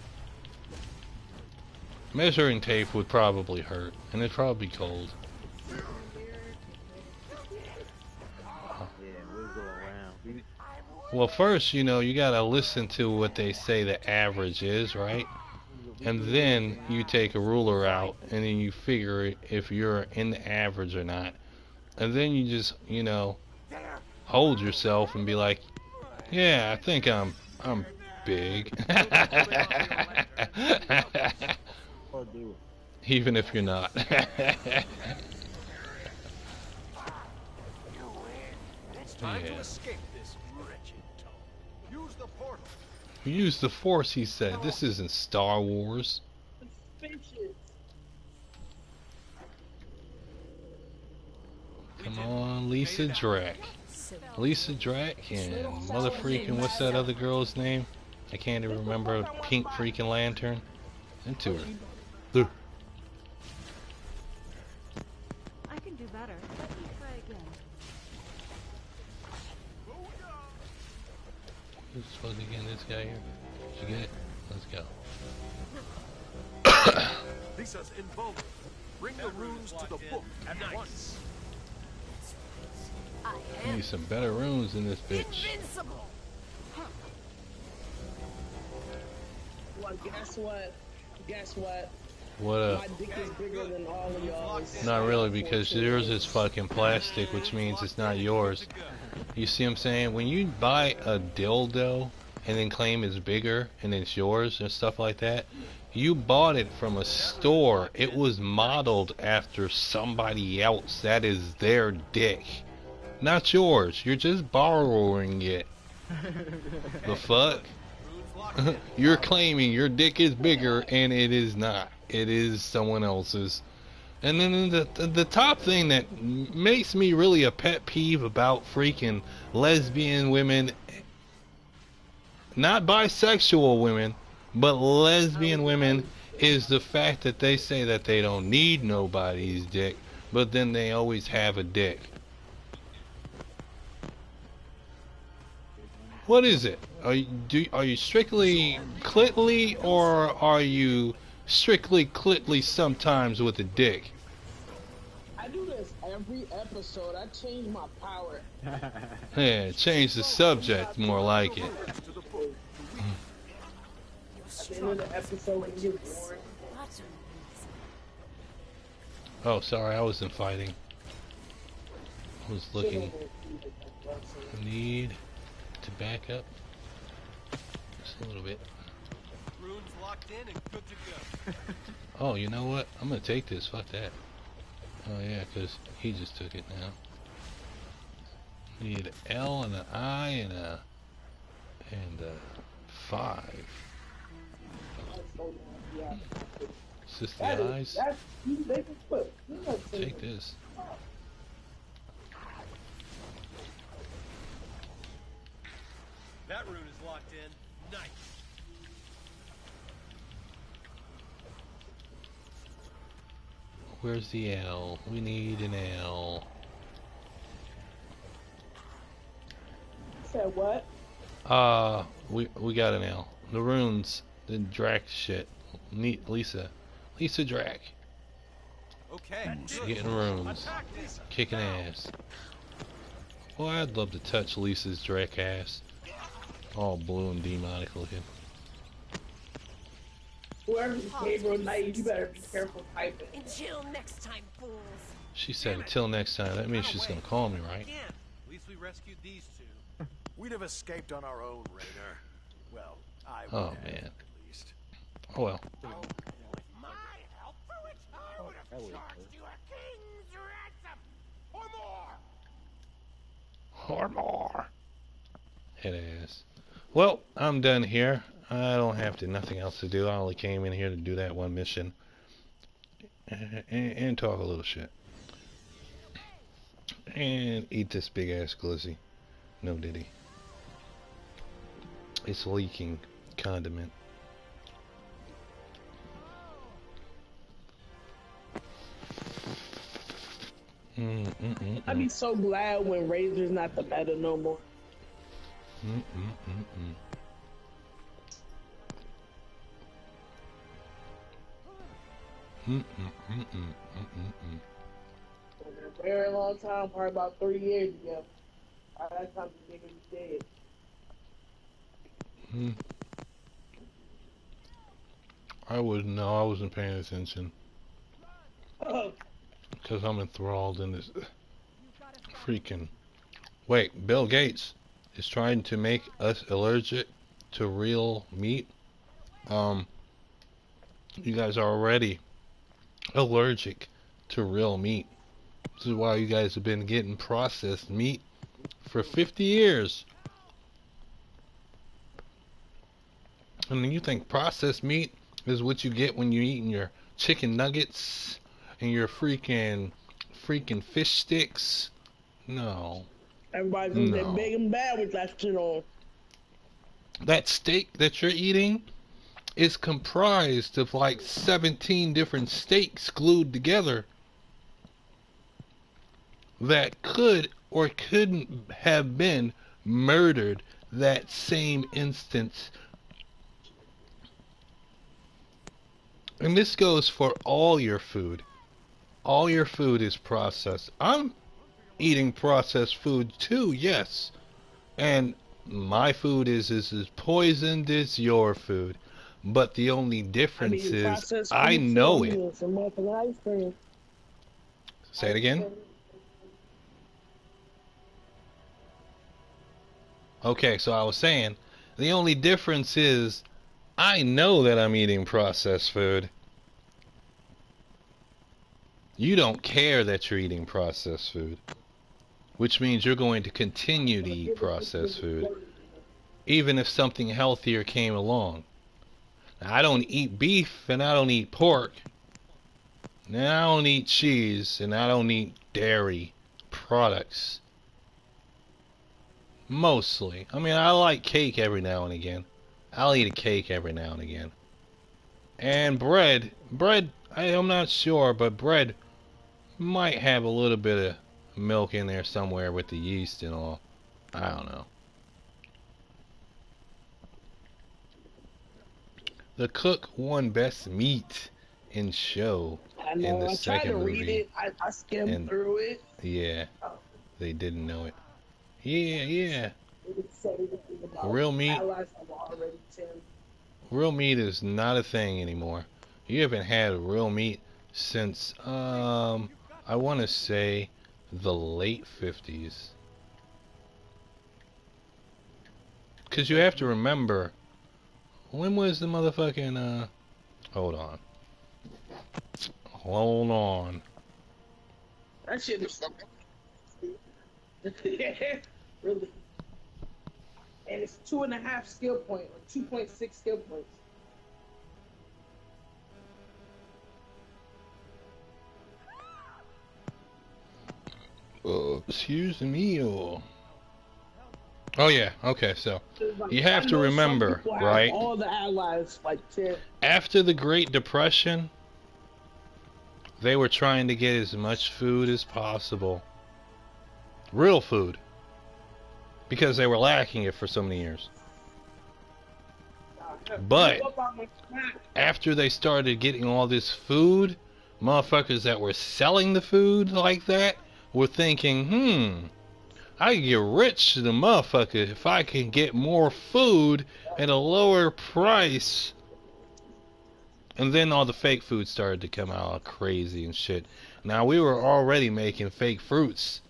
Measuring tape would probably hurt, and it'd probably be cold. Yeah, we'll go around. Well, first, you know, you gotta listen to what they say the average is, right? And then you take a ruler out, and then you figure if you're in the average or not. And then you just, you know, hold yourself and be like, yeah, I think I'm big. Even if you're not. It's time Yeah. to escape this wretched tunnel. Use the portal. Use the Force, he said. This isn't Star Wars. Come on, Lisa Drack. Lisa Drack and mother freaking, what's that other girl's name? I can't even remember. Pink freaking Lantern. Into her. There. I can do better. Let me try again. Who's supposed to get this guy here? Did you get it? Let's go. Lisa's invulnerable. Bring the runes to the book at once. I Need some better runes in this bitch. invincible. Well, guess what? Guess what? What up? My dick is bigger than all of y'all's. Not really, because yours is fucking plastic, which means it's not yours. You see what I'm saying? When you buy a dildo and then claim it's bigger and it's yours and stuff like that, you bought it from a store. It was modeled after somebody else. That is their dick, not yours. You're just borrowing it. The fuck? You're claiming your dick is bigger and it is not. It is someone else's. And then the top thing that makes me really a pet peeve about freaking lesbian women, not bisexual women, but lesbian women, is the fact that they say that they don't need nobody's dick, but then they always have a dick. What is it? Are you strictly clitly, or are you strictly clitly sometimes with a dick? I do this every episode. I change my power. Yeah, change the subject, more like it. At the end of the episode, when you get bored. Oh, sorry, I wasn't fighting. I was looking. I need to back up just a little bit. Runes locked in and good to go. Oh, you know what? I'm gonna take this. Fuck that. Oh yeah, because he just took it now. Need an L and an I and a 5. Is this the eyes? Take this. That rune is locked in. Nice. Where's the L? We need an L. Said what? We got an L. The runes, the Drac shit. Neat, Lisa Drac. Okay. Getting runes, kicking ass. Well, I'd love to touch Lisa's Drac ass. All blue and demonic looking. Whoever's Gabriel Knight, you better be careful typing. Until next time, fools. She said until next time. That means she's gonna call me, right? At least we rescued these two. We'd have escaped on our own, Rainer. Well, I would Oh have, man. at least. Oh well. With my help, for which I would have charged you a king's ransom, or more. Or more. It is. Well, I'm done here. I don't have nothing else to do. I only came in here to do that one mission and talk a little shit and eat this big ass glizzy. No diddy. It's leaking condiment. I'd be so glad when Razor's not the meta no more. A very long time, probably about 30 years ago. By that time, the nigga was dead. I wouldn't know. I wasn't paying attention. Because I'm enthralled in this freaking... Wait, Bill Gates is trying to make us allergic to real meat. You guys are already allergic to real meat. This is why you guys have been getting processed meat for 50 years. And then you think processed meat is what you get when you're eating your chicken nuggets and your freaking fish sticks? No. Everybody's in there big and bad with that shit on. That steak that you're eating is comprised of like 17 different steaks glued together that could or couldn't have been murdered that same instance. And this goes for all your food. All your food is processed. I'm eating processed food too, yes. And my food is as poisoned as your food. But the only I'm difference eating is processed I food too. know I'm it. eating some American ice cream. Say it again. Okay, so I was saying, the only difference is I know that I'm eating processed food. You don't care that you're eating processed food, which means you're going to continue to eat processed food, even if something healthier came along. Now, I don't eat beef and I don't eat pork. And I don't eat cheese and I don't eat dairy products. Mostly. I mean, I like cake every now and again. I'll eat a cake every now and again. And bread. Bread, I'm not sure, but bread might have a little bit of milk in there somewhere with the yeast and all. I don't know. The cook won best meat in show I in know. the I tried second to read movie. it. I skimmed And through it. yeah, Oh, they didn't know it. Yeah. it didn't say anything about Real meat, allies have already turned. real meat is not a thing anymore. You haven't had real meat since I want to say the late 50s. Cuz you have to remember, when was the motherfucking hold on. Hold on. That shit is really. And it's 2.5 skill point or 2.6 skill points. Excuse me. Oh yeah, okay, so Like, you I have to know some remember, people have right? all the allies like 10. After the Great Depression, they were trying to get as much food as possible. Real food. Because they were lacking it for so many years. But after they started getting all this food, motherfuckers that were selling the food like that were thinking, I can get rich the motherfucker if I can get more food at a lower price. And then all the fake food started to come out crazy and shit. Now, we were already making fake fruits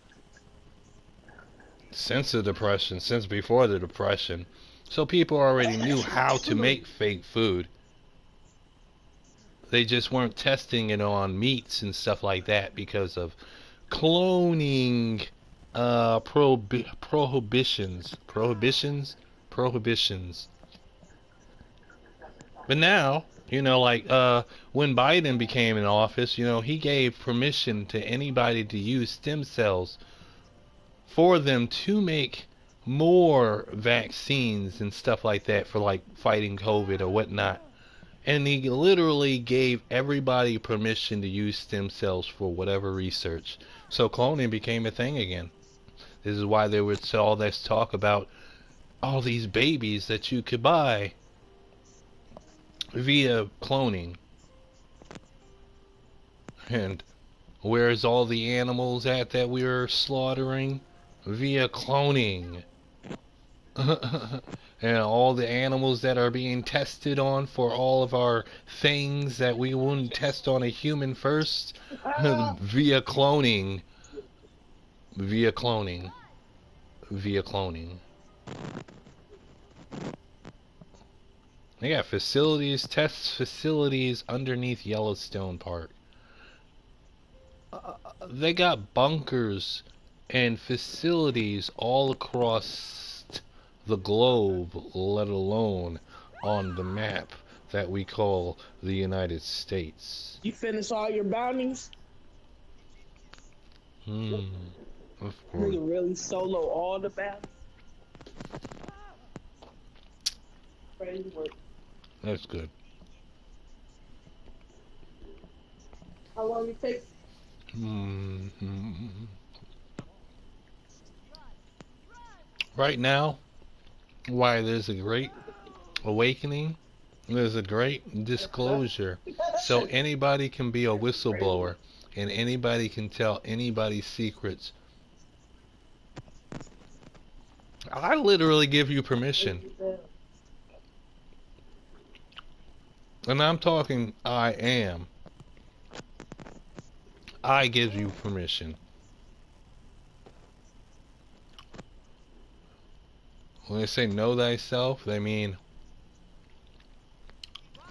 since the Depression, since before the Depression. So people already knew how to make fake food. They just weren't testing it on meats and stuff like that because of cloning prohibitions. But now, like when Biden became in office, he gave permission to anybody to use stem cells for them to make more vaccines and stuff like that for like fighting COVID or whatnot. And he literally gave everybody permission to use stem cells for whatever research. So cloning became a thing again. This is why there was all this talk about all these babies that you could buy via cloning. And where's all the animals at that we were slaughtering? Via cloning. And all the animals that are being tested on for all of our things that we wouldn't test on a human first. Via cloning. Via cloning. Via cloning. They got test facilities underneath Yellowstone Park. They got bunkers and facilities all across the globe, let alone on the map that we call the United States. You finish all your bounties? Of course. Nigga really solo all the bounties? Crazy work. That's good. How long it take? Right now, why there's a great awakening, there's a great disclosure. So anybody can be a whistleblower and anybody can tell anybody's secrets. I literally give you permission. And I'm talking I am. I give you permission. When they say know thyself, they mean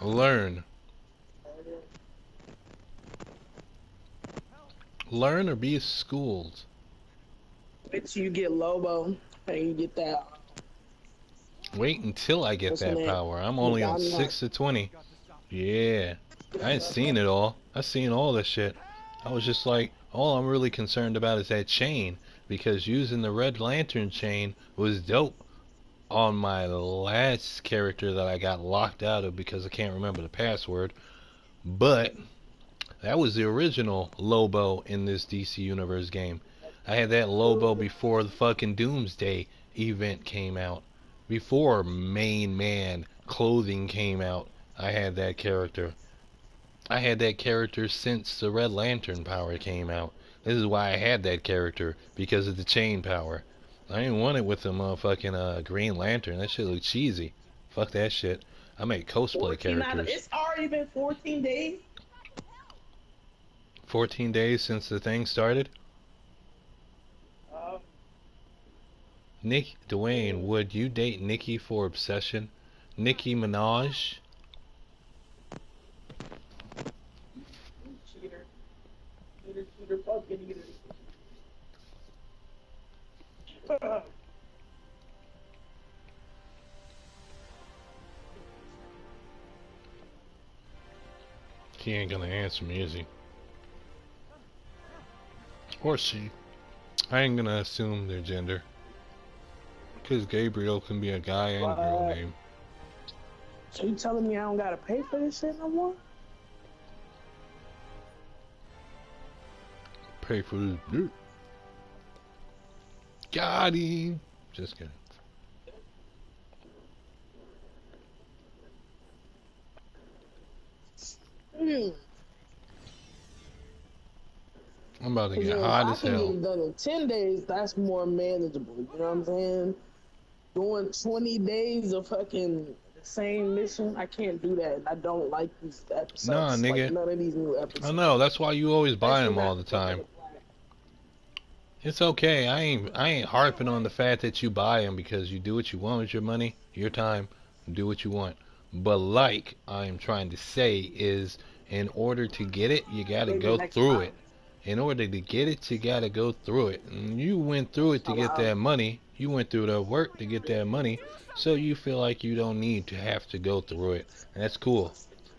learn. Learn or be schooled. Wait till you get Lobo and you get that. Wait until I get What's that the name? power. I'm only on 6 to 20. Yeah. I ain't seen it all. I seen all this shit. I was just like, all I'm really concerned about is that chain. Because using the Red Lantern chain was dope on my last character that I got locked out of because I can't remember the password. But that was the original Lobo in this DC Universe game. I had that Lobo before the fucking Doomsday event came out. Before Main Man clothing came out, I had that character. I had that character since the Red Lantern power came out. This is why I had that character, because of the chain power. I didn't want it with the motherfucking Green Lantern. That shit looked cheesy. Fuck that shit. I make cosplay characters. It's already been 14 days. 14 days since the thing started? Nick, Dwayne, would you date Nicki for obsession? Nicki Minaj? Cheater. Cheater, fucking eater. He ain't gonna answer me, is he? Or she. I ain't gonna assume their gender. Because Gabriel can be a guy and girl name. So you telling me I don't gotta pay for this shit no more? Pay for this dirt. Got him. Just kidding. I'm about to get hot as hell. If I can get it done in 10 days, that's more manageable. You know what I'm saying? Doing 20 days of fucking the same mission, I can't do that. I don't like these episodes. Nah, nigga. Like none of these new episodes. I know. That's why you always buy them all the time. It's okay. I ain't harping on the fact that you buy them because you do what you want with your money, your time, do what you want. But like I'm trying to say is, in order to get it, you gotta go through it. In order to get it, you gotta go through it. And you went through it to get that money. You went through the work to get that money. So you feel like you don't need to have to go through it. And that's cool.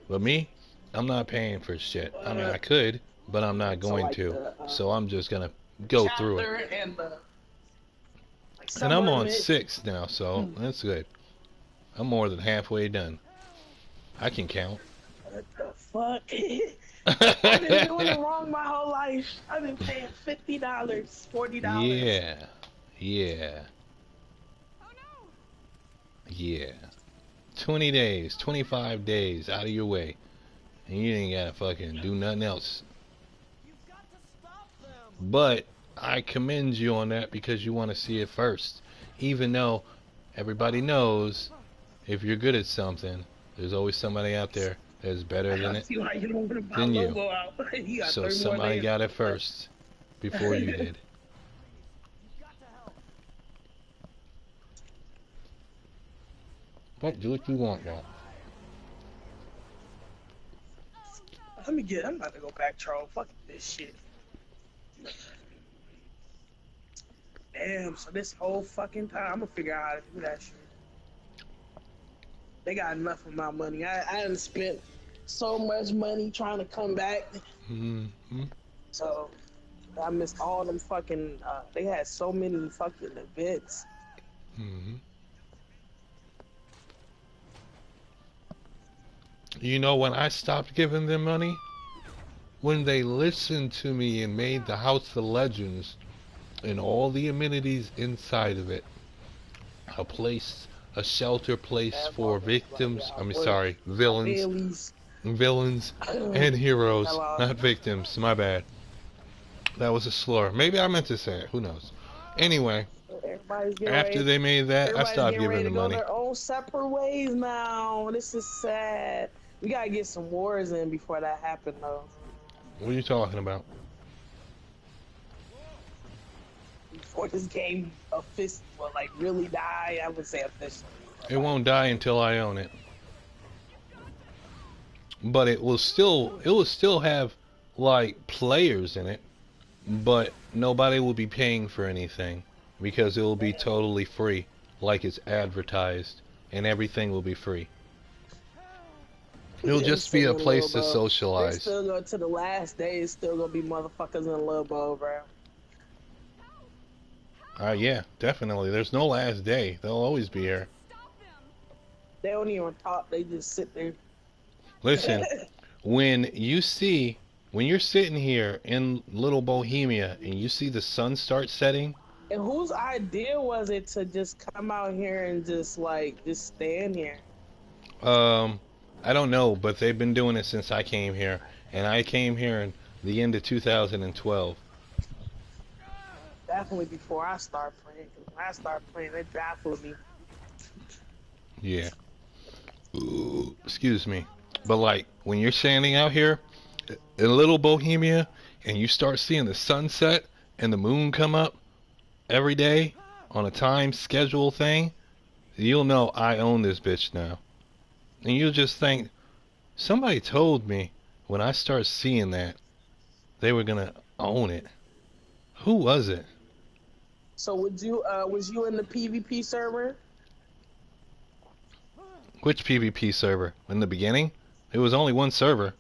But me, I'm not paying for shit. I mean, I could, but I'm not going to. So I'm just gonna go through it. And I'm on 6 now, so that's good. I'm more than halfway done. I can count. What the fuck? I've been doing it wrong my whole life. I've been paying $50, $40. Yeah. Yeah. 20 days, 25 days out of your way. And you ain't gotta fucking do nothing else. But I commend you on that because you want to see it first. Even though everybody knows if you're good at something, there's always somebody out there that's better than it than you. So somebody got it first before you did. But do what you want, y'all. I'm about to go back, Charles. Fuck this shit. Damn, so this whole fucking time, I'm gonna figure out how to do that shit. They got enough of my money. I done spent so much money trying to come back. So, I missed all them fucking, they had so many fucking events. You know when I stopped giving them money? When they listened to me and made the House of Legends and all the amenities inside of it a shelter place for victims, villains and heroes, not victims, my bad. That was a slur. Maybe I meant to say it, who knows. Anyway, after they made that, I stopped giving them money. Their own separate ways now. This is sad. We gotta get some wars in before that happens, though. What are you talking about? Before this game like really die, I would say officially. It won't die until I own it. But it will still have like players in it, but nobody will be paying for anything because it will be totally free, like it's advertised, and everything will be free. It'll just be a place to socialize. They still go to the last day. It's still gonna be motherfuckers in Lobo, bro. Yeah, definitely. There's no last day. They'll always be here. They don't even talk. They just sit there. Listen, when you're sitting here in Little Bohemia and you see the sun start setting. And whose idea was it to just come out here and just stand here? I don't know, but they've been doing it since I came here, and I came here in the end of 2012. Definitely before I start playing. When I start playing, they baffled me. Yeah. Ooh, excuse me. But like, when you're standing out here in Little Bohemia, and you start seeing the sunset and the moon come up every day on a time schedule thing, you'll know I own this bitch now. And you'll just think, somebody told me when I start seeing that, they were gonna own it. Who was it? So was you in the PvP server? Which PvP server? In the beginning? It was only one server.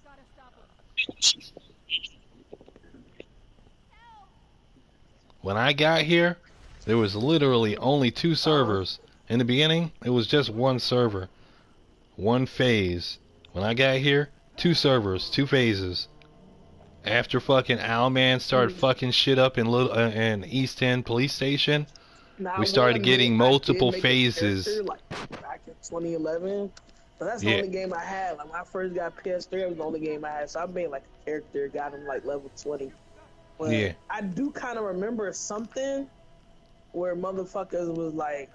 When I got here, there was literally only 2 servers. In the beginning, it was just one server. One phase. When I got here, 2 servers, 2 phases. After Owlman started fucking shit up in East End Police Station, we started getting multiple phases. Back in 2011. But that's the only game I had. Like when I first got PS3, it was the only game I had. So I made like a character, got him like level 20. But yeah. I do kind of remember something where motherfuckers was like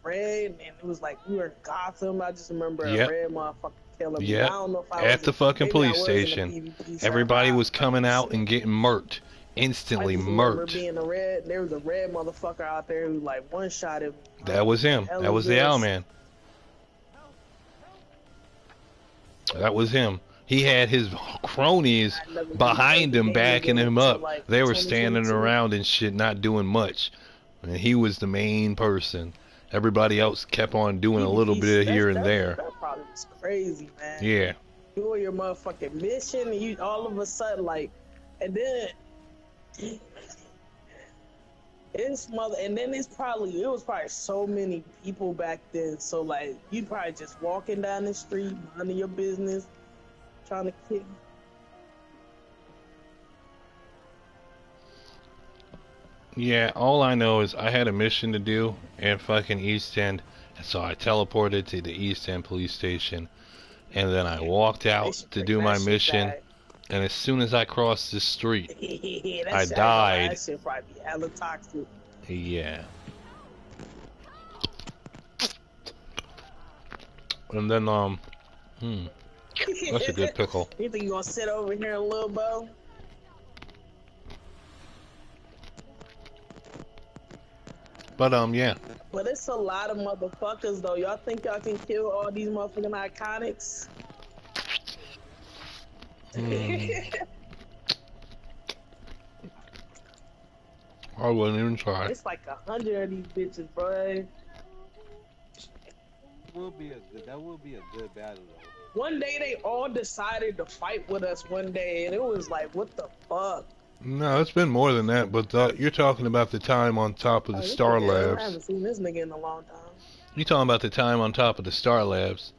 red, and it was like we were in Gotham. I just remember a red motherfucker killing me. I don't know if I was at the fucking police station, everybody was coming out and getting murked. Instantly murked. Being a red, there was a red motherfucker out there who like one shot him. That was him. That was the Owlman. That was him. He had his cronies behind him, backing him up. They were standing around and shit, not doing much. And he was the main person. Everybody else kept on doing a little bit here and there. That probably was crazy, man. Yeah. Doing your motherfucking mission, and you all of a sudden and then it was probably so many people back then. So like, you probably just walking down the street, minding your business, trying to kick. Yeah, all I know is I had a mission to do in fucking East End, and so I teleported to the East End police station, and then I walked out to do my mission, and as soon as I crossed the street, I died. That shit probably be hella toxic. Yeah. And then, that's a good pickle. You think you gonna sit over here in Lobo? But, yeah. But it's a lot of motherfuckers, though. Y'all think y'all can kill all these motherfucking iconics? I wouldn't even try. It's like 100 of these bitches, bro. That will be a good battle, though. One day they all decided to fight with us one day, and it was like, what the fuck? No, it's been more than that, but you're talking about the time on top of the Star Labs. I haven't seen this nigga in a long time. You're talking about the time on top of the Star Labs.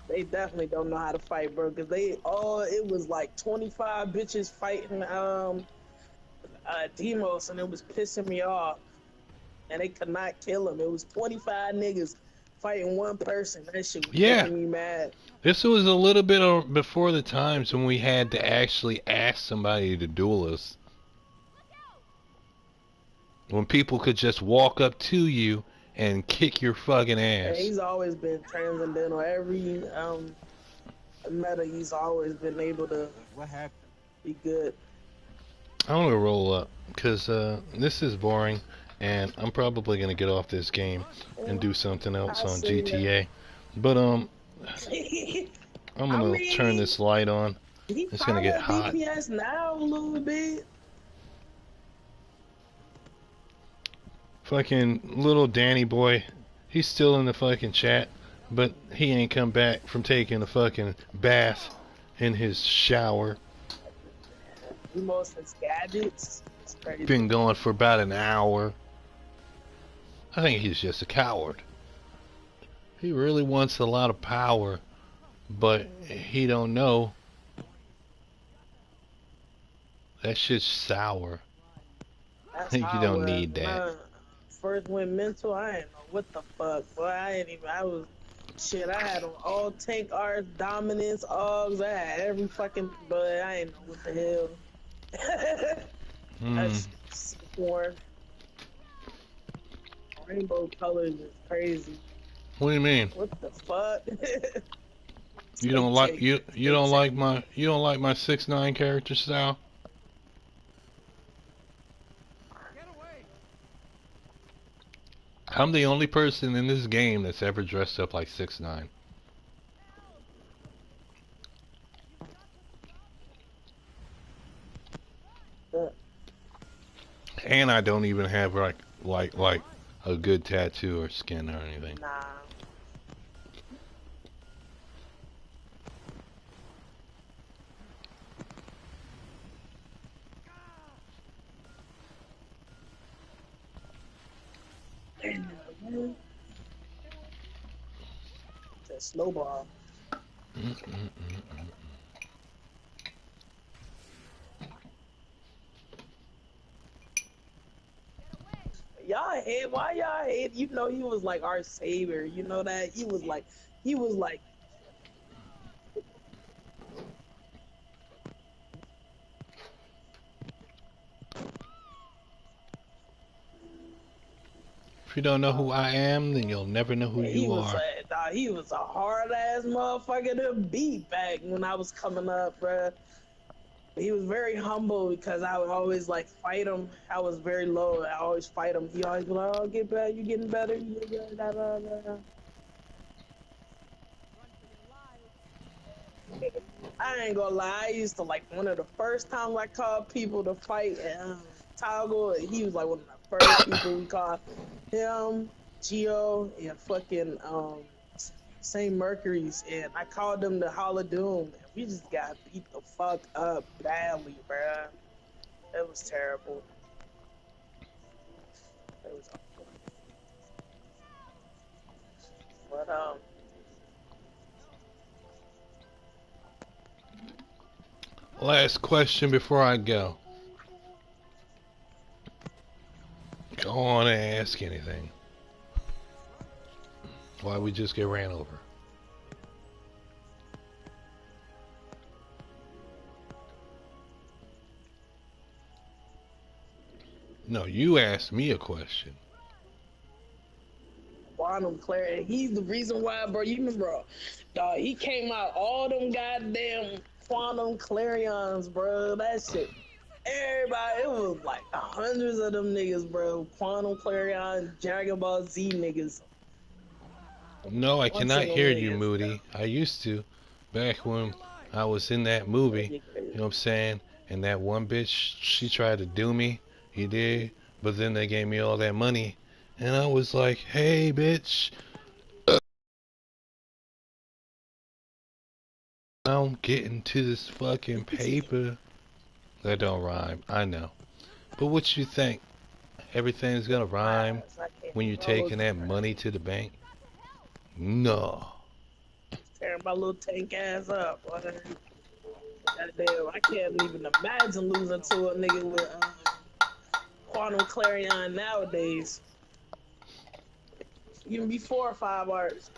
They definitely don't know how to fight, bro, because it was like 25 bitches fighting Demos, and it was pissing me off. And they could not kill him. It was 25 niggas fighting one person. That shit was making me mad. This was a little bit before the times when we had to actually ask somebody to duel us. When people could just walk up to you and kick your fucking And ass. he's always been transcendental. Every meta, he's always been able to What happened? be good. I'm gonna roll up because this is boring, and I'm probably gonna get off this game and do something else I on see GTA. But I'm gonna turn this light on. He It's gonna get probably hot. DPS now a little bit. Fucking little Danny boy, he's still in the fucking chat, but he ain't come back from taking a fucking bath in his shower. Most his gadgets. It's crazy. Been going for about an hour. I think he's just a coward. He really wants a lot of power, but he don't know. That shit's sour. That's You how don't need that. when I first went mental, I didn't know what the fuck. Boy, I had on all tank arts, dominance, Augs. I had every fucking, but I didn't know what the hell. That's war. Rainbow colors is crazy. What do you mean? What the fuck? You don't like you don't like my 6ix9ine character style? I'm the only person in this game that's ever dressed up like 6ix9ine. And I don't even have like a good tattoo or skin or anything. Nah. It's a snowball. Y'all hate, why y'all hate? You know he was like our savior. You know that he was like. If you don't know who I am, then you'll never know who you are. He was a hard ass motherfucker to beat back when I was coming up, bruh. He was very humble because I would always like fight him. I was very low. I always fight him. He always be like, "Oh, get better. You getting better." You get better. Da, da, da. I ain't gonna lie. I used to like one of the first times I called people to fight Toggle. He was like one of the first people we called. Him, Geo, and fucking St. Mercury's, and I called them the Hall of Doom. And we just got beat the fuck up badly, bruh. It was terrible. It was awful. But Last question before I go. Go on and ask anything. Why we just get ran over? No, you asked me a question. Quantum Clarity, he's the reason why, bro. You remember, dog, he came out all them goddamn Quantum Clarions, bro. That shit. Everybody, it was like hundreds of them niggas, bro. Quantum Clarion, Dragon Ball Z niggas. No, I cannot hear you, Moody. I used to, back when I was in that movie, you know what I'm saying? And that one bitch, she tried to do me, he did, but then they gave me all that money, and I was like, hey, bitch, I'm getting to this fucking paper. That don't rhyme, I know. But what you think? Everything's gonna rhyme when you're taking that money to the bank? No. Tearing my little tank ass up. Goddamn, I can't even imagine losing to a nigga with Quantum Clarion nowadays. Even before 5 arts.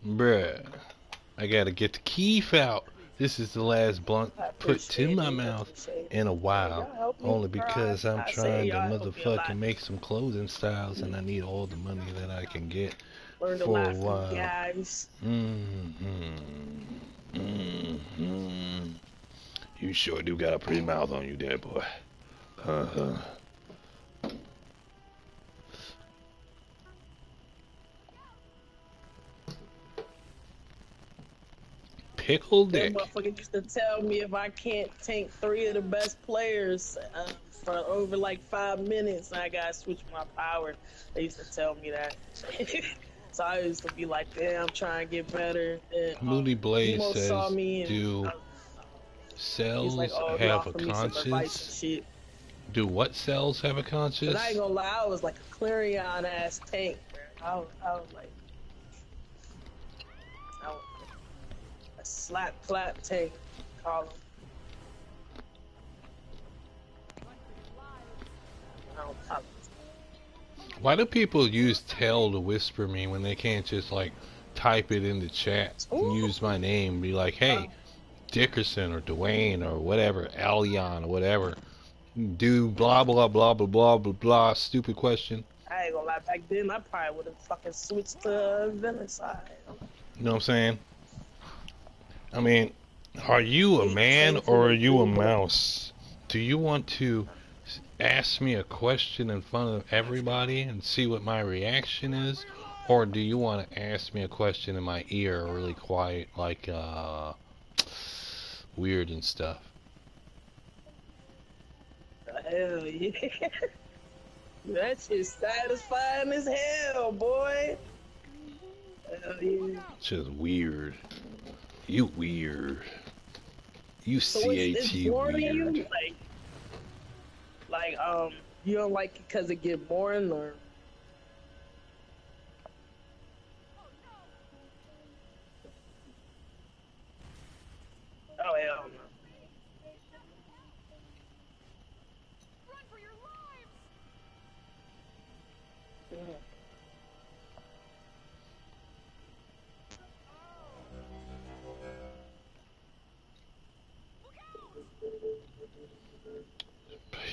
Bruh, I gotta get the Keef out This is the last blunt I put to appreciate my it. I mouth appreciate it. in a while. Y'all help me, Only bro. because I'm I say trying to y'all help me a motherfucking lot. make some clothing styles and I need all the money that I can get Learned a for a lot from you while. guys. You sure do got a pretty mouth on you there, boy. Uh-huh. Pickle That dick. motherfucker used to tell me if I can't tank 3 of the best players for over like 5 minutes, I gotta switch my power. They used to tell me that. So I used to be like, damn, I'm trying to get better. And Moody Blaze Demo saw says, me and do he's like, cells oh, he have a offered me some advice and conscience? shit. Do what cells have a Cause conscience? I ain't gonna lie, I was like a Clarion ass tank, bro. I was like, I was a slap clap tank, call him. Why do people use tell to whisper me when they can't just like type it in the chat and use my name, be like, hey, Dickerson or Dwayne or whatever, Allion or whatever, do blah blah blah blah blah blah blah, stupid question. I ain't gonna lie, back then I probably would have fucking switched to Venomicide. You know what I'm saying? I mean, are you a man Tank or for are the you a Demo. mouse? Do you want to ask me a question in front of everybody and see what my reaction is? Or do you want to ask me a question in my ear really quiet, like, weird and stuff? Hell yeah. That shit's satisfying as hell, boy. Hell yeah. It's just weird. You weird. You So it's CAT boring weird. you? Like, you don't like it because it get boring, or? Oh, hell no. Yeah.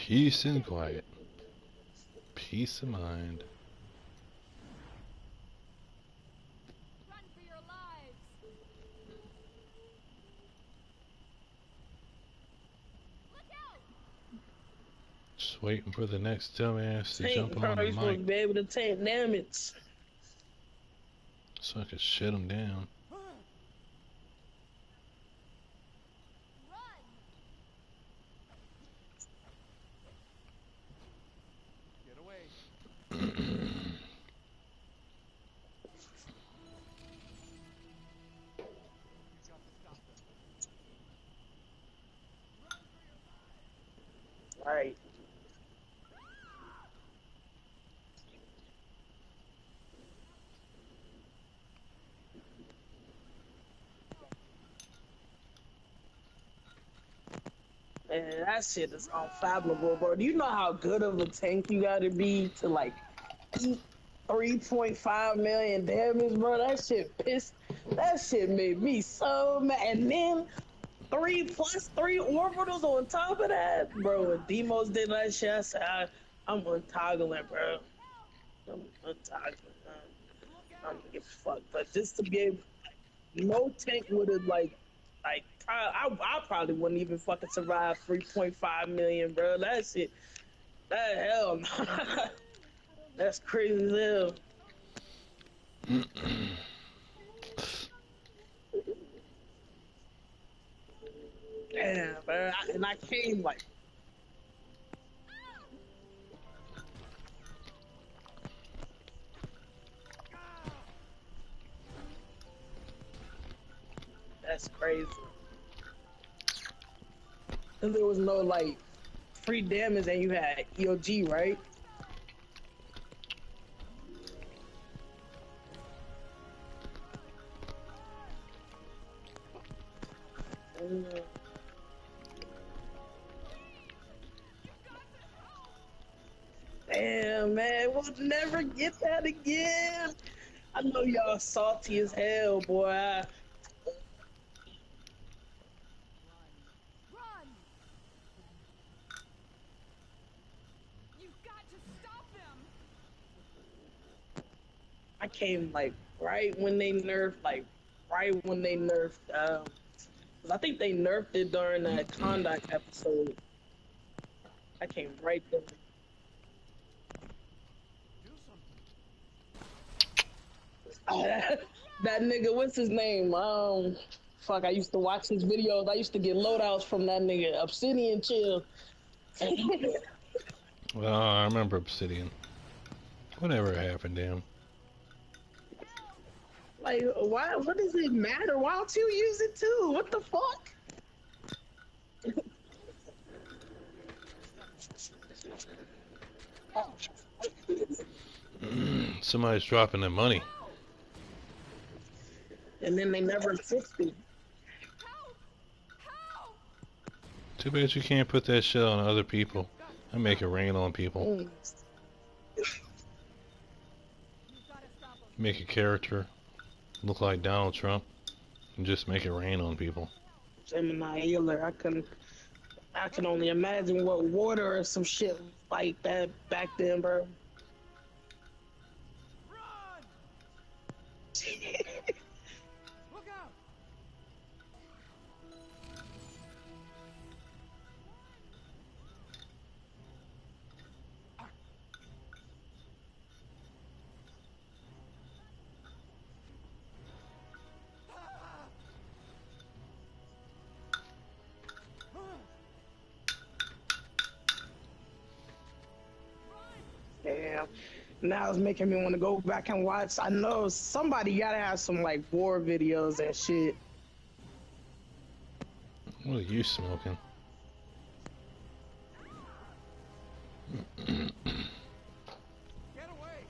Peace and quiet. Peace of mind. Just waiting for the next dumbass to Tank, jump bro, on the you're supposed to mic be able to take damage. so I can shut him down. Get away. Alright. Man, that shit is unfathomable, bro. Do you know how good of a tank you gotta be to, like, eat 3.5 million damage, bro? That shit made me so mad. And then 3 plus 3 orbitals on top of that, bro. When Demos did that shit, I said, I'm untoggling, bro. I'm untoggling. I'm gonna get fucked. But just to be able, no tank would have I probably wouldn't even fucking survive 3.5 million, bro. That shit, that hell, no. That's crazy as hell. Damn, bro. And I came like. That's crazy. And there was no like free damage, and you had EOG, right? Damn, man, we'll never get that again. I know y'all salty as hell, boy. came like right when they nerfed, I think they nerfed it during that Kondak episode. I came right there. That nigga, what's his name? Fuck, I used to watch his videos. I used to get loadouts from that nigga. Obsidian Chill. Well, I remember Obsidian. Whatever happened to him? Like, why? What does it matter? Why don't you use it too? What the fuck? Somebody's dropping their money. And then they never fixed it. Too bad you can't put that shit on other people. I make it rain on people. Make a character look like Donald Trump and just make it rain on people. Gemini healer. I can only imagine what water or some shit like that back then, bro. Look out! Damn. Now it's making me want to go back and watch. I know somebody gotta have some like war videos and shit. What are you smoking? Get away!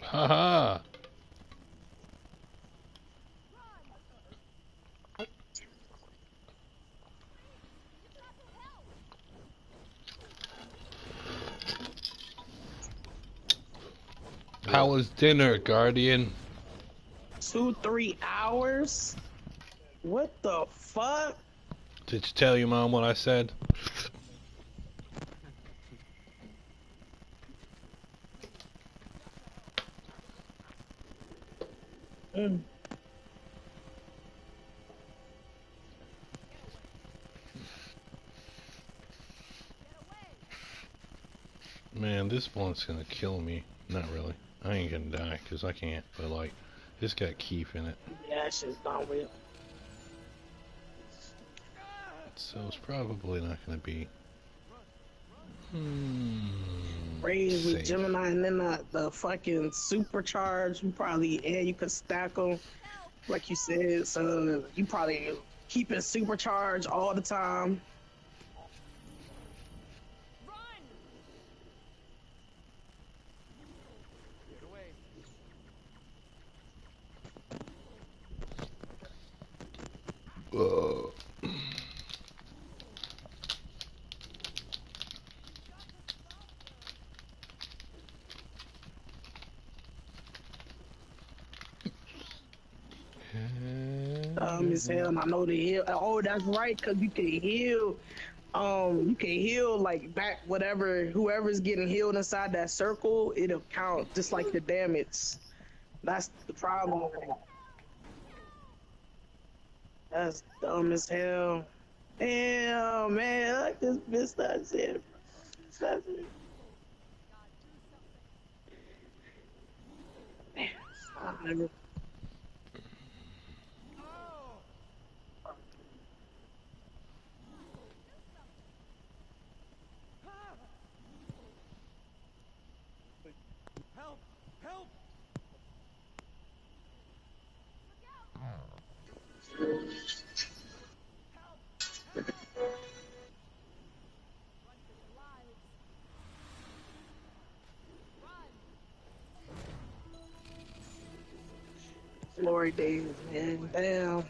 Haha! How was dinner, Guardian? 2-3 hours? What the fuck? Did you tell your mom what I said? Man, this blunt's gonna kill me. Not really. I ain't gonna die, because I can't. But, like, it's got keef in it. Yeah, that shit's done with. So it's probably not gonna be... Raise with safe. Gemini and then the fucking supercharge. You probably, and you could stack them. Like you said, so you probably keep it supercharged all the time. As hell, and I know the heal. Oh, that's right, cause you can heal. You can heal like back whoever's getting healed inside that circle. It'll count just like the damage. That's the problem. That's dumb as hell. Damn, man, I just missed that shit. That's it. Damn, I never. Help! Help! Glory days, man. Damn. Run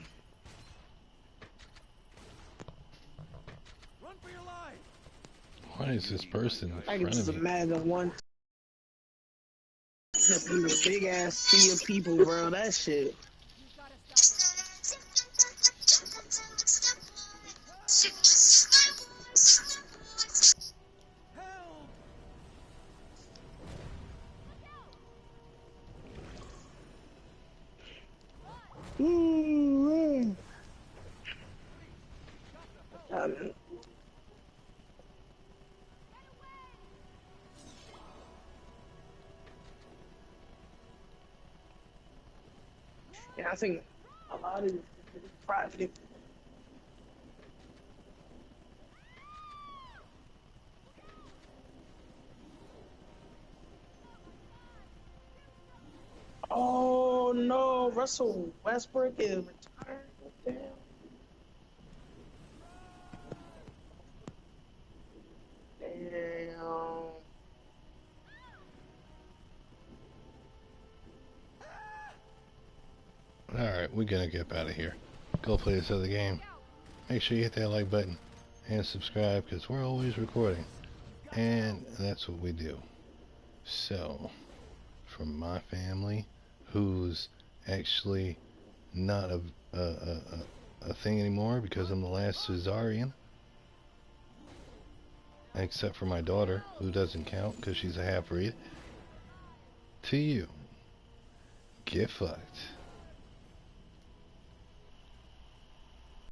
for your life! Why is this person in I can front just of me? imagine one big ass sea of people, bro. That shit. Yeah, I think a lot of private. Oh no, Russell Westbrook is retired. Damn. Damn. Alright, we're gonna get out of here. Go play this other game. Make sure you hit that like button and subscribe because we're always recording. And that's what we do. So, from my family, who's actually not a thing anymore because I'm the last Caesarian, except for my daughter, who doesn't count because she's a half-breed, to you, get fucked.